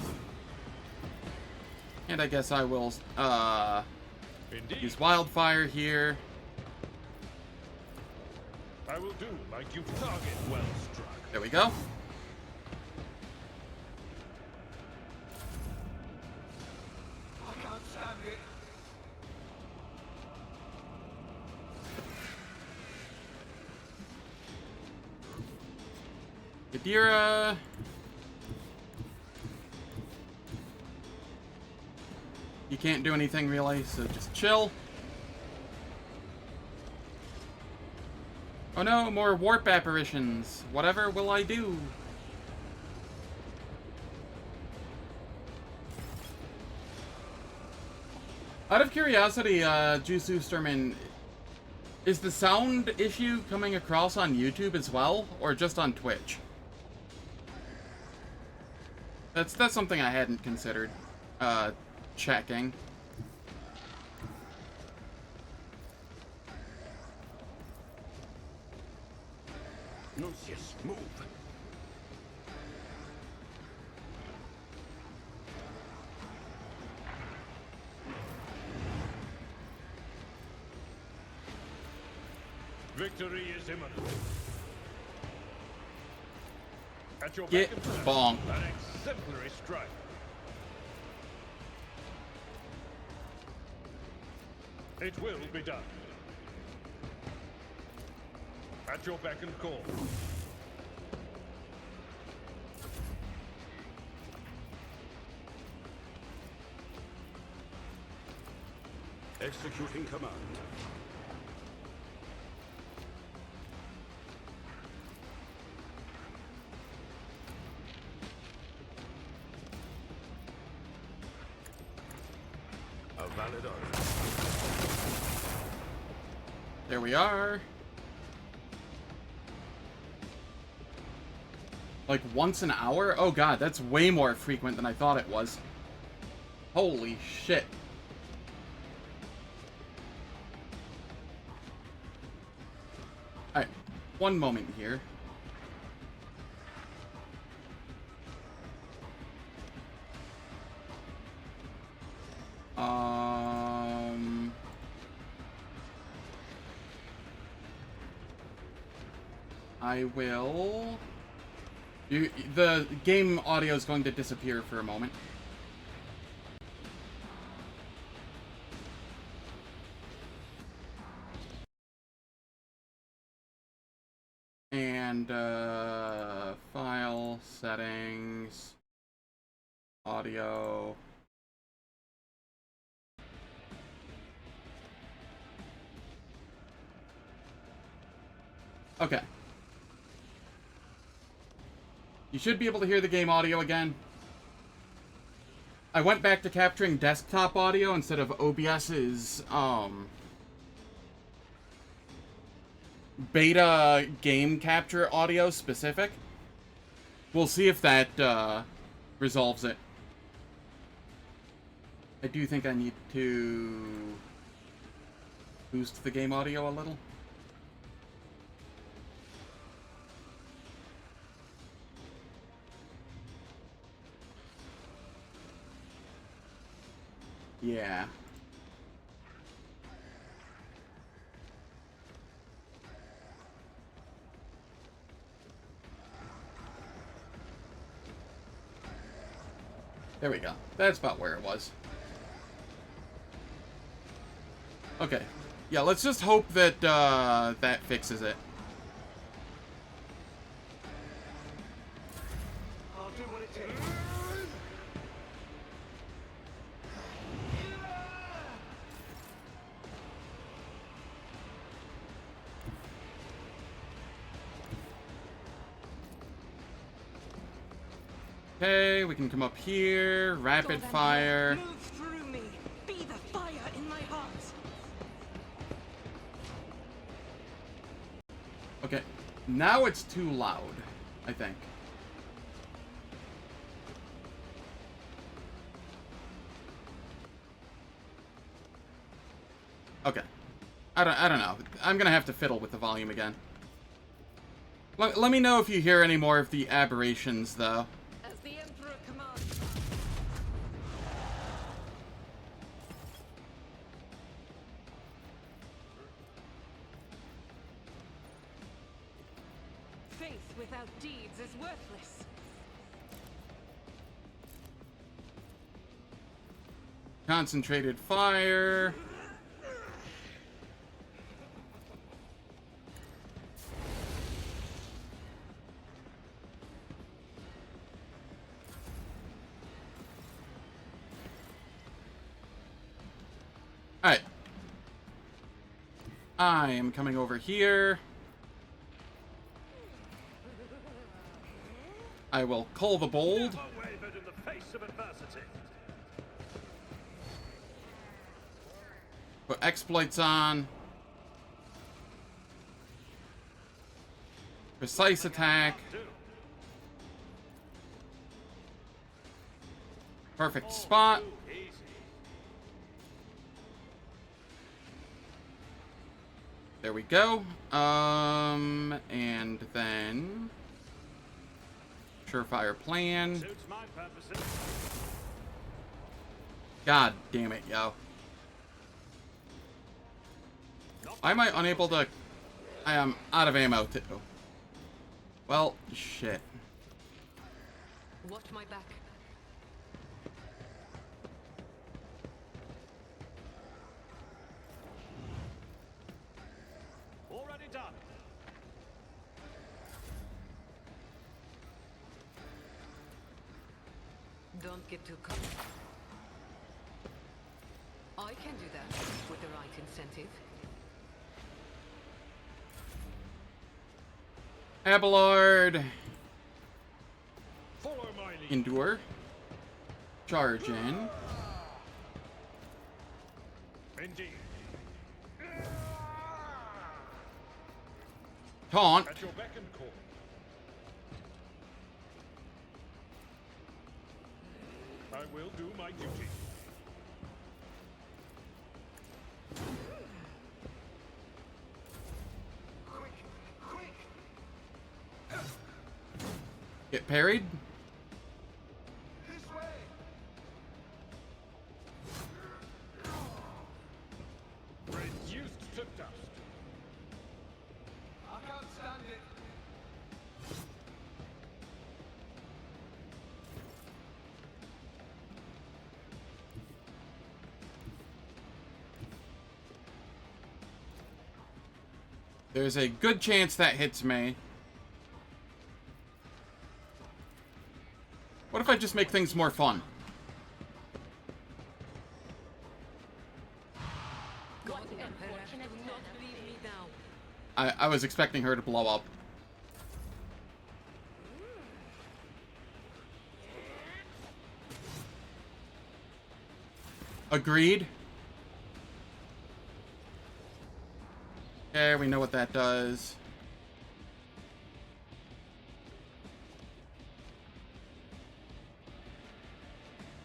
And I guess I will, Indeed. use Wildfire here. I will do my duty. Target well struck. There we go. I can't stand it. Gadira. You can't do anything really, so just chill. Oh no, more warp apparitions. Whatever will I do? Out of curiosity, Jusu Sterman, is the sound issue coming across on YouTube as well, or just on Twitch? That's something I hadn't considered, checking. Lucius, move. Victory is imminent. At your Get beck and call. bonked. An exemplary strike. It will be done. At your beck and call. Executing command. A valid order. There we are. Like once an hour? Oh god, that's way more frequent than I thought it was. Holy shit. Alright, one moment here. I will... the game audio is going to disappear for a moment. And, file, settings, audio. Okay. You should be able to hear the game audio again. I went back to capturing desktop audio instead of OBS's, beta game capture audio specific. We'll see if that, resolves it. I do think I need to boost the game audio a little. Yeah. There we go. That's about where it was. Okay. Yeah, let's just hope that, that fixes it. I'll do what it takes. Okay, we can come up here. Rapid fire. Move through me. Be the fire in my heart. Okay. Now it's too loud, I think. Okay. I don't know. I'm gonna have to fiddle with the volume again. Let me know if you hear any more of the aberrations, though. As the Emperor commands. Faith without deeds is worthless. Concentrated fire. Alright. I am coming over here. I will cull the bold. Never wavered in the face of adversity. Put exploits on. Precise attack. Perfect spot. Easy. There we go. And then surefire plan. Suits my purposes. God damn it, yo. Why am I unable to... I am out of ammo, too. Well, shit. Watch my back. Already done. Don't get too close. I can do that with the right incentive. Abelard. Follow my lead. Endure. Charge in. Indeed. Taunt. At your beck and call. I will do my duty. Get parried. This way. Reduced to dust. I can't stand it. There's a good chance that hits me. What if I just make things more fun? God, Emperor, do not leave me now. I was expecting her to blow up. Agreed. Okay, we know what that does.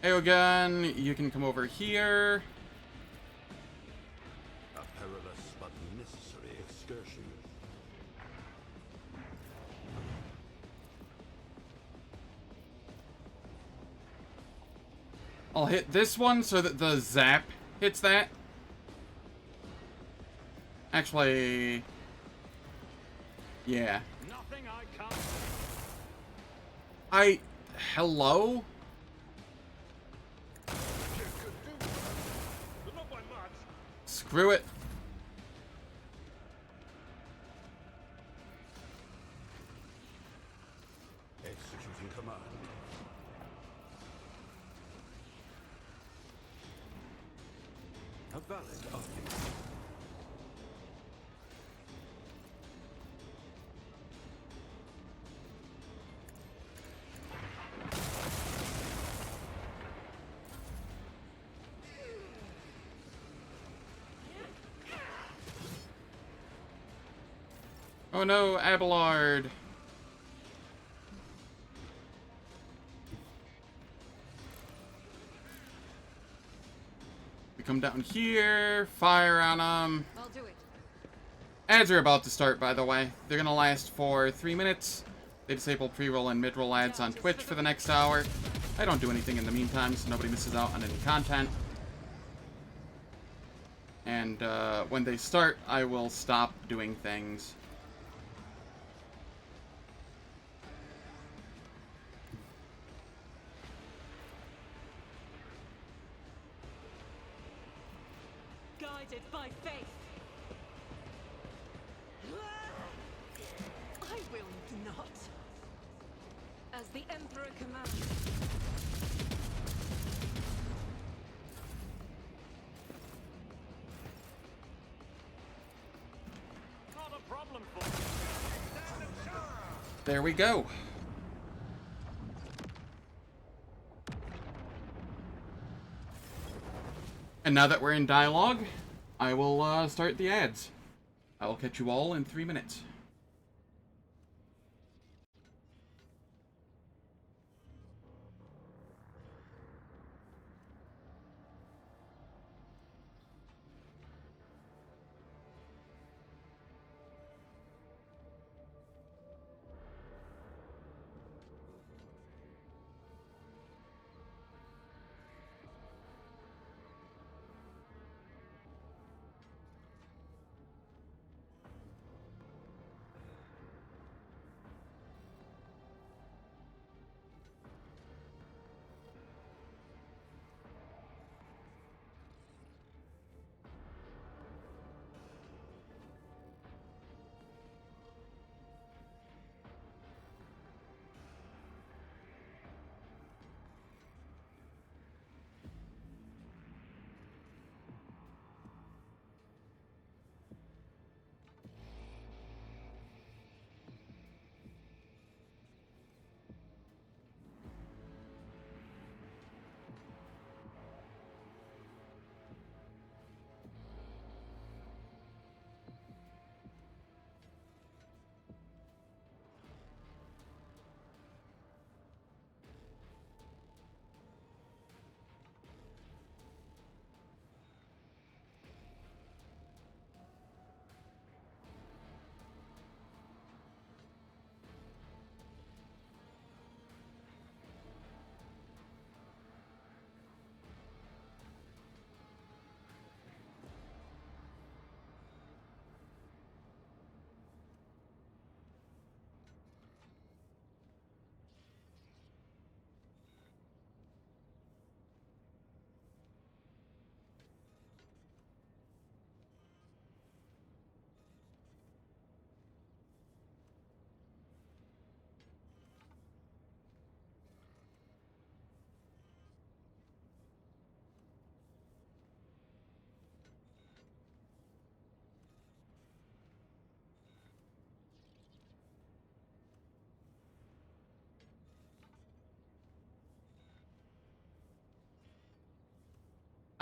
Aeogun, you can come over here. A perilous but necessary excursion. I'll hit this one so that the zap hits that. Actually, yeah. Nothing I can't. Hello? You could do, but not by much. Screw it. Executing command. A valid argument. Oh no, Abelard. We come down here, fire on them. I'll do it. Ads are about to start, by the way. They're gonna last for 3 minutes. They disable pre-roll and mid-roll ads on Twitch for the next hour. I don't do anything in the meantime, so nobody misses out on any content. And when they start, I will stop doing things. Guided by faith. I will not. As the Emperor commands. Not a problem for me. Stand and charge. There we go. And now that we're in dialogue, I will start the ads. I will catch you all in 3 minutes.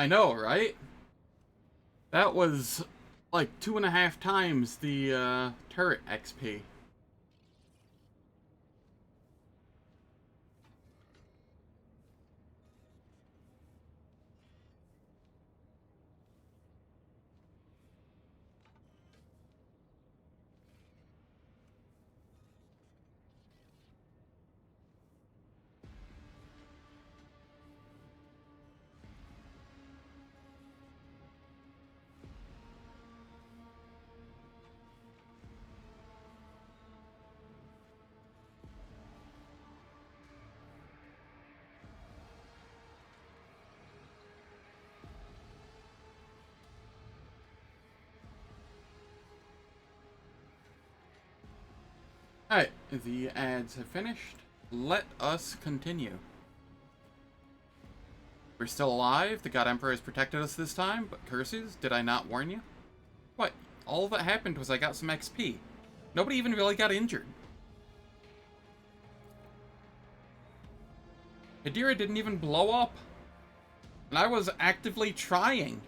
I know, right? That was like 2.5 times the turret XP. Alright, the ads have finished. Let us continue. We're still alive. The God Emperor has protected us this time, but curses, did I not warn you? What? All that happened was I got some XP. Nobody even really got injured. Hadira didn't even blow up. And I was actively trying.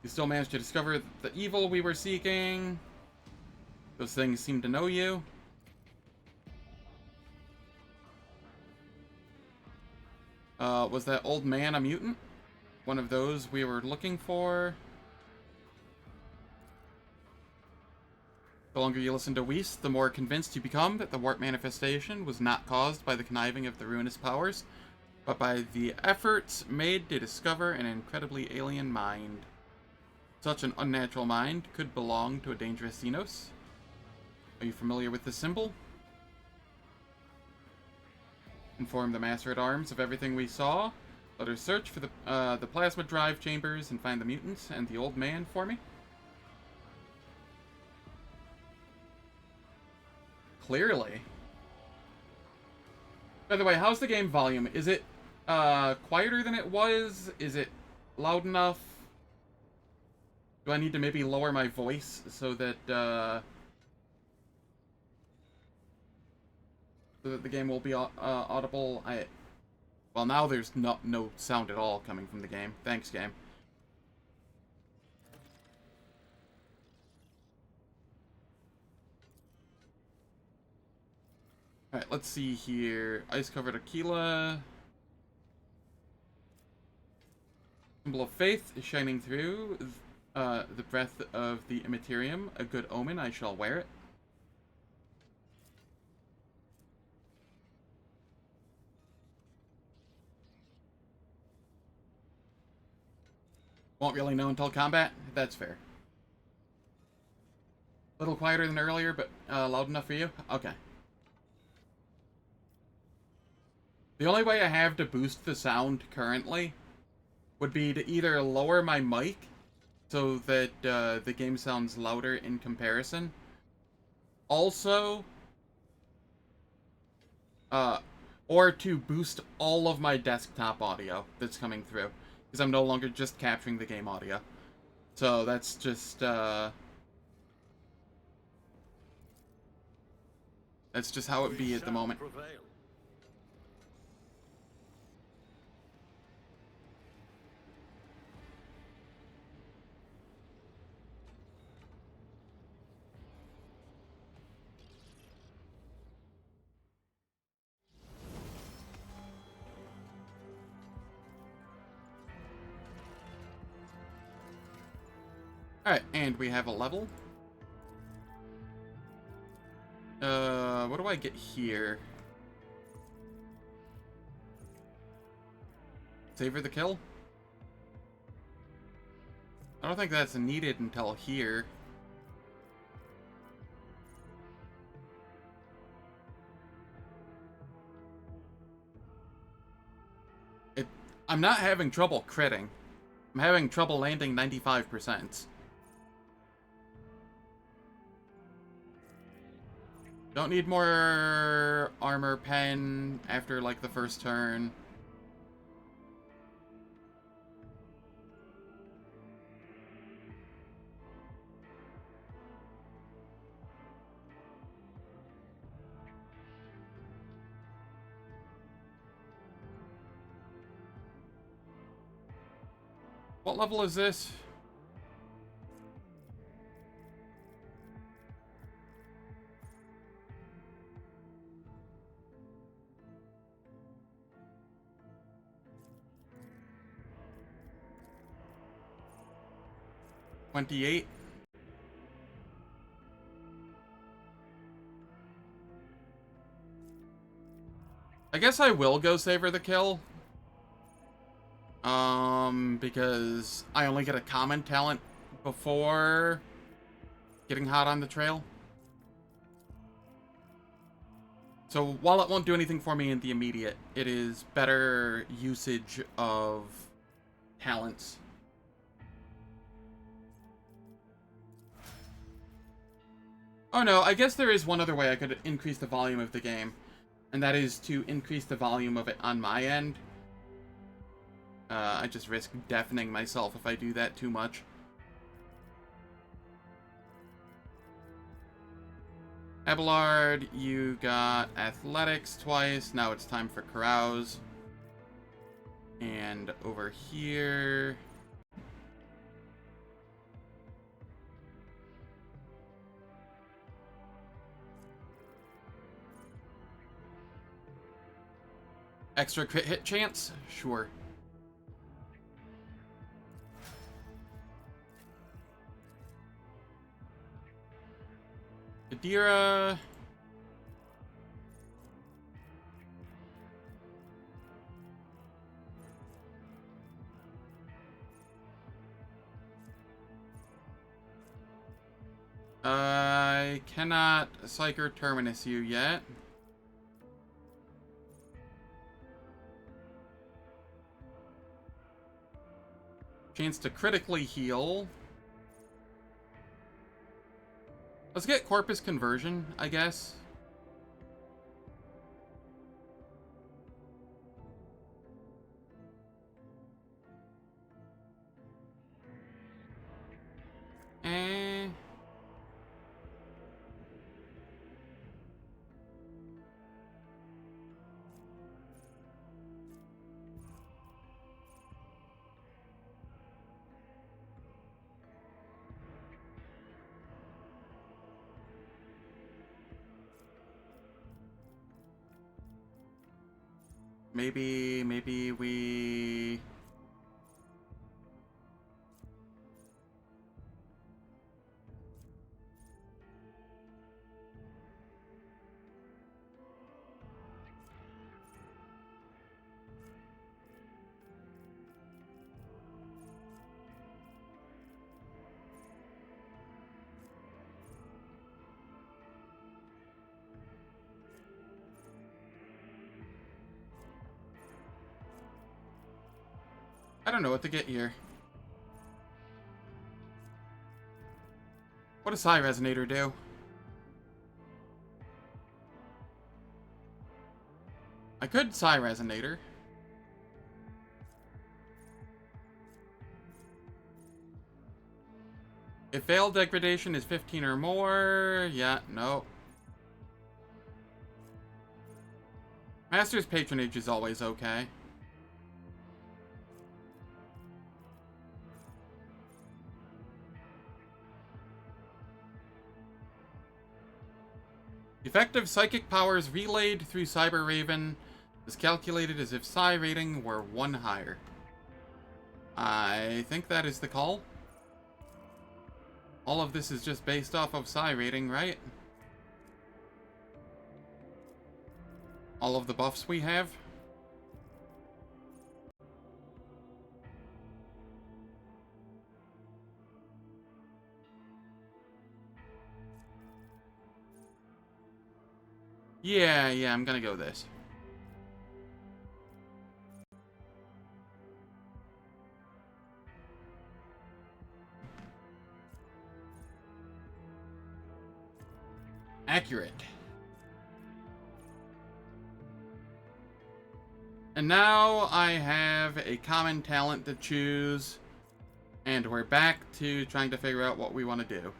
You still managed to discover the evil we were seeking. Those things seem to know you. Was that old man a mutant? One of those we were looking for? The longer you listen to Whis, the more convinced you become that the warp manifestation was not caused by the conniving of the ruinous powers, but by the efforts made to discover an incredibly alien mind. Such an unnatural mind could belong to a dangerous Xenos. Are you familiar with this symbol? Inform the Master-at-Arms of everything we saw. Let her search for the plasma drive chambers and find the mutants and the old man for me. Clearly. By the way, how's the game volume? Is it quieter than it was? Is it loud enough? Do I need to maybe lower my voice so that the game will be audible? Well, now there's no sound at all coming from the game. Thanks, game. Alright, let's see here. Ice-covered Aquila. Symbol of Faith is shining through. The breath of the Immaterium. A good omen, I shall wear it. Won't really know until combat? That's fair. A little quieter than earlier, but loud enough for you? Okay. The only way I have to boost the sound currently would be to either lower my mic so that the game sounds louder in comparison. Also, or to boost all of my desktop audio that's coming through. Because I'm no longer just capturing the game audio. So that's just, that's just how it be at the moment. Alright, and we have a level. What do I get here? Savor the kill? I don't think that's needed until here. I'm not having trouble critting. I'm having trouble landing 95%. Don't need more armor pen after, like, the first turn. What level is this? $28. I guess I will go Savor the Kill. Because I only get a common talent before getting hot on the trail. So while it won't do anything for me in the immediate, it is better usage of talents. Oh no, I guess there is one other way I could increase the volume of the game. And that is to increase the volume of it on my end. I just risk deafening myself if I do that too much. Abelard, you got athletics twice. Now it's time for carouse. And over here... extra crit hit chance? Sure. Adira. I cannot Psyker Terminus you yet. Chance to critically heal. Let's get Corpus Conversion, I guess. Eh. Maybe we... I don't know what to get here. What does Psi Resonator do? I could Psi Resonator. If Veil Degradation is 15 or more... yeah, no. Master's Patronage is always okay. Effective psychic powers relayed through Cyber Raven is calculated as if Psi rating were 1 higher. I think that is the call. All of this is just based off of Psi rating, right? All of the buffs we have. Yeah, I'm gonna go this. Accurate. And now I have a common talent to choose, and we're back to trying to figure out what we want to do.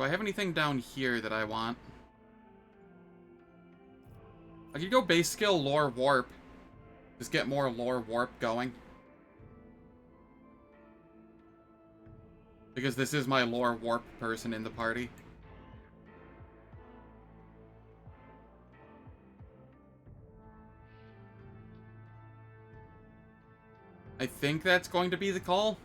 I have anything down here that I want? I could go base skill lore warp. Just get more lore warp going. Because this is my lore warp person in the party. I think that's going to be the call.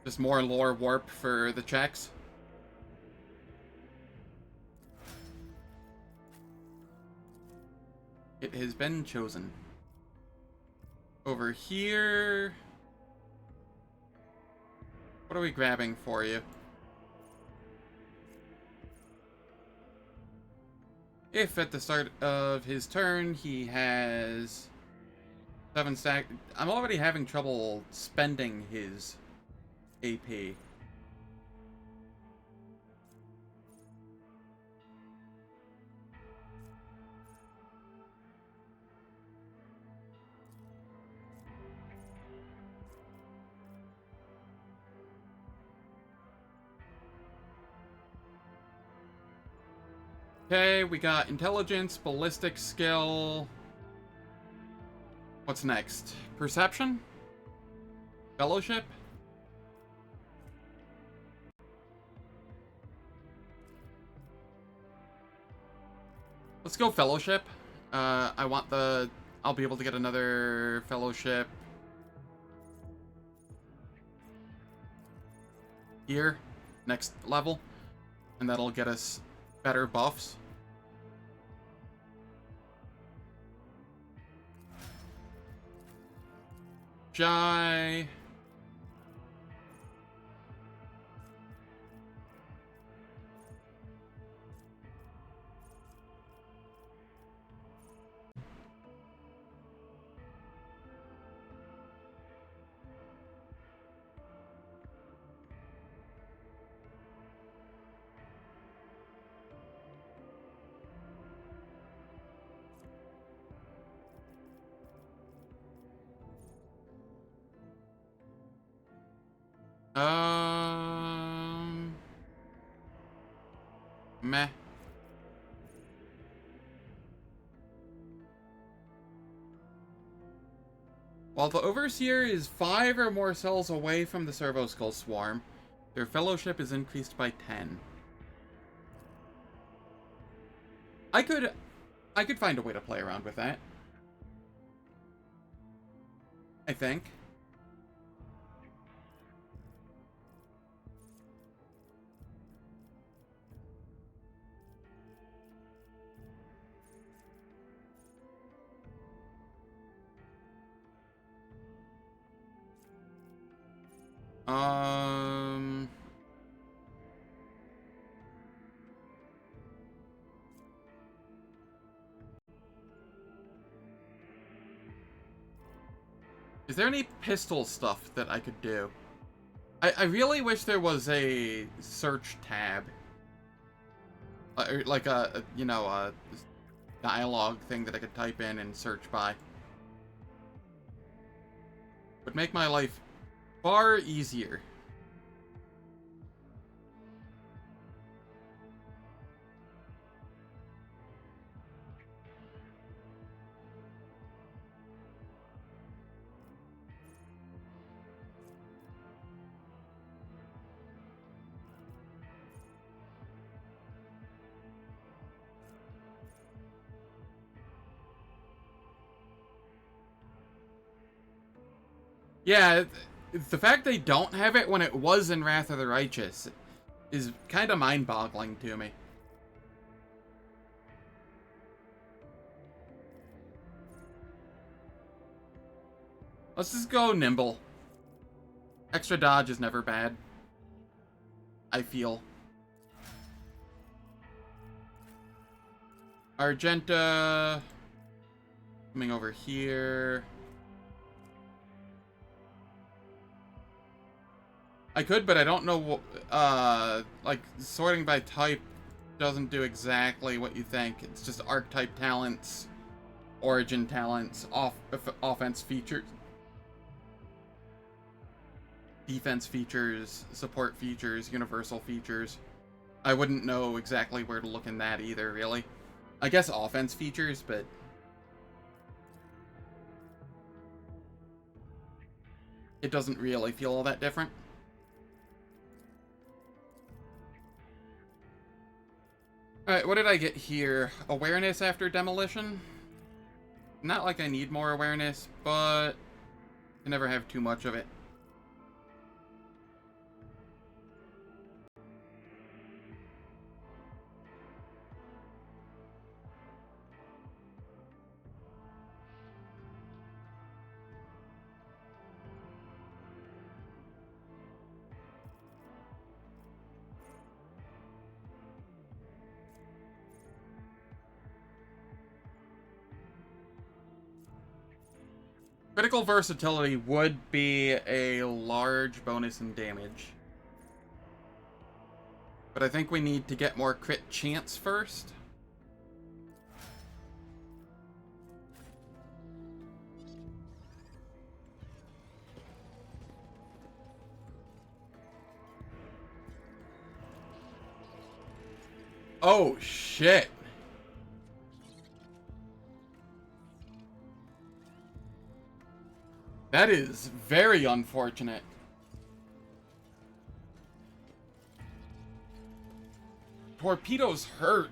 Just more lore warp for the checks. It has been chosen. Over here... What are we grabbing for you? If at the start of his turn he has 7 stack... I'm already having trouble spending his AP. Okay, we got intelligence, ballistic skill. What's next? Perception? Fellowship? Let's go fellowship. I want the... I'll be able to get another fellowship here, next level, and that'll get us better buffs. Shy. Meh. While the Overseer is 5 or more cells away from the Servo Skull Swarm, their fellowship is increased by 10. I could find a way to play around with that. I think. Is there any pistol stuff that I could do? I really wish there was a search tab. Like you know, a dialogue thing that I could type in and search by. Would make my life far easier. Yeah, the fact they don't have it when it was in Wrath of the Righteous is kind of mind-boggling to me. Let's just go nimble. Extra dodge is never bad, I feel. Argenta coming over here. I could, but I don't know, like, sorting by type doesn't do exactly what you think. It's just archetype talents, origin talents, offense features, defense features, support features, universal features. I wouldn't know exactly where to look in that either, really. I guess offense features, but... it doesn't really feel all that different. Alright, what did I get here? Awareness after demolition? Not like I need more awareness, but I never have too much of it. Critical versatility would be a large bonus in damage. But I think we need to get more crit chance first. Oh, shit. That is very unfortunate. Torpedoes hurt.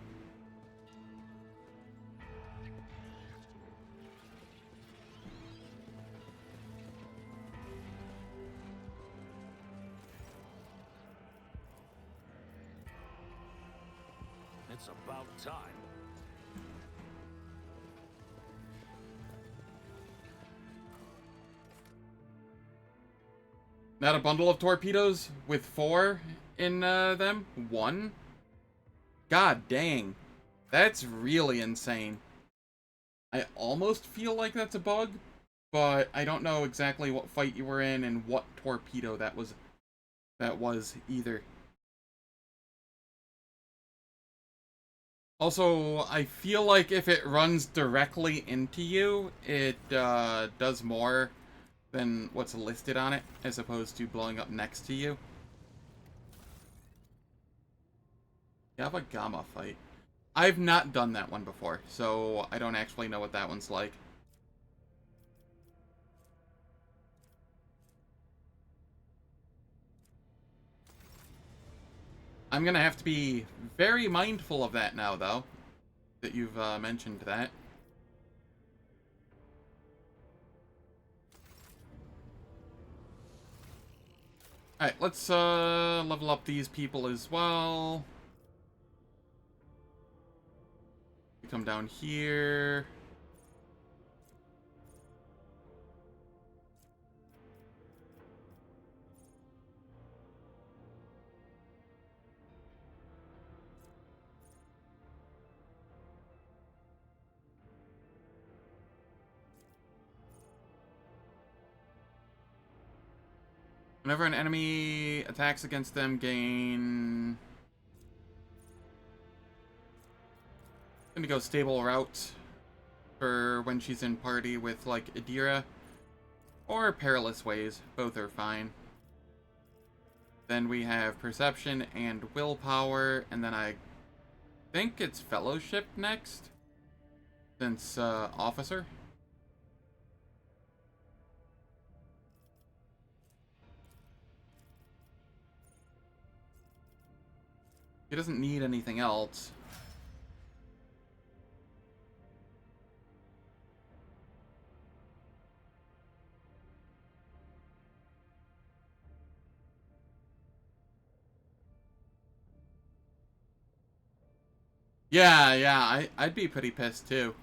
It's about time. Not a bundle of torpedoes with 4 in them? 1? God dang. That's really insane. I almost feel like that's a bug, but I don't know exactly what fight you were in and what torpedo that was either. Also, I feel like if it runs directly into you, it does more than what's listed on it, as opposed to blowing up next to you. Yaba Gamma fight. I've not done that one before, so I don't actually know what that one's like. I'm gonna have to be very mindful of that now, though, that you've mentioned that. Alright, let's level up these people as well. We come down here. Whenever an enemy attacks against them, gain... I'm gonna go stable route for when she's in party with, like, Adira. Or Perilous Ways. Both are fine. Then we have Perception and Willpower, and then I think it's Fellowship next, since Officer. He doesn't need anything else. Yeah, I'd be pretty pissed too.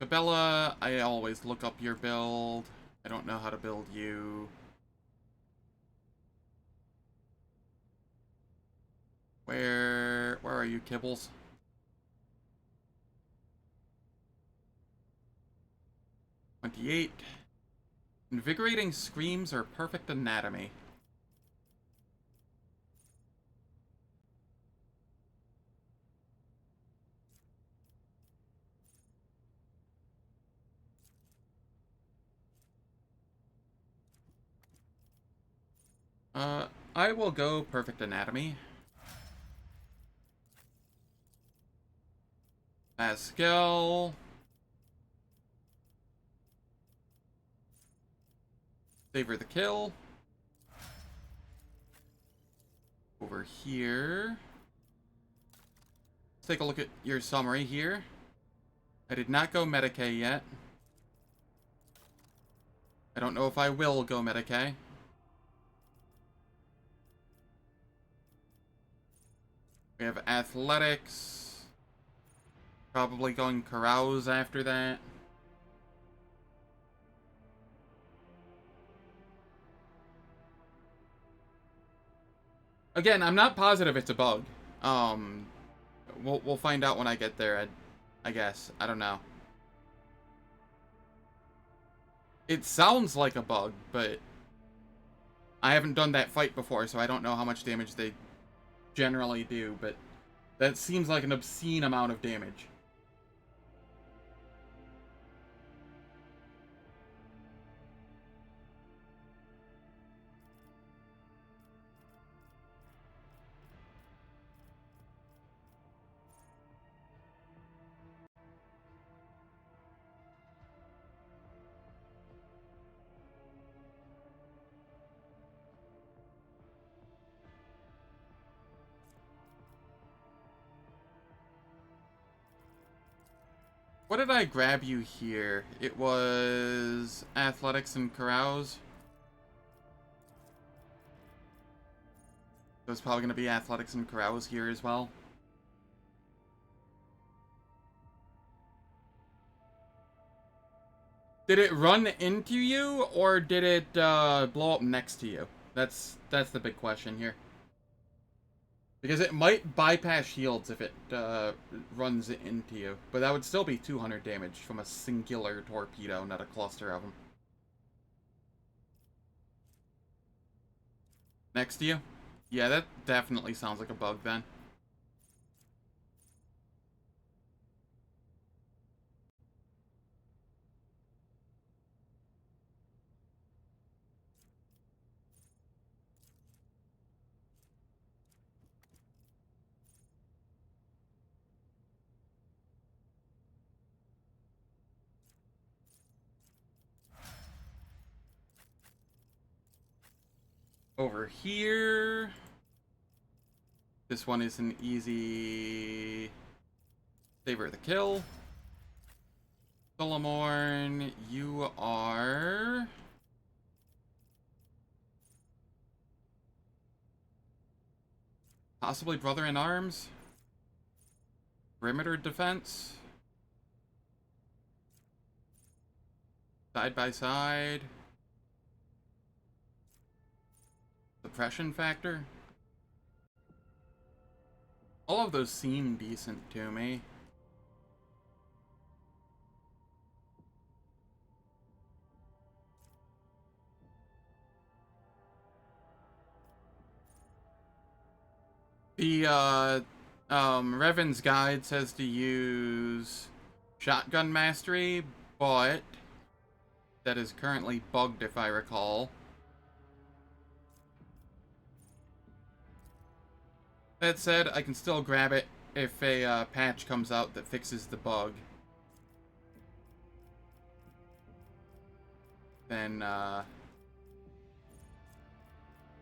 Cabela, I always look up your build. I don't know how to build you. Where are you, Kibbles? $28. Invigorating screams or perfect anatomy. I will go perfect anatomy. Pascal. Savor the kill. Over here. Let's take a look at your summary here. I did not go Medicae yet. I don't know if I will go Medicae. We have athletics. Probably going carouse after that. Again, I'm not positive it's a bug. We'll find out when I get there, I guess. I don't know. It sounds like a bug, but I haven't done that fight before, so I don't know how much damage they generally do, but that seems like an obscene amount of damage. What did I grab you here? It was athletics and carouse. So it's probably going to be athletics and carouse here as well. Did it run into you, or did it blow up next to you? That's the big question here. Because it might bypass shields if it runs into you. But that would still be 200 damage from a singular torpedo, not a cluster of them. Next to you? Yeah, that definitely sounds like a bug then. Over here. This one is an easy savor the kill. Solomorn, you are possibly brother in arms. Perimeter defense. Side by side. Suppression factor. All of those seem decent to me. The Revan's guide says to use shotgun mastery, but that is currently bugged if I recall. That said, I can still grab it if a patch comes out that fixes the bug. Then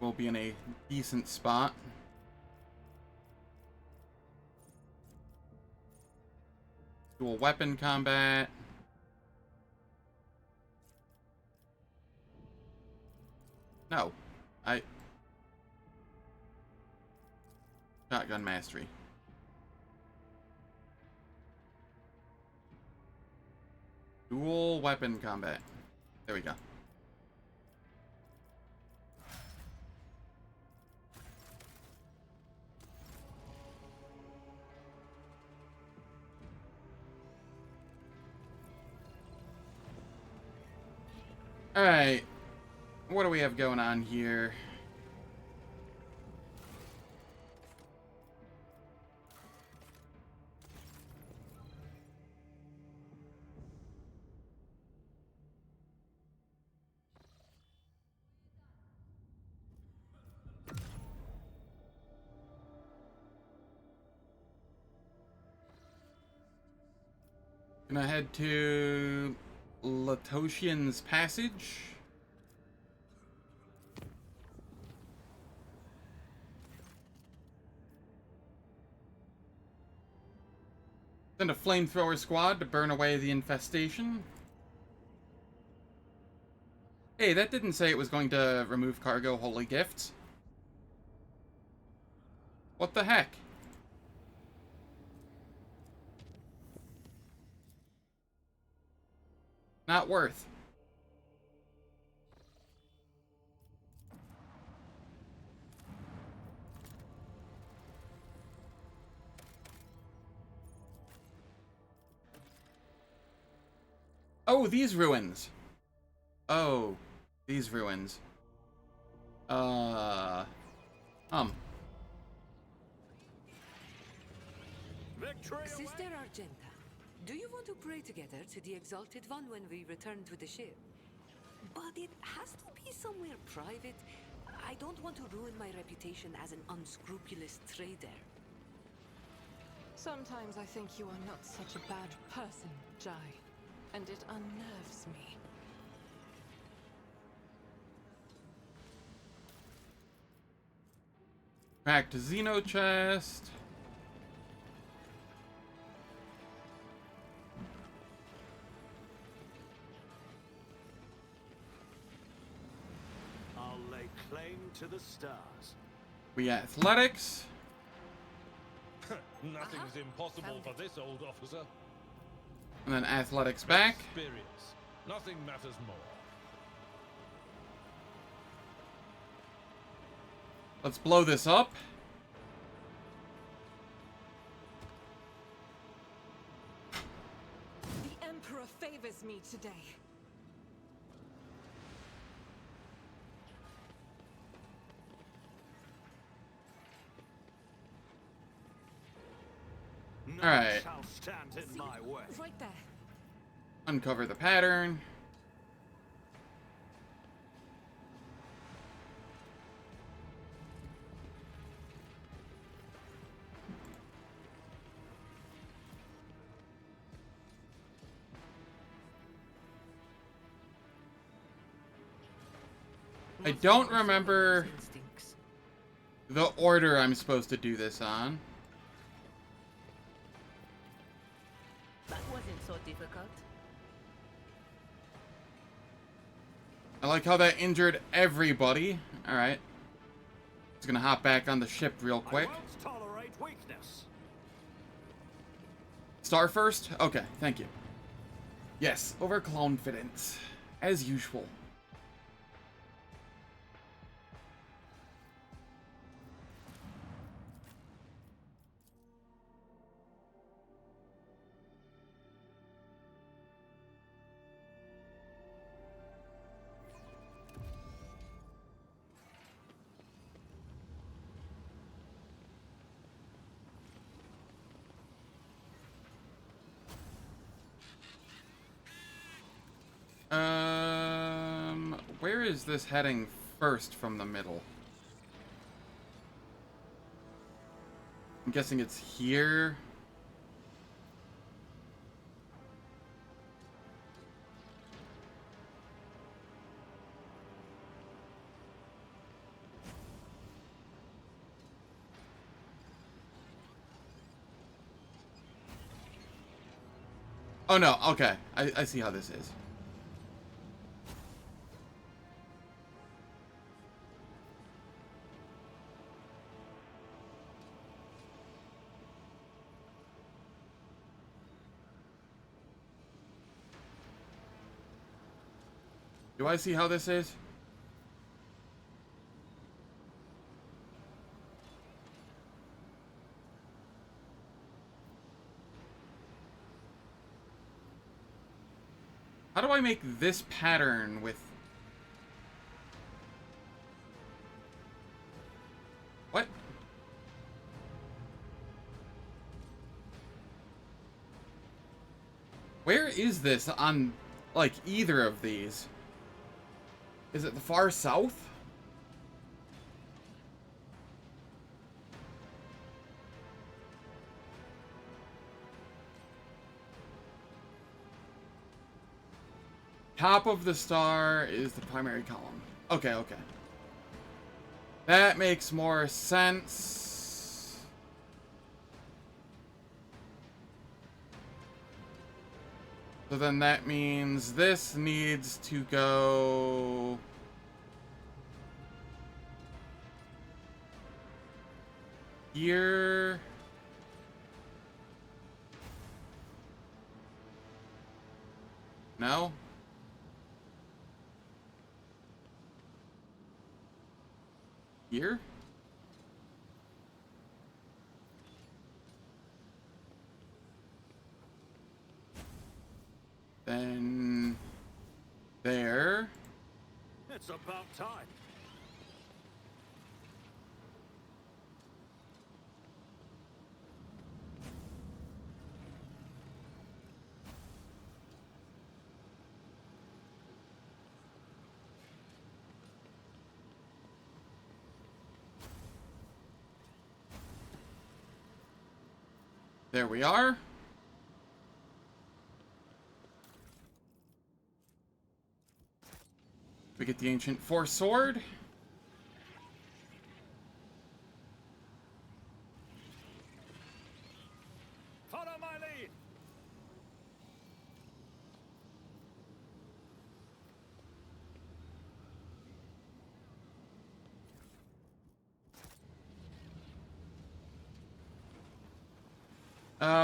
we'll be in a decent spot. Dual weapon combat. No. Shotgun mastery. Dual weapon combat. There we go. Alright. What do we have going on here? Gonna head to Latoshian's Passage. Send a flamethrower squad to burn away the infestation. Hey, that didn't say it was going to remove cargo holy gifts. What the heck? Not worth. Oh, these ruins. Oh, these ruins. Sister Argenta, do you want to pray together to the Exalted One when we return to the ship? But it has to be somewhere private. I don't want to ruin my reputation as an unscrupulous trader. Sometimes I think you are not such a bad person, Jai, and it unnerves me. Back to Xeno chest. I'll lay claim to the stars. We athletics. Nothing's impossible for this old officer. And then athletics back. Experience. Nothing matters more. Let's blow this up. The Emperor favors me today. None Alright. shall stand in my way. Right there. Uncover the pattern. I don't remember Instincts. the order I'm supposed to do this on. That wasn't so difficult. I like how that injured everybody. Alright. Just gonna hop back on the ship real quick. I won't tolerate weakness. Star first? Okay, thank you. Yes, overconfident. As usual. Where is this heading first from the middle? I'm guessing it's here. Oh no, okay. I see how this is. Do I see how this is? How do I make this pattern with is this on, like, either of these? Is it the far south? Top of the star is the primary column. Okay, okay. That makes more sense. So then that means this needs to go... here... No? Here? Then... there. It's about time. There we are. We get the Ancient Force Sword. Follow my lead.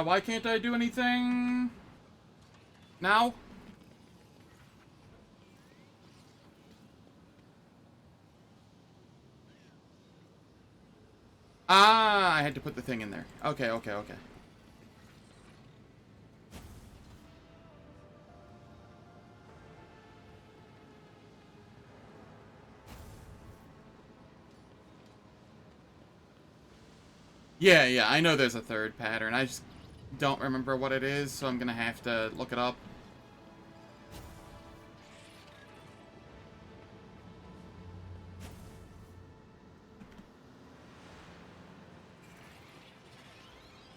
Why can't I do anything now? Ah, I had to put the thing in there. Okay, okay, okay. Yeah, yeah, I know there's a third pattern. I just don't remember what it is, so I'm gonna have to look it up.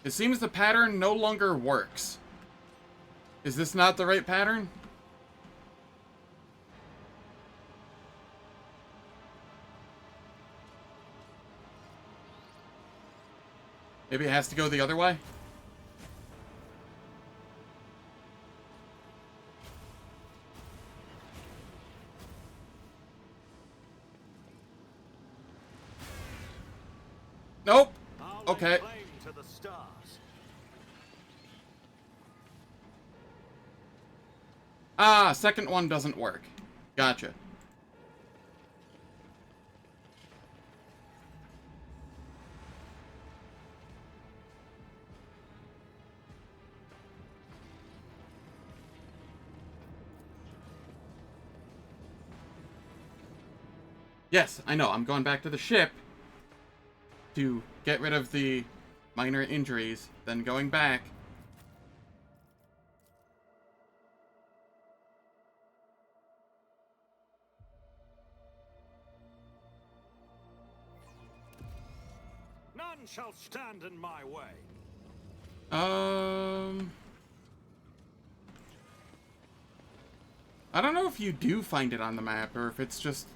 It seems the pattern no longer works. Is this not the right pattern? Maybe it has to go the other way? Nope. Okay. To the stars. Ah, second one doesn't work. Gotcha. Yes, I know. I'm going back to the ship to get rid of the minor injuries, then going back. None shall stand in my way. I don't know if you do find it on the map or if it's just...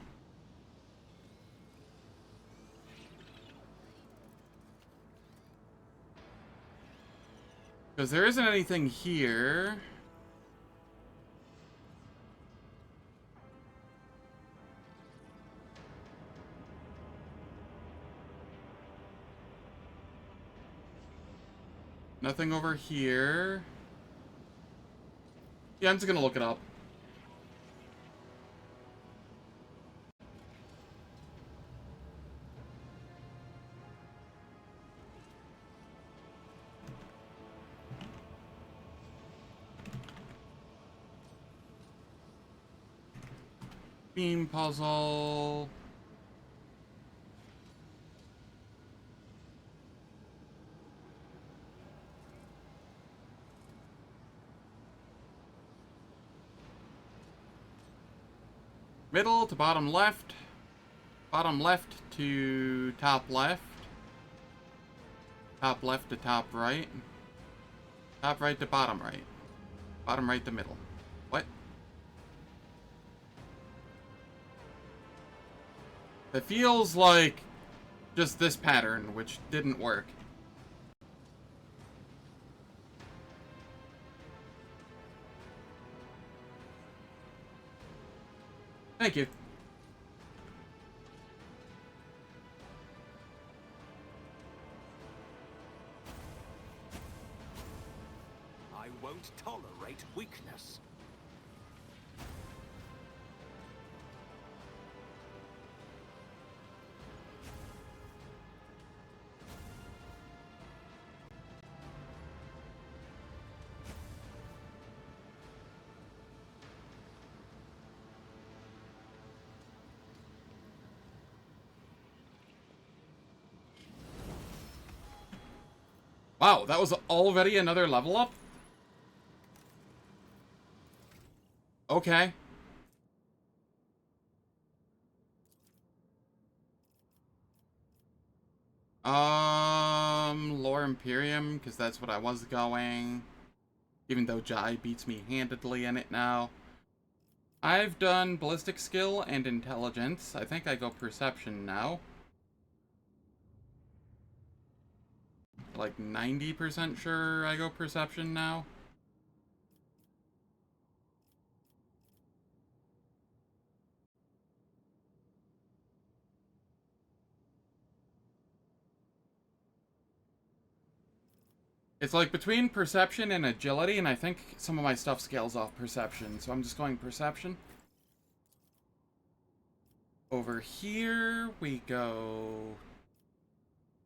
because there isn't anything here. Nothing over here. Yeah, I'm just gonna look it up. Beam puzzle. Middle to bottom left. Bottom left to top left. Top left to top right. Top right to bottom right. Bottom right to middle. What? It feels like just this pattern, which didn't work. Thank you. I won't tolerate weakness. Wow, that was already another level up? Okay. Lore Imperium, because that's what I was going. Even though Jai beats me handedly in it now. I've done Ballistic Skill and Intelligence. I think I go Perception now. Like 90% sure I go Perception now. It's like between Perception and Agility, and I think some of my stuff scales off Perception, so I'm just going Perception. Over here, we go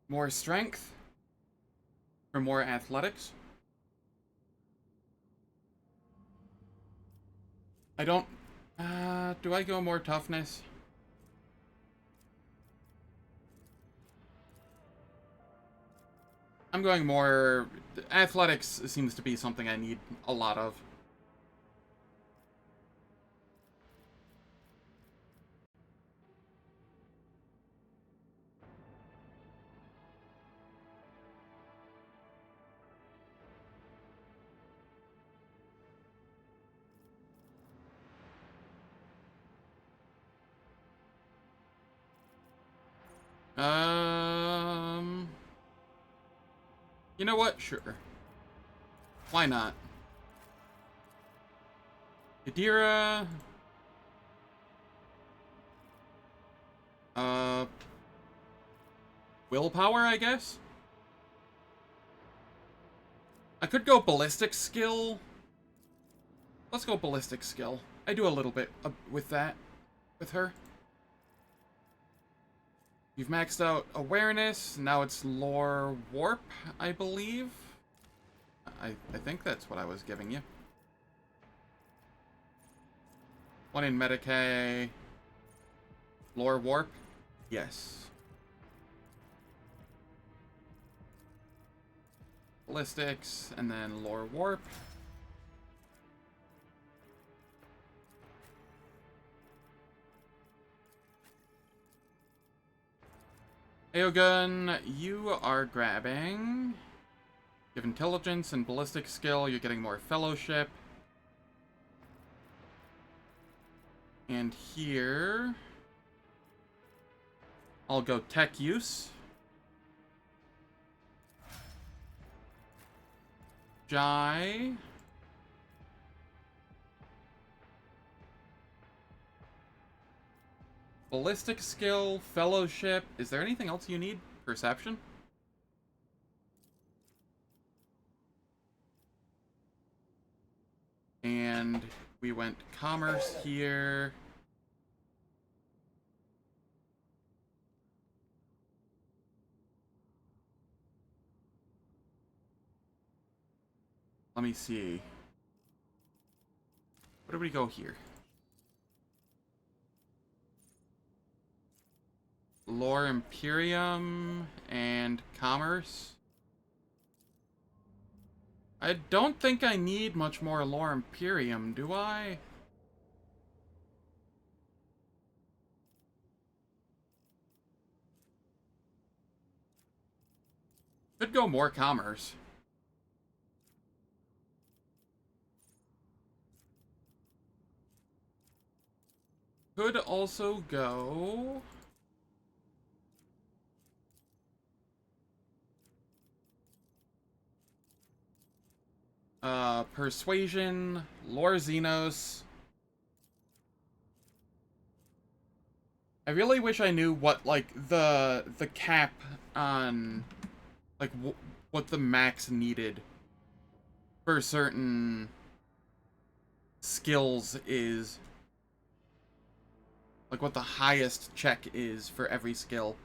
more Strength for more Athletics. I don't... do I go more Toughness? I'm going more... Athletics seems to be something I need a lot of. You know what? Sure. Why not? Yadira. Willpower, I guess? I could go Ballistic Skill. Let's go Ballistic Skill. I do a little bit with that. With her. You've maxed out Awareness. Now it's Lore Warp, I believe. I think that's what I was giving you. One in Medicae. Lore Warp? Yes. Ballistics, and then Lore Warp. Aogun, you are grabbing. You have Intelligence and Ballistic Skill. You're getting more Fellowship. And here... I'll go Tech Use. Jai. Ballistic Skill, Fellowship. Is there anything else you need? Perception? And we went Commerce here. Let me see. Where do we go here? Lore Imperium and Commerce. I don't think I need much more Lore Imperium, do I? Could go more commerce. Could also go... Persuasion, Lore Xenos. I really wish I knew what, like, the cap on, like, what the max needed for certain skills is. Like, what the highest check is for every skill.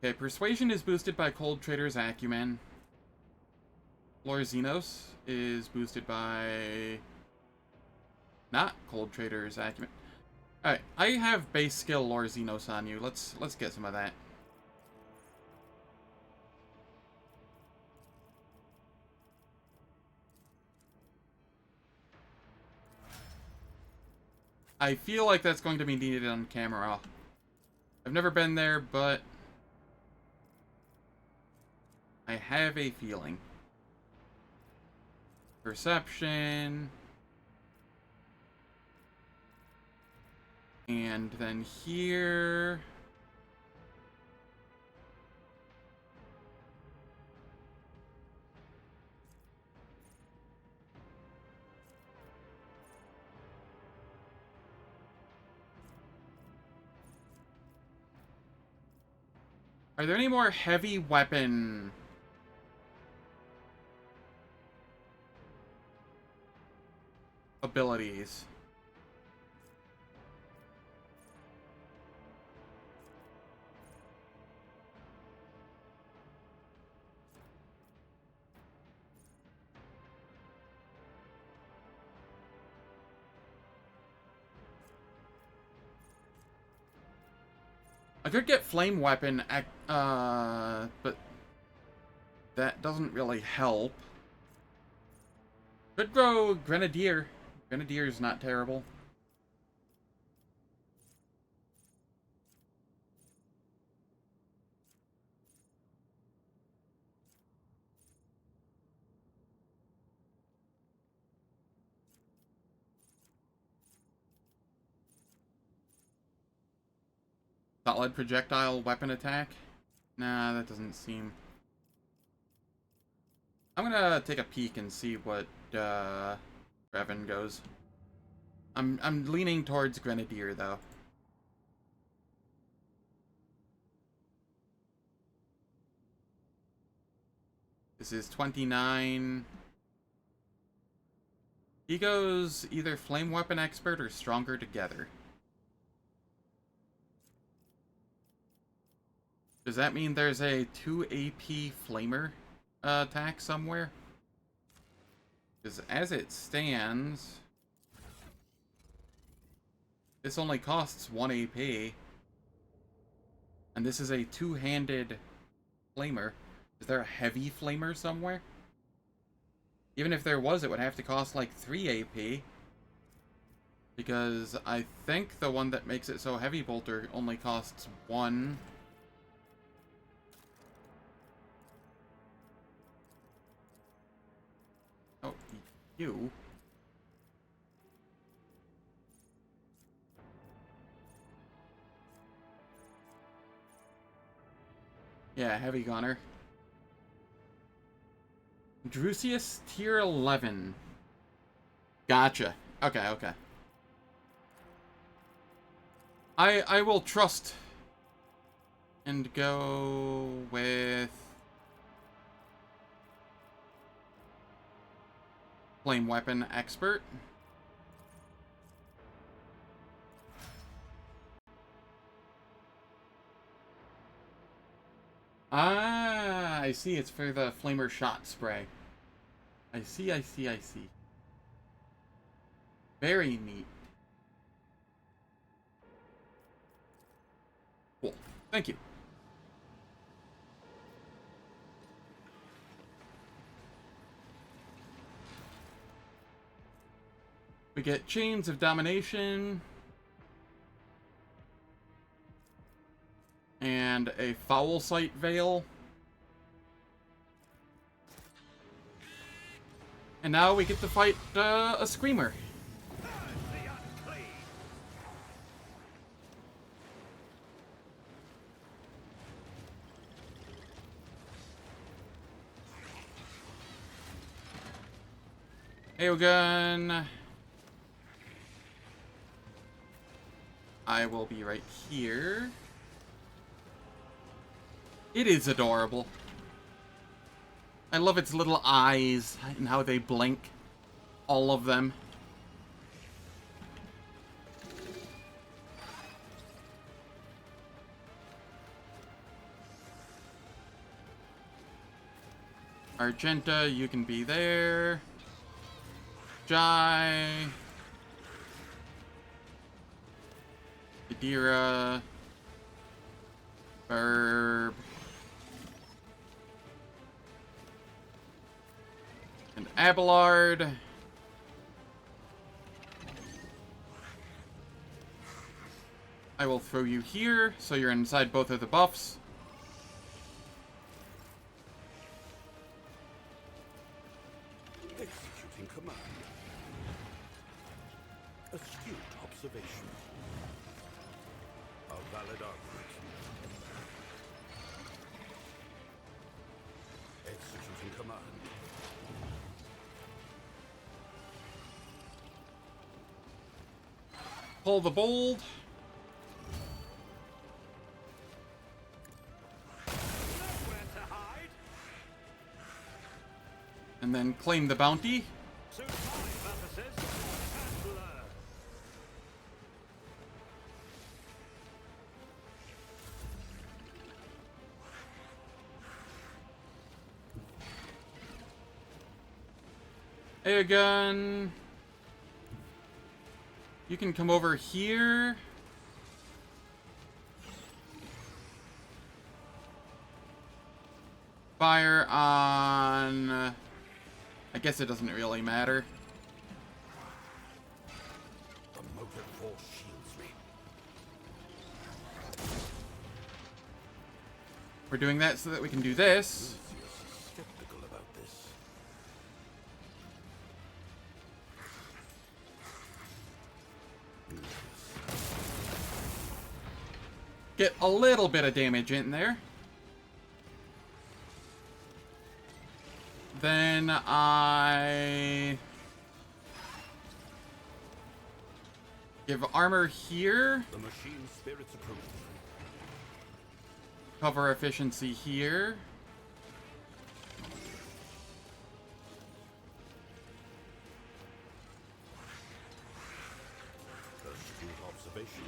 Okay, Persuasion is boosted by Cold Trader's Acumen. Lore Xenos is boosted by... not Cold Trader's Acumen. Alright, I have base skill Lore Xenos on you. Let's get some of that. I feel like that's going to be needed on camera. I've never been there, but I have a feeling. Perception. And then here... Are there any more heavy weapon abilities? I could get flame weapon, but that doesn't really help. Could go Grenadier. Grenadier's not terrible. Solid projectile weapon attack? Nah, that doesn't seem... I'm gonna take a peek and see what Revan goes. I'm leaning towards Grenadier though. This is 29. He goes either Flame Weapon Expert or Stronger Together. Does that mean there's a 2 AP Flamer attack somewhere? Because as it stands, this only costs 1 AP. And this is a 2-handed Flamer. Is there a heavy Flamer somewhere? Even if there was, it would have to cost like 3 AP. Because I think the one that makes it so heavy bolter only costs 1. Oh, you. Yeah, heavy gunner. Drusius tier 11. Gotcha. Okay, okay. I will trust and go with Flame Weapon Expert. Ah, I see. It's for the Flamer Shot Spray. I see, I see, I see. Very neat. Cool. Thank you. We get Chains of Domination. And a Foul Sight Veil. And now we get to fight a Screamer. Aeogun. I will be right here. It is adorable. I love its little eyes and how they blink. All of them. Argenta, you can be there. Jai. Adira. Burb. And Abelard. I will throw you here, so you're inside both of the buffs. Executing command. Astute observation. A valid argument. Executing command. Pull the bold. And then claim the bounty. Aeogun. You can come over here. Fire on... I guess it doesn't really matter. The motive force shields me. We're doing that so that we can do this. Skeptical about this. Get a little bit of damage in there. Then I give armor here. The machine spirits approve. Cover efficiency here. Astute observation.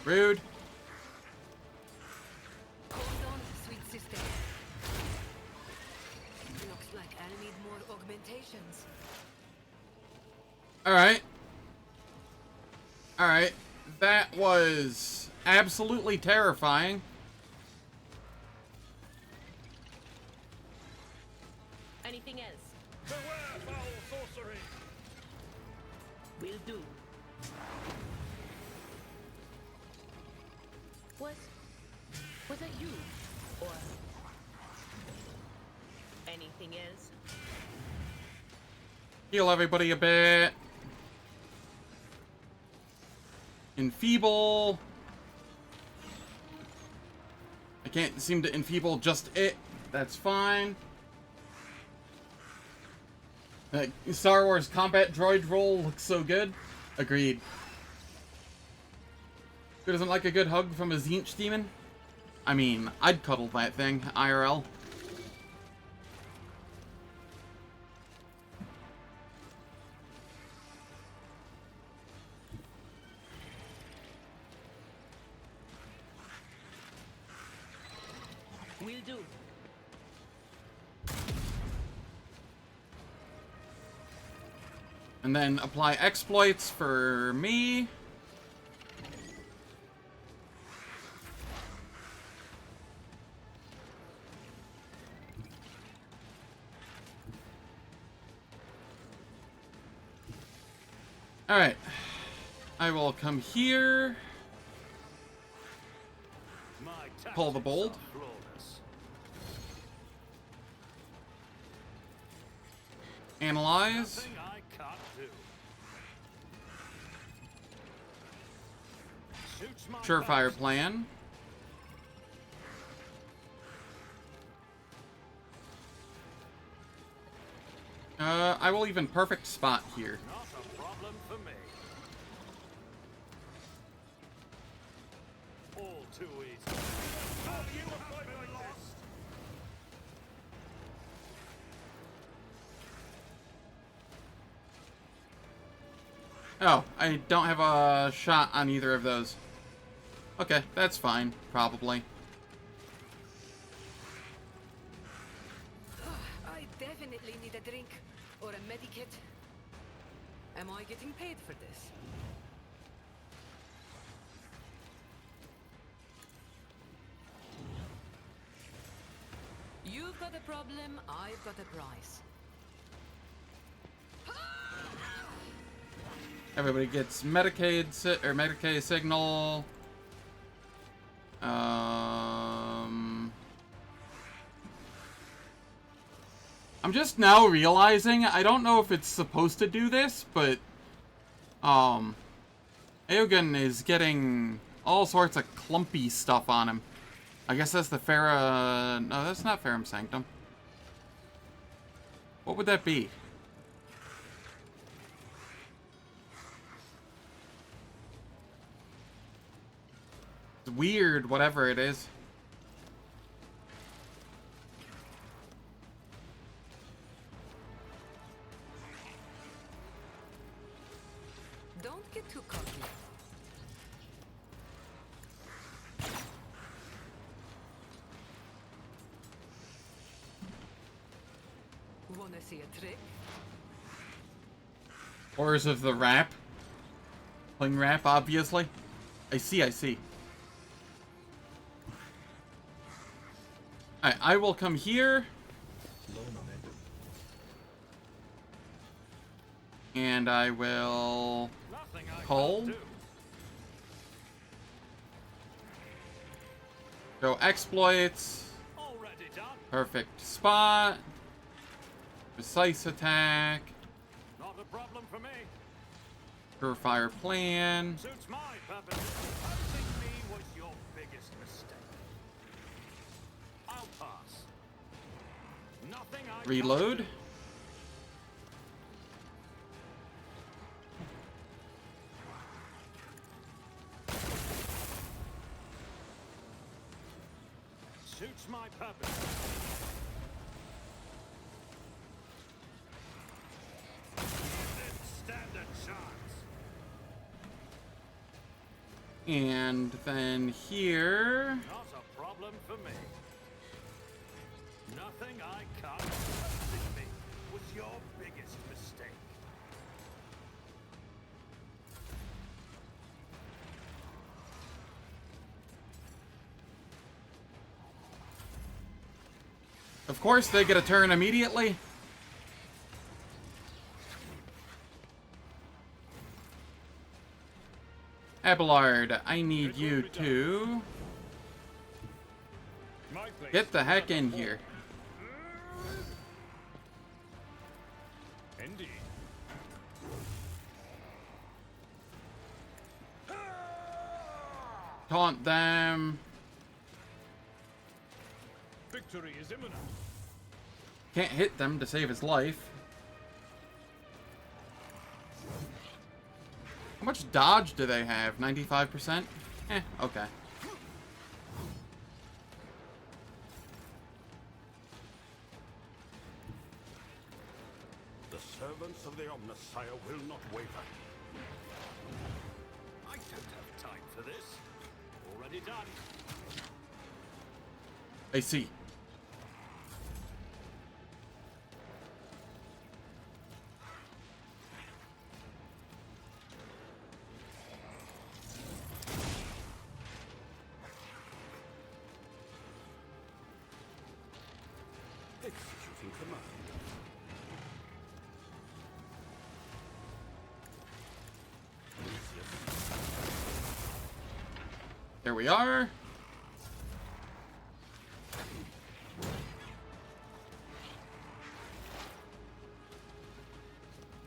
Rude. Hold on, sweet sister. Looks like I'll need more augmentations. Alright. Alright. That was absolutely terrifying. Anything else? Beware foul sorcery! Will do. Was that you? Or anything else? Heal everybody a bit. Enfeeble. I can't seem to enfeeble just it. That's fine. Star Wars combat droid roll looks so good. Agreed. Who doesn't like a good hug from a Zinch demon? I mean, I'd cuddle that thing, IRL. Will do. And then apply exploits for me. Alright. I will come here. Pull the bold. Analyze. Surefire plan. I will even perfect spot here. Not a problem for me. All too easy. Oh, you avoid my list. Oh, I don't have a shot on either of those. Okay, that's fine, probably. I definitely need a drink or a medikit. Am I getting paid for this? You've got a problem, I've got a price. Everybody gets Medicaid Medicaid signal. I'm just now realizing, I don't know if it's supposed to do this, but Aogun is getting all sorts of clumpy stuff on him. I guess that's the no, that's not Ferrum Sanctum. What would that be? It's weird, whatever it is. Don't get too cocky. Wanna see a trick? Horrors of the Rap. Playing Rap, obviously. I see. Alright, I will come here. And I will pull. Go exploits. Perfect spot. Precise attack. Not a problem for me. Surefire plan. Suits my purpose. Opposing me was your biggest mistake. I'll pass. Nothing I Reload. Suits my purpose. Stand a chance. And then here. Not a problem for me. Nothing I can't. Opposing me was your biggest mistake. Of course, they get a turn immediately. Abelard, I need you to get the heck in here. Indeed. Taunt them. Victory is imminent. Can't hit them to save his life. How much dodge do they have? 95%? Okay. The servants of the Omnissiah will not waver. I don't have time for this. Already done. I see. There we are.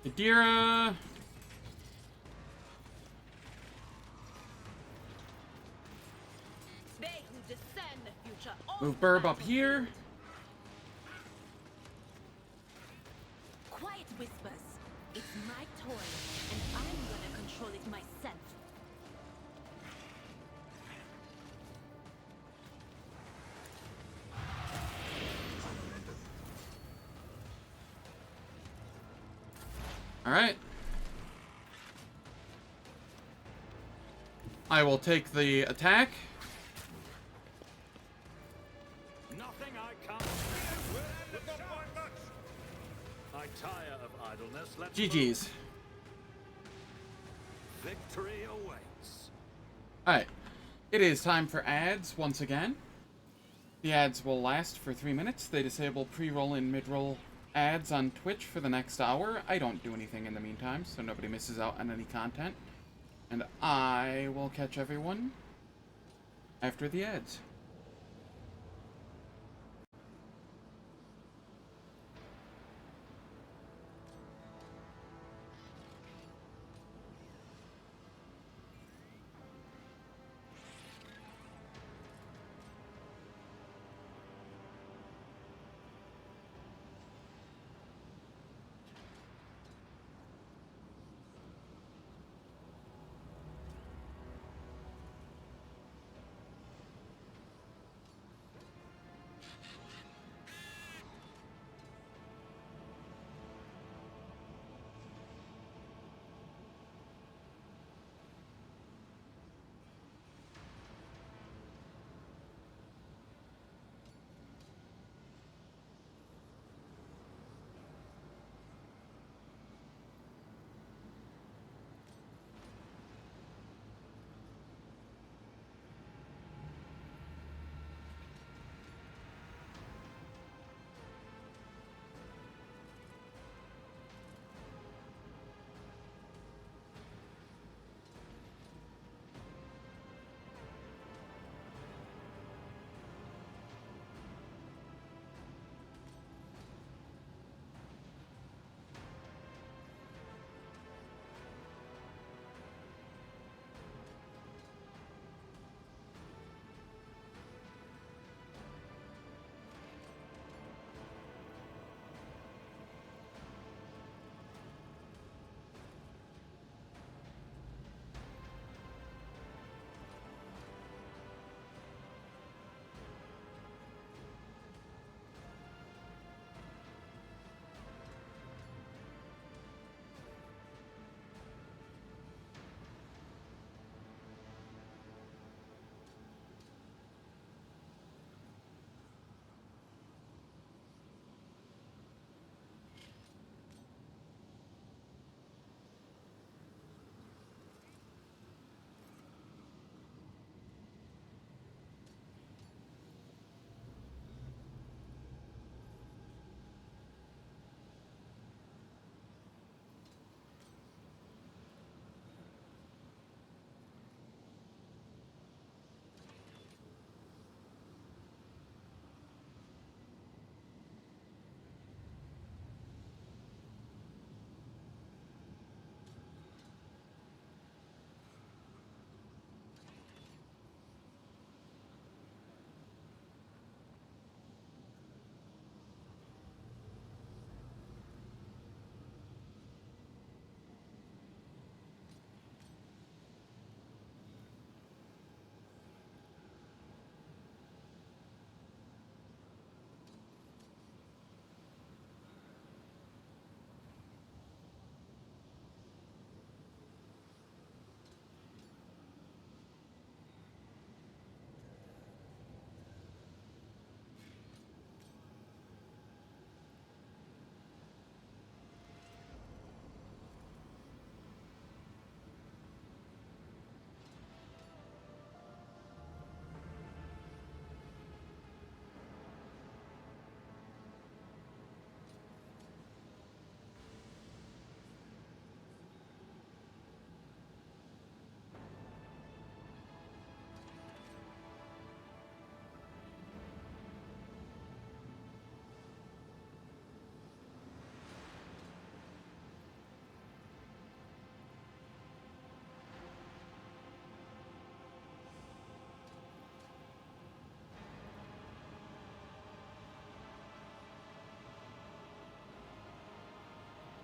Adira. They who descend the future. Move Burb up here. Quiet whispers. It's my toy, and I'm gonna control it myself. All right. I will take the attack. Nothing I can't do. Not quite much. I tire of idleness. Let's GG's. move. Victory awaits. Alright. It is time for ads once again. The ads will last for 3 minutes. They disable pre-roll and mid-roll ads on Twitch for the next hour. I don't do anything in the meantime, so nobody misses out on any content. And I will catch everyone after the ads.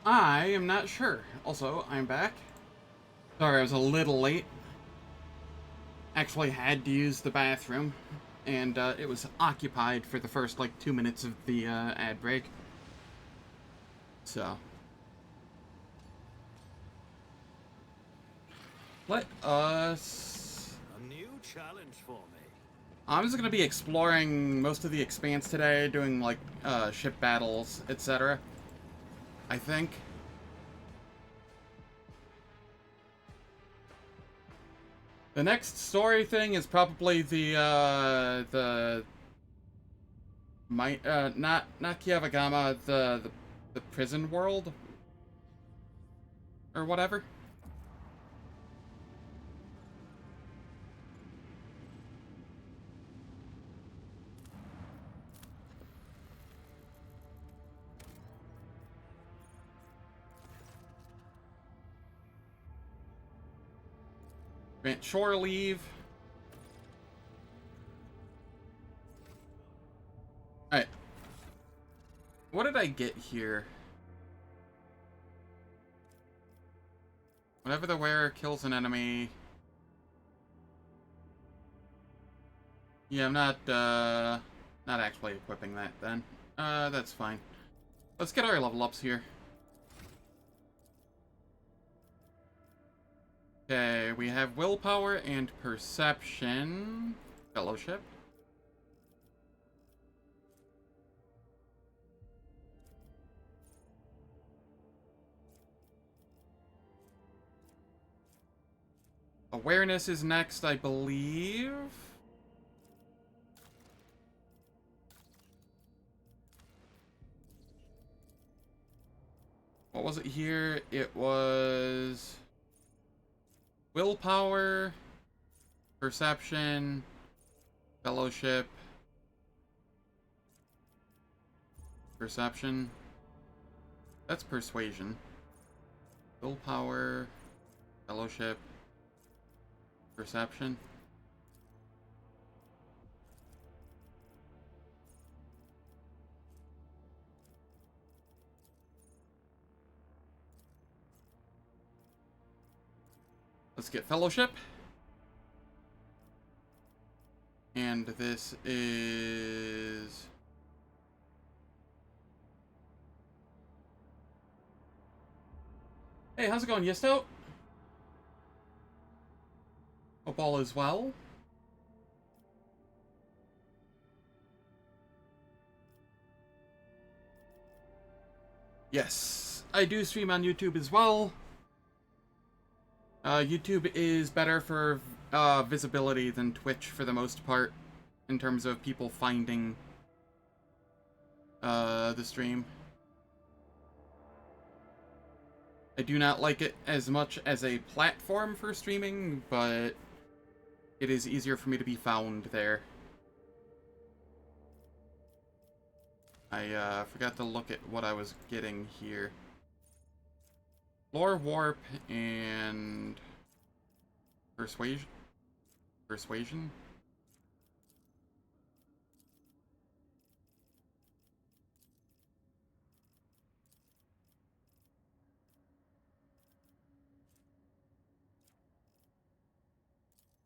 I am not sure. Also, I'm back. Sorry, I was a little late. Actually had to use the bathroom, and it was occupied for the first, like, 2 minutes of the ad break. So. Let us... A new challenge for me. I'm just gonna be exploring most of the Expanse today, doing, like, ship battles, etc. I think. The next story thing is probably not Kiavagama, the prison world? Or whatever. Grant shore leave. Alright. What did I get here? Whenever the wearer kills an enemy... Yeah, I'm not actually equipping that then. That's fine. Let's get our level ups here. Okay, we have willpower and perception. Fellowship. Awareness is next, I believe. What was it here? It was... willpower, perception, fellowship, perception. That's persuasion. Willpower, fellowship, perception. Let's get fellowship. And this is... Hey, how's it going, Yesto? Hope all is well. Yes, I do stream on YouTube as well. YouTube is better for visibility than Twitch for the most part, in terms of people finding the stream. I do not like it as much as a platform for streaming, but it is easier for me to be found there. I forgot to look at what I was getting here. Lore warp and persuasion. Persuasion.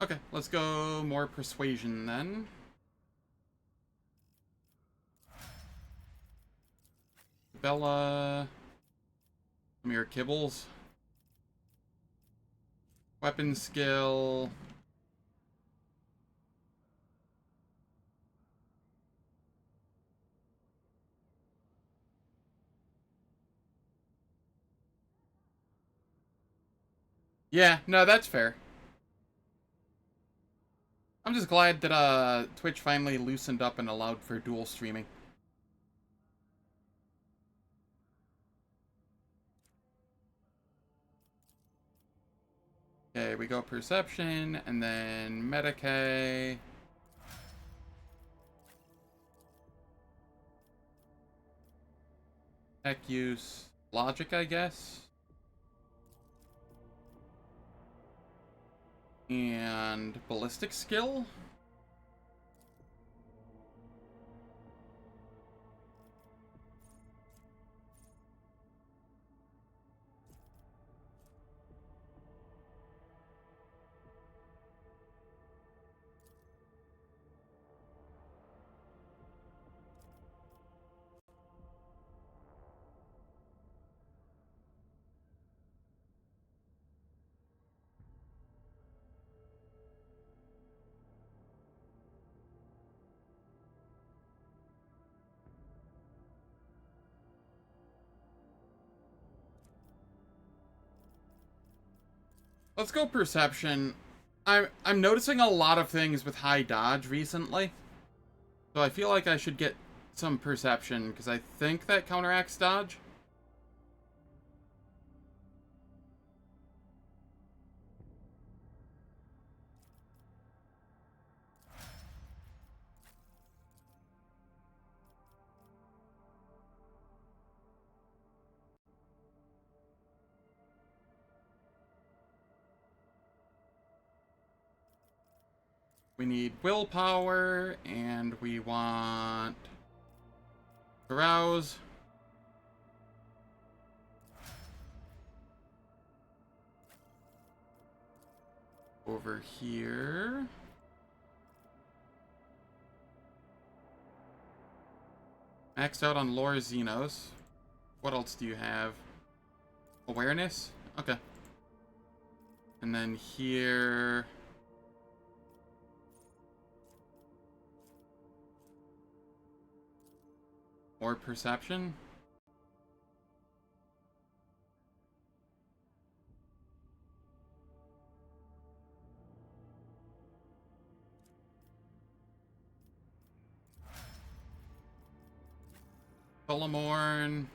Okay, let's go more persuasion then. Bella. Some of your kibbles. Weapon skill. Yeah, no, that's fair. I'm just glad that Twitch finally loosened up and allowed for dual streaming. Okay, we go perception, and then Medicae. Tech use. Logic, I guess. And ballistic skill. Let's go perception. I'm noticing a lot of things with high dodge recently. So I feel like I should get some perception, because I think that counteracts dodge. We need willpower, and we want arouse. Over here. Maxed out on Lore Xenos. What else do you have? Awareness? Okay. And then here... More perception? Solomorn.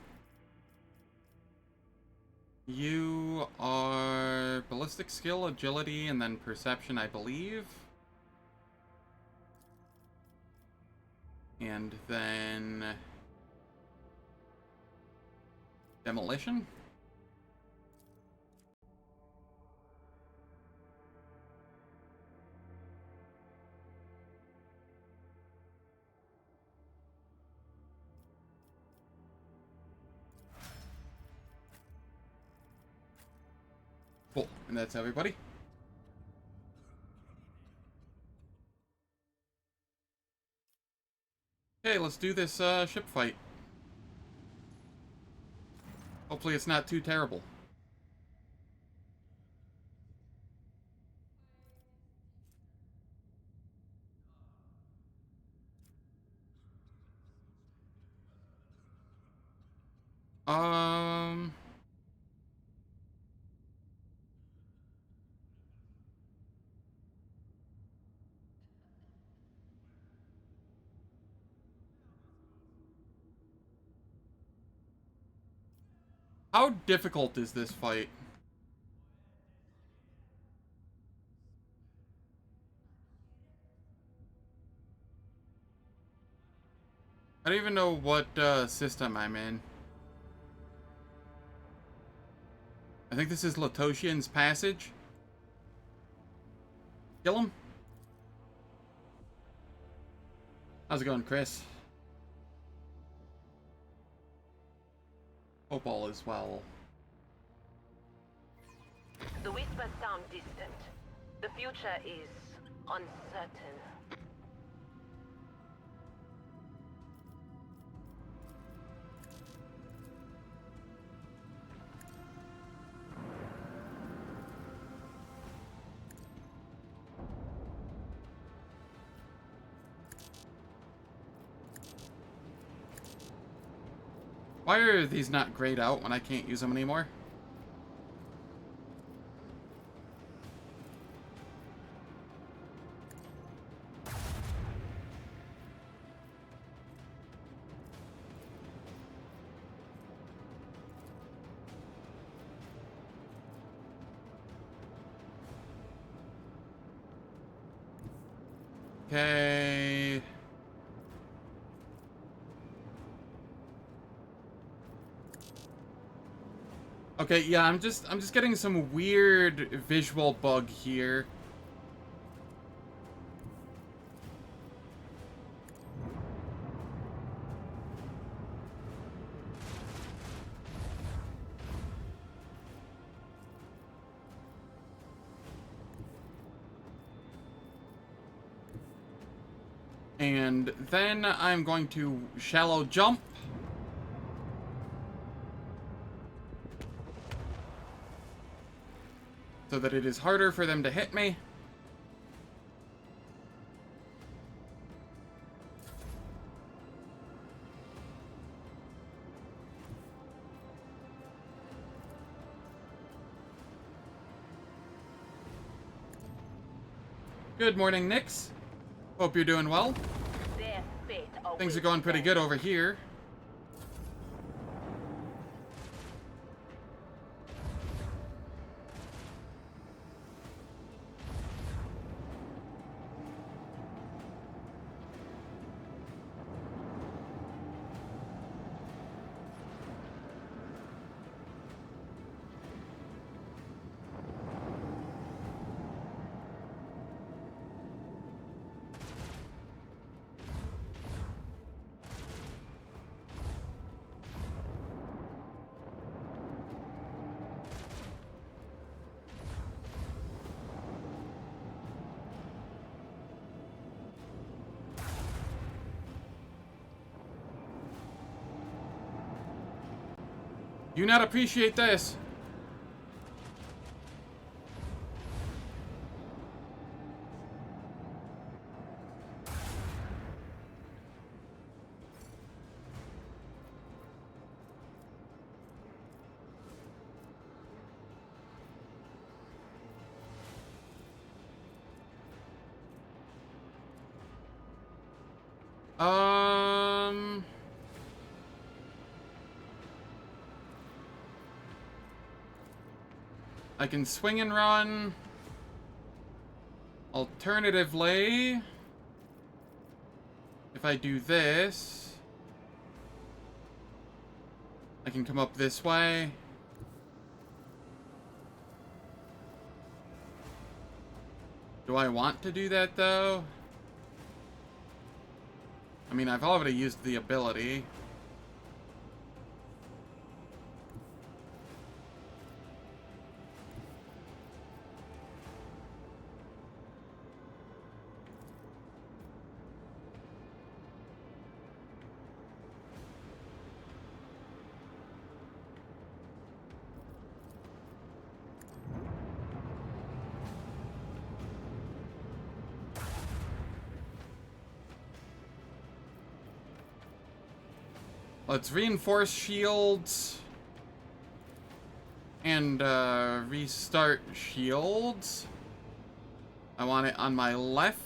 You are ballistic skill, agility, and then perception, I believe. And then... Demolition? Cool. And that's everybody. Okay, let's do this ship fight. Hopefully it's not too terrible. Um... How difficult is this fight? I don't even know what system I'm in. I think this is Latoshian's Passage. Kill him? How's it going, Chris? Hope all is well. The whispers sound distant. The future is uncertain. Why are these not grayed out when I can't use them anymore? Okay. Okay, yeah, I'm just getting some weird visual bug here. And then I'm going to shallow jump. So that it is harder for them to hit me. Good morning, Nix. Hope you're doing well. Things are going pretty good over here. You not appreciate this? I can swing and run. Alternatively, if I do this, I can come up this way. Do I want to do that, though? I mean, I've already used the ability. Let's reinforce shields and restart shields. I want it on my left.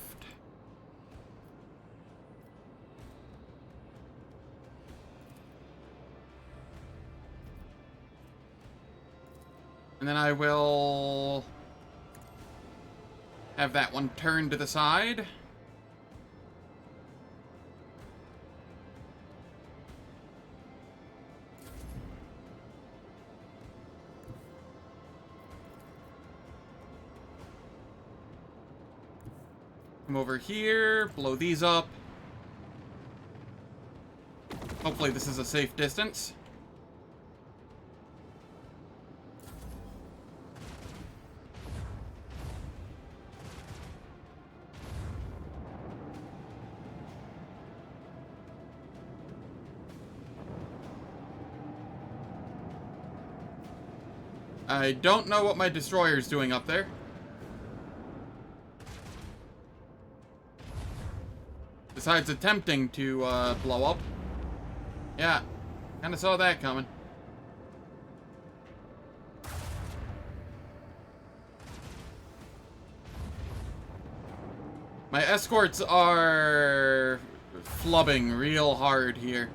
And then I will have that one turned to the side. Come over here, blow these up. Hopefully this is a safe distance. I don't know what my destroyer's doing up there. Besides attempting to blow up. Yeah, kind of saw that coming. My escorts are flubbing real hard here.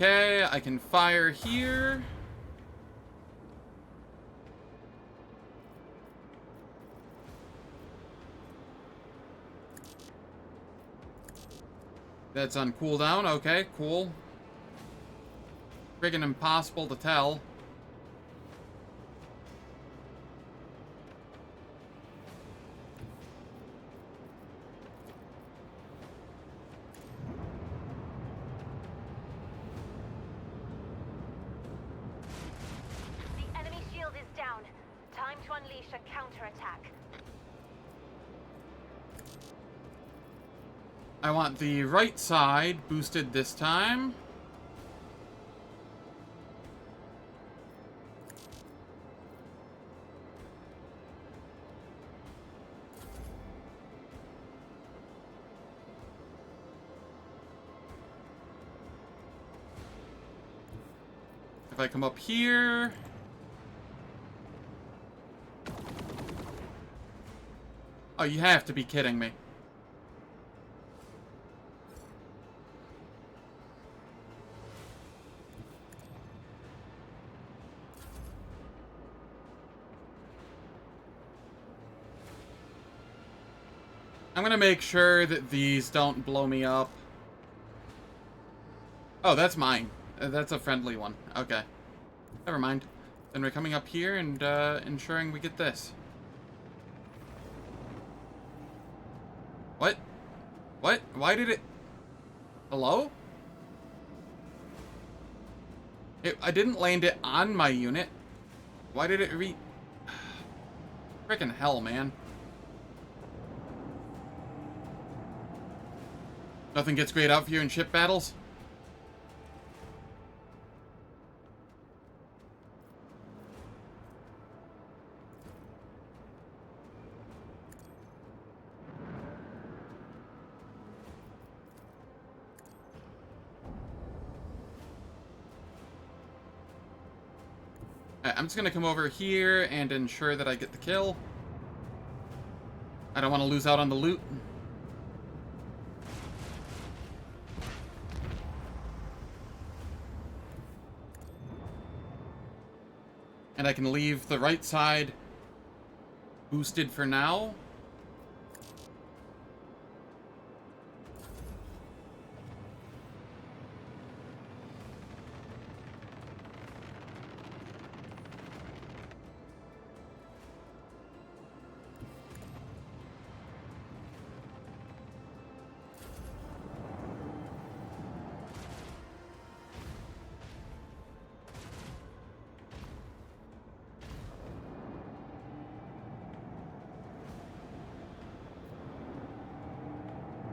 Okay, I can fire here. That's on cooldown. Okay, cool. Friggin' impossible to tell. unleash a counterattack. I want the right side boosted this time. If I come up here... Oh, you have to be kidding me. I'm gonna make sure that these don't blow me up. Oh, that's mine. That's a friendly one. Okay. Never mind. Then we're coming up here and ensuring we get this. What? What? Why did it... Hello? I didn't land it on my unit. Why did it Frickin' hell, man. Nothing gets grayed out for you in ship battles? I'm just gonna come over here and ensure that I get the kill. I don't want to lose out on the loot. And I can leave the right side boosted for now.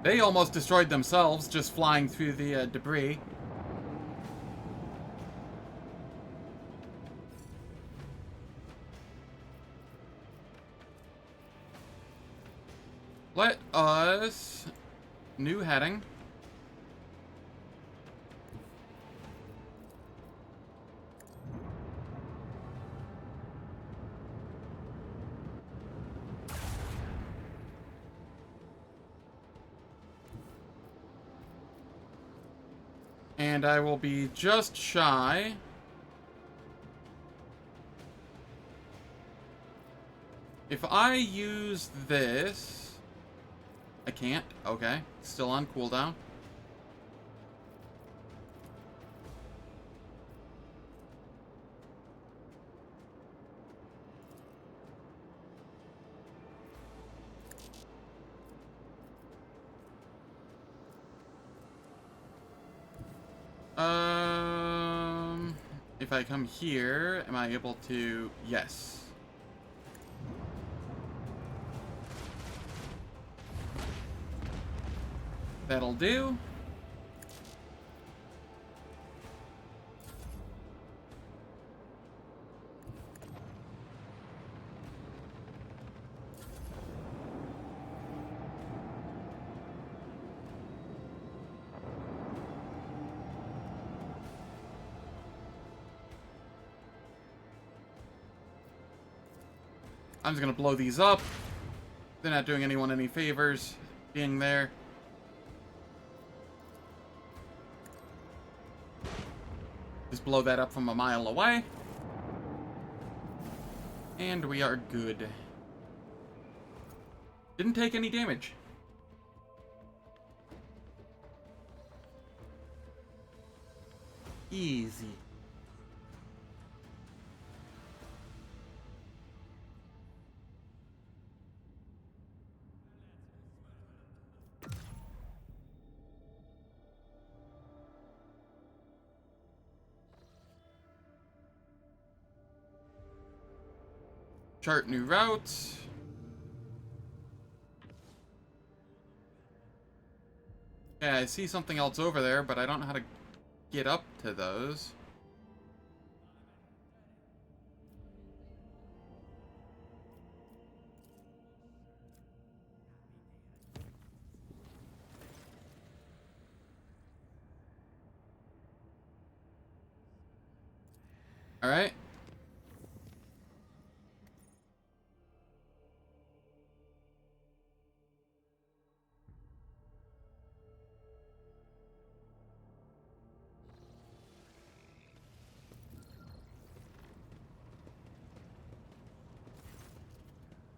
They almost destroyed themselves just flying through the debris. Let us... New heading. And I will be just shy. If I use this... I can't. Okay. Still on cooldown. If I come here, am I able to... Yes. That'll do. I'm just gonna blow these up. They're not doing anyone any favors being there. Just blow that up from a mile away. And we are good. Didn't take any damage. Easy. Chart new routes. Yeah, I see something else over there, but I don't know how to get up to those. All right.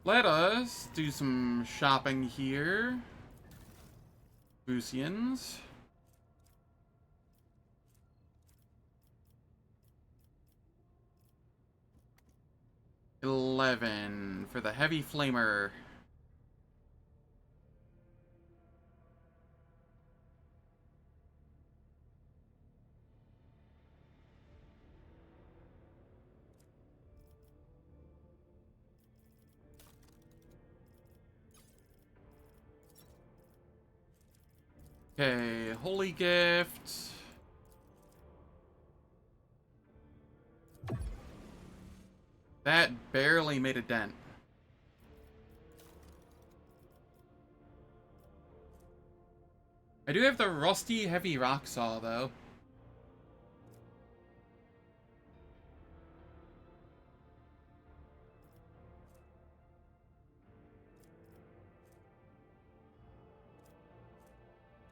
Let us do some shopping here. Busians. $11 for the heavy flamer. Okay, holy gift. That barely made a dent. I do have the rusty heavy rock saw, though.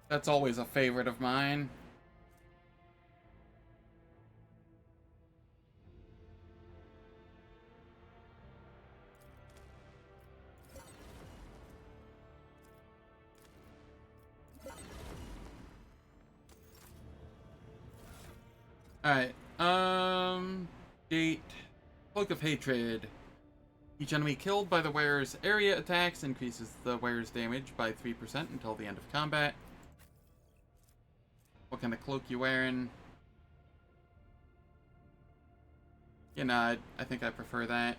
That's always a favorite of mine. Alright, Gate. Cloak of Hatred. Each enemy killed by the wearer's area attacks increases the wearer's damage by 3% until the end of combat. What kind of cloak you wearing? You know, I think I prefer that.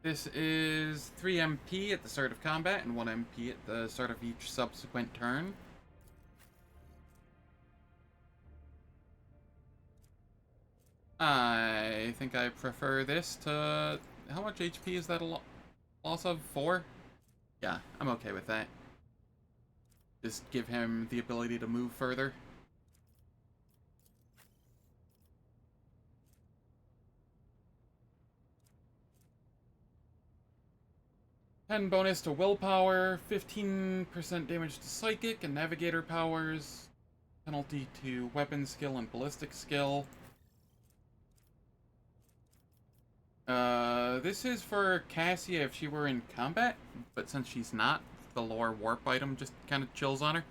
This is 3 MP at the start of combat and 1 MP at the start of each subsequent turn. I think I prefer this to... How much HP is that a loss of? 4? Yeah, I'm okay with that. Just give him the ability to move further. And bonus to willpower, 15% damage to psychic and navigator powers, penalty to weapon skill and ballistic skill. This is for Cassia if she were in combat, but since she's not, the lore warp item just kind of chills on her.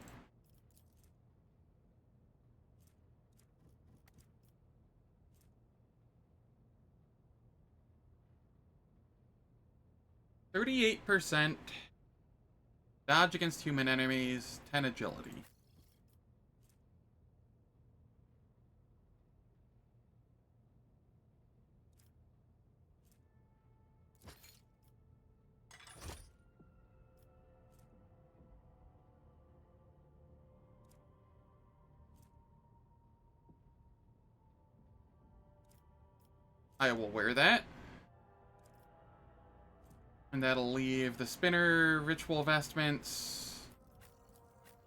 %, dodge against human enemies, 10 agility. I will wear that. And that'll leave the spinner ritual vestments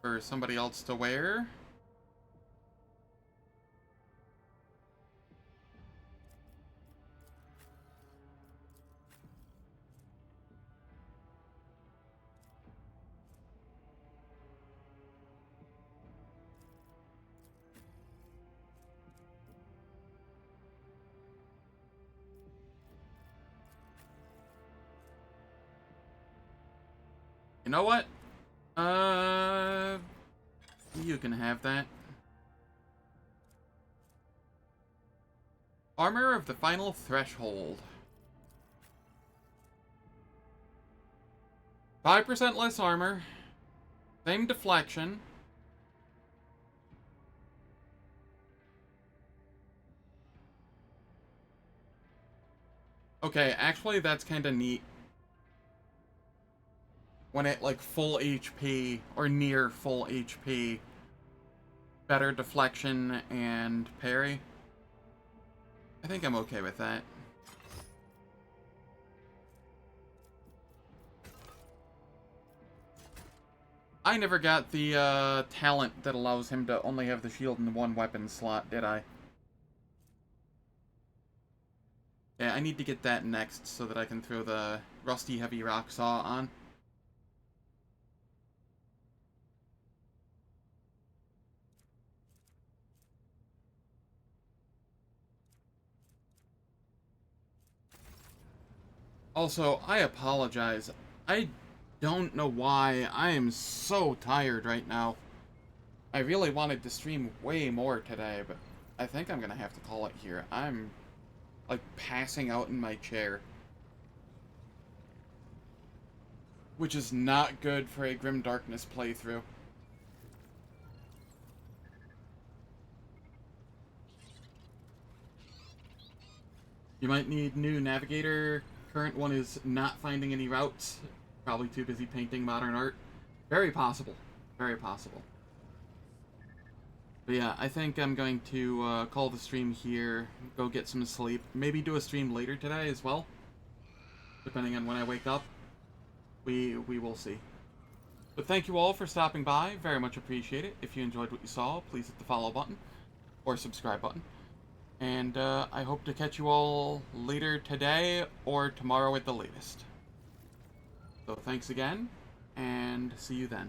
for somebody else to wear. You know what? You can have that. Armor of the Final Threshold. 5% less armor. Same deflection. Okay, actually that's kind of neat when at like full HP or near full HP, better deflection and parry. I think I'm okay with that. I never got the talent that allows him to only have the shield in one weapon slot, did I? Yeah, I need to get that next so that I can throw the rusty heavy rock saw on. Also, I apologize. I don't know why. I am so tired right now. I really wanted to stream way more today, but I think I'm gonna have to call it here. I'm, like, passing out in my chair. Which is not good for a Grim Darkness playthrough. You might need new navigator. Current one is not finding any routes. Probably too busy painting modern art. Very possible. Very possible. But yeah, I think I'm going to call the stream here, go get some sleep. Maybe do a stream later today as well. Depending on when I wake up. We will see. But thank you all for stopping by. Very much appreciate it. If you enjoyed what you saw, please hit the follow button. Or subscribe button. And I hope to catch you all later today or tomorrow at the latest. So thanks again, and see you then.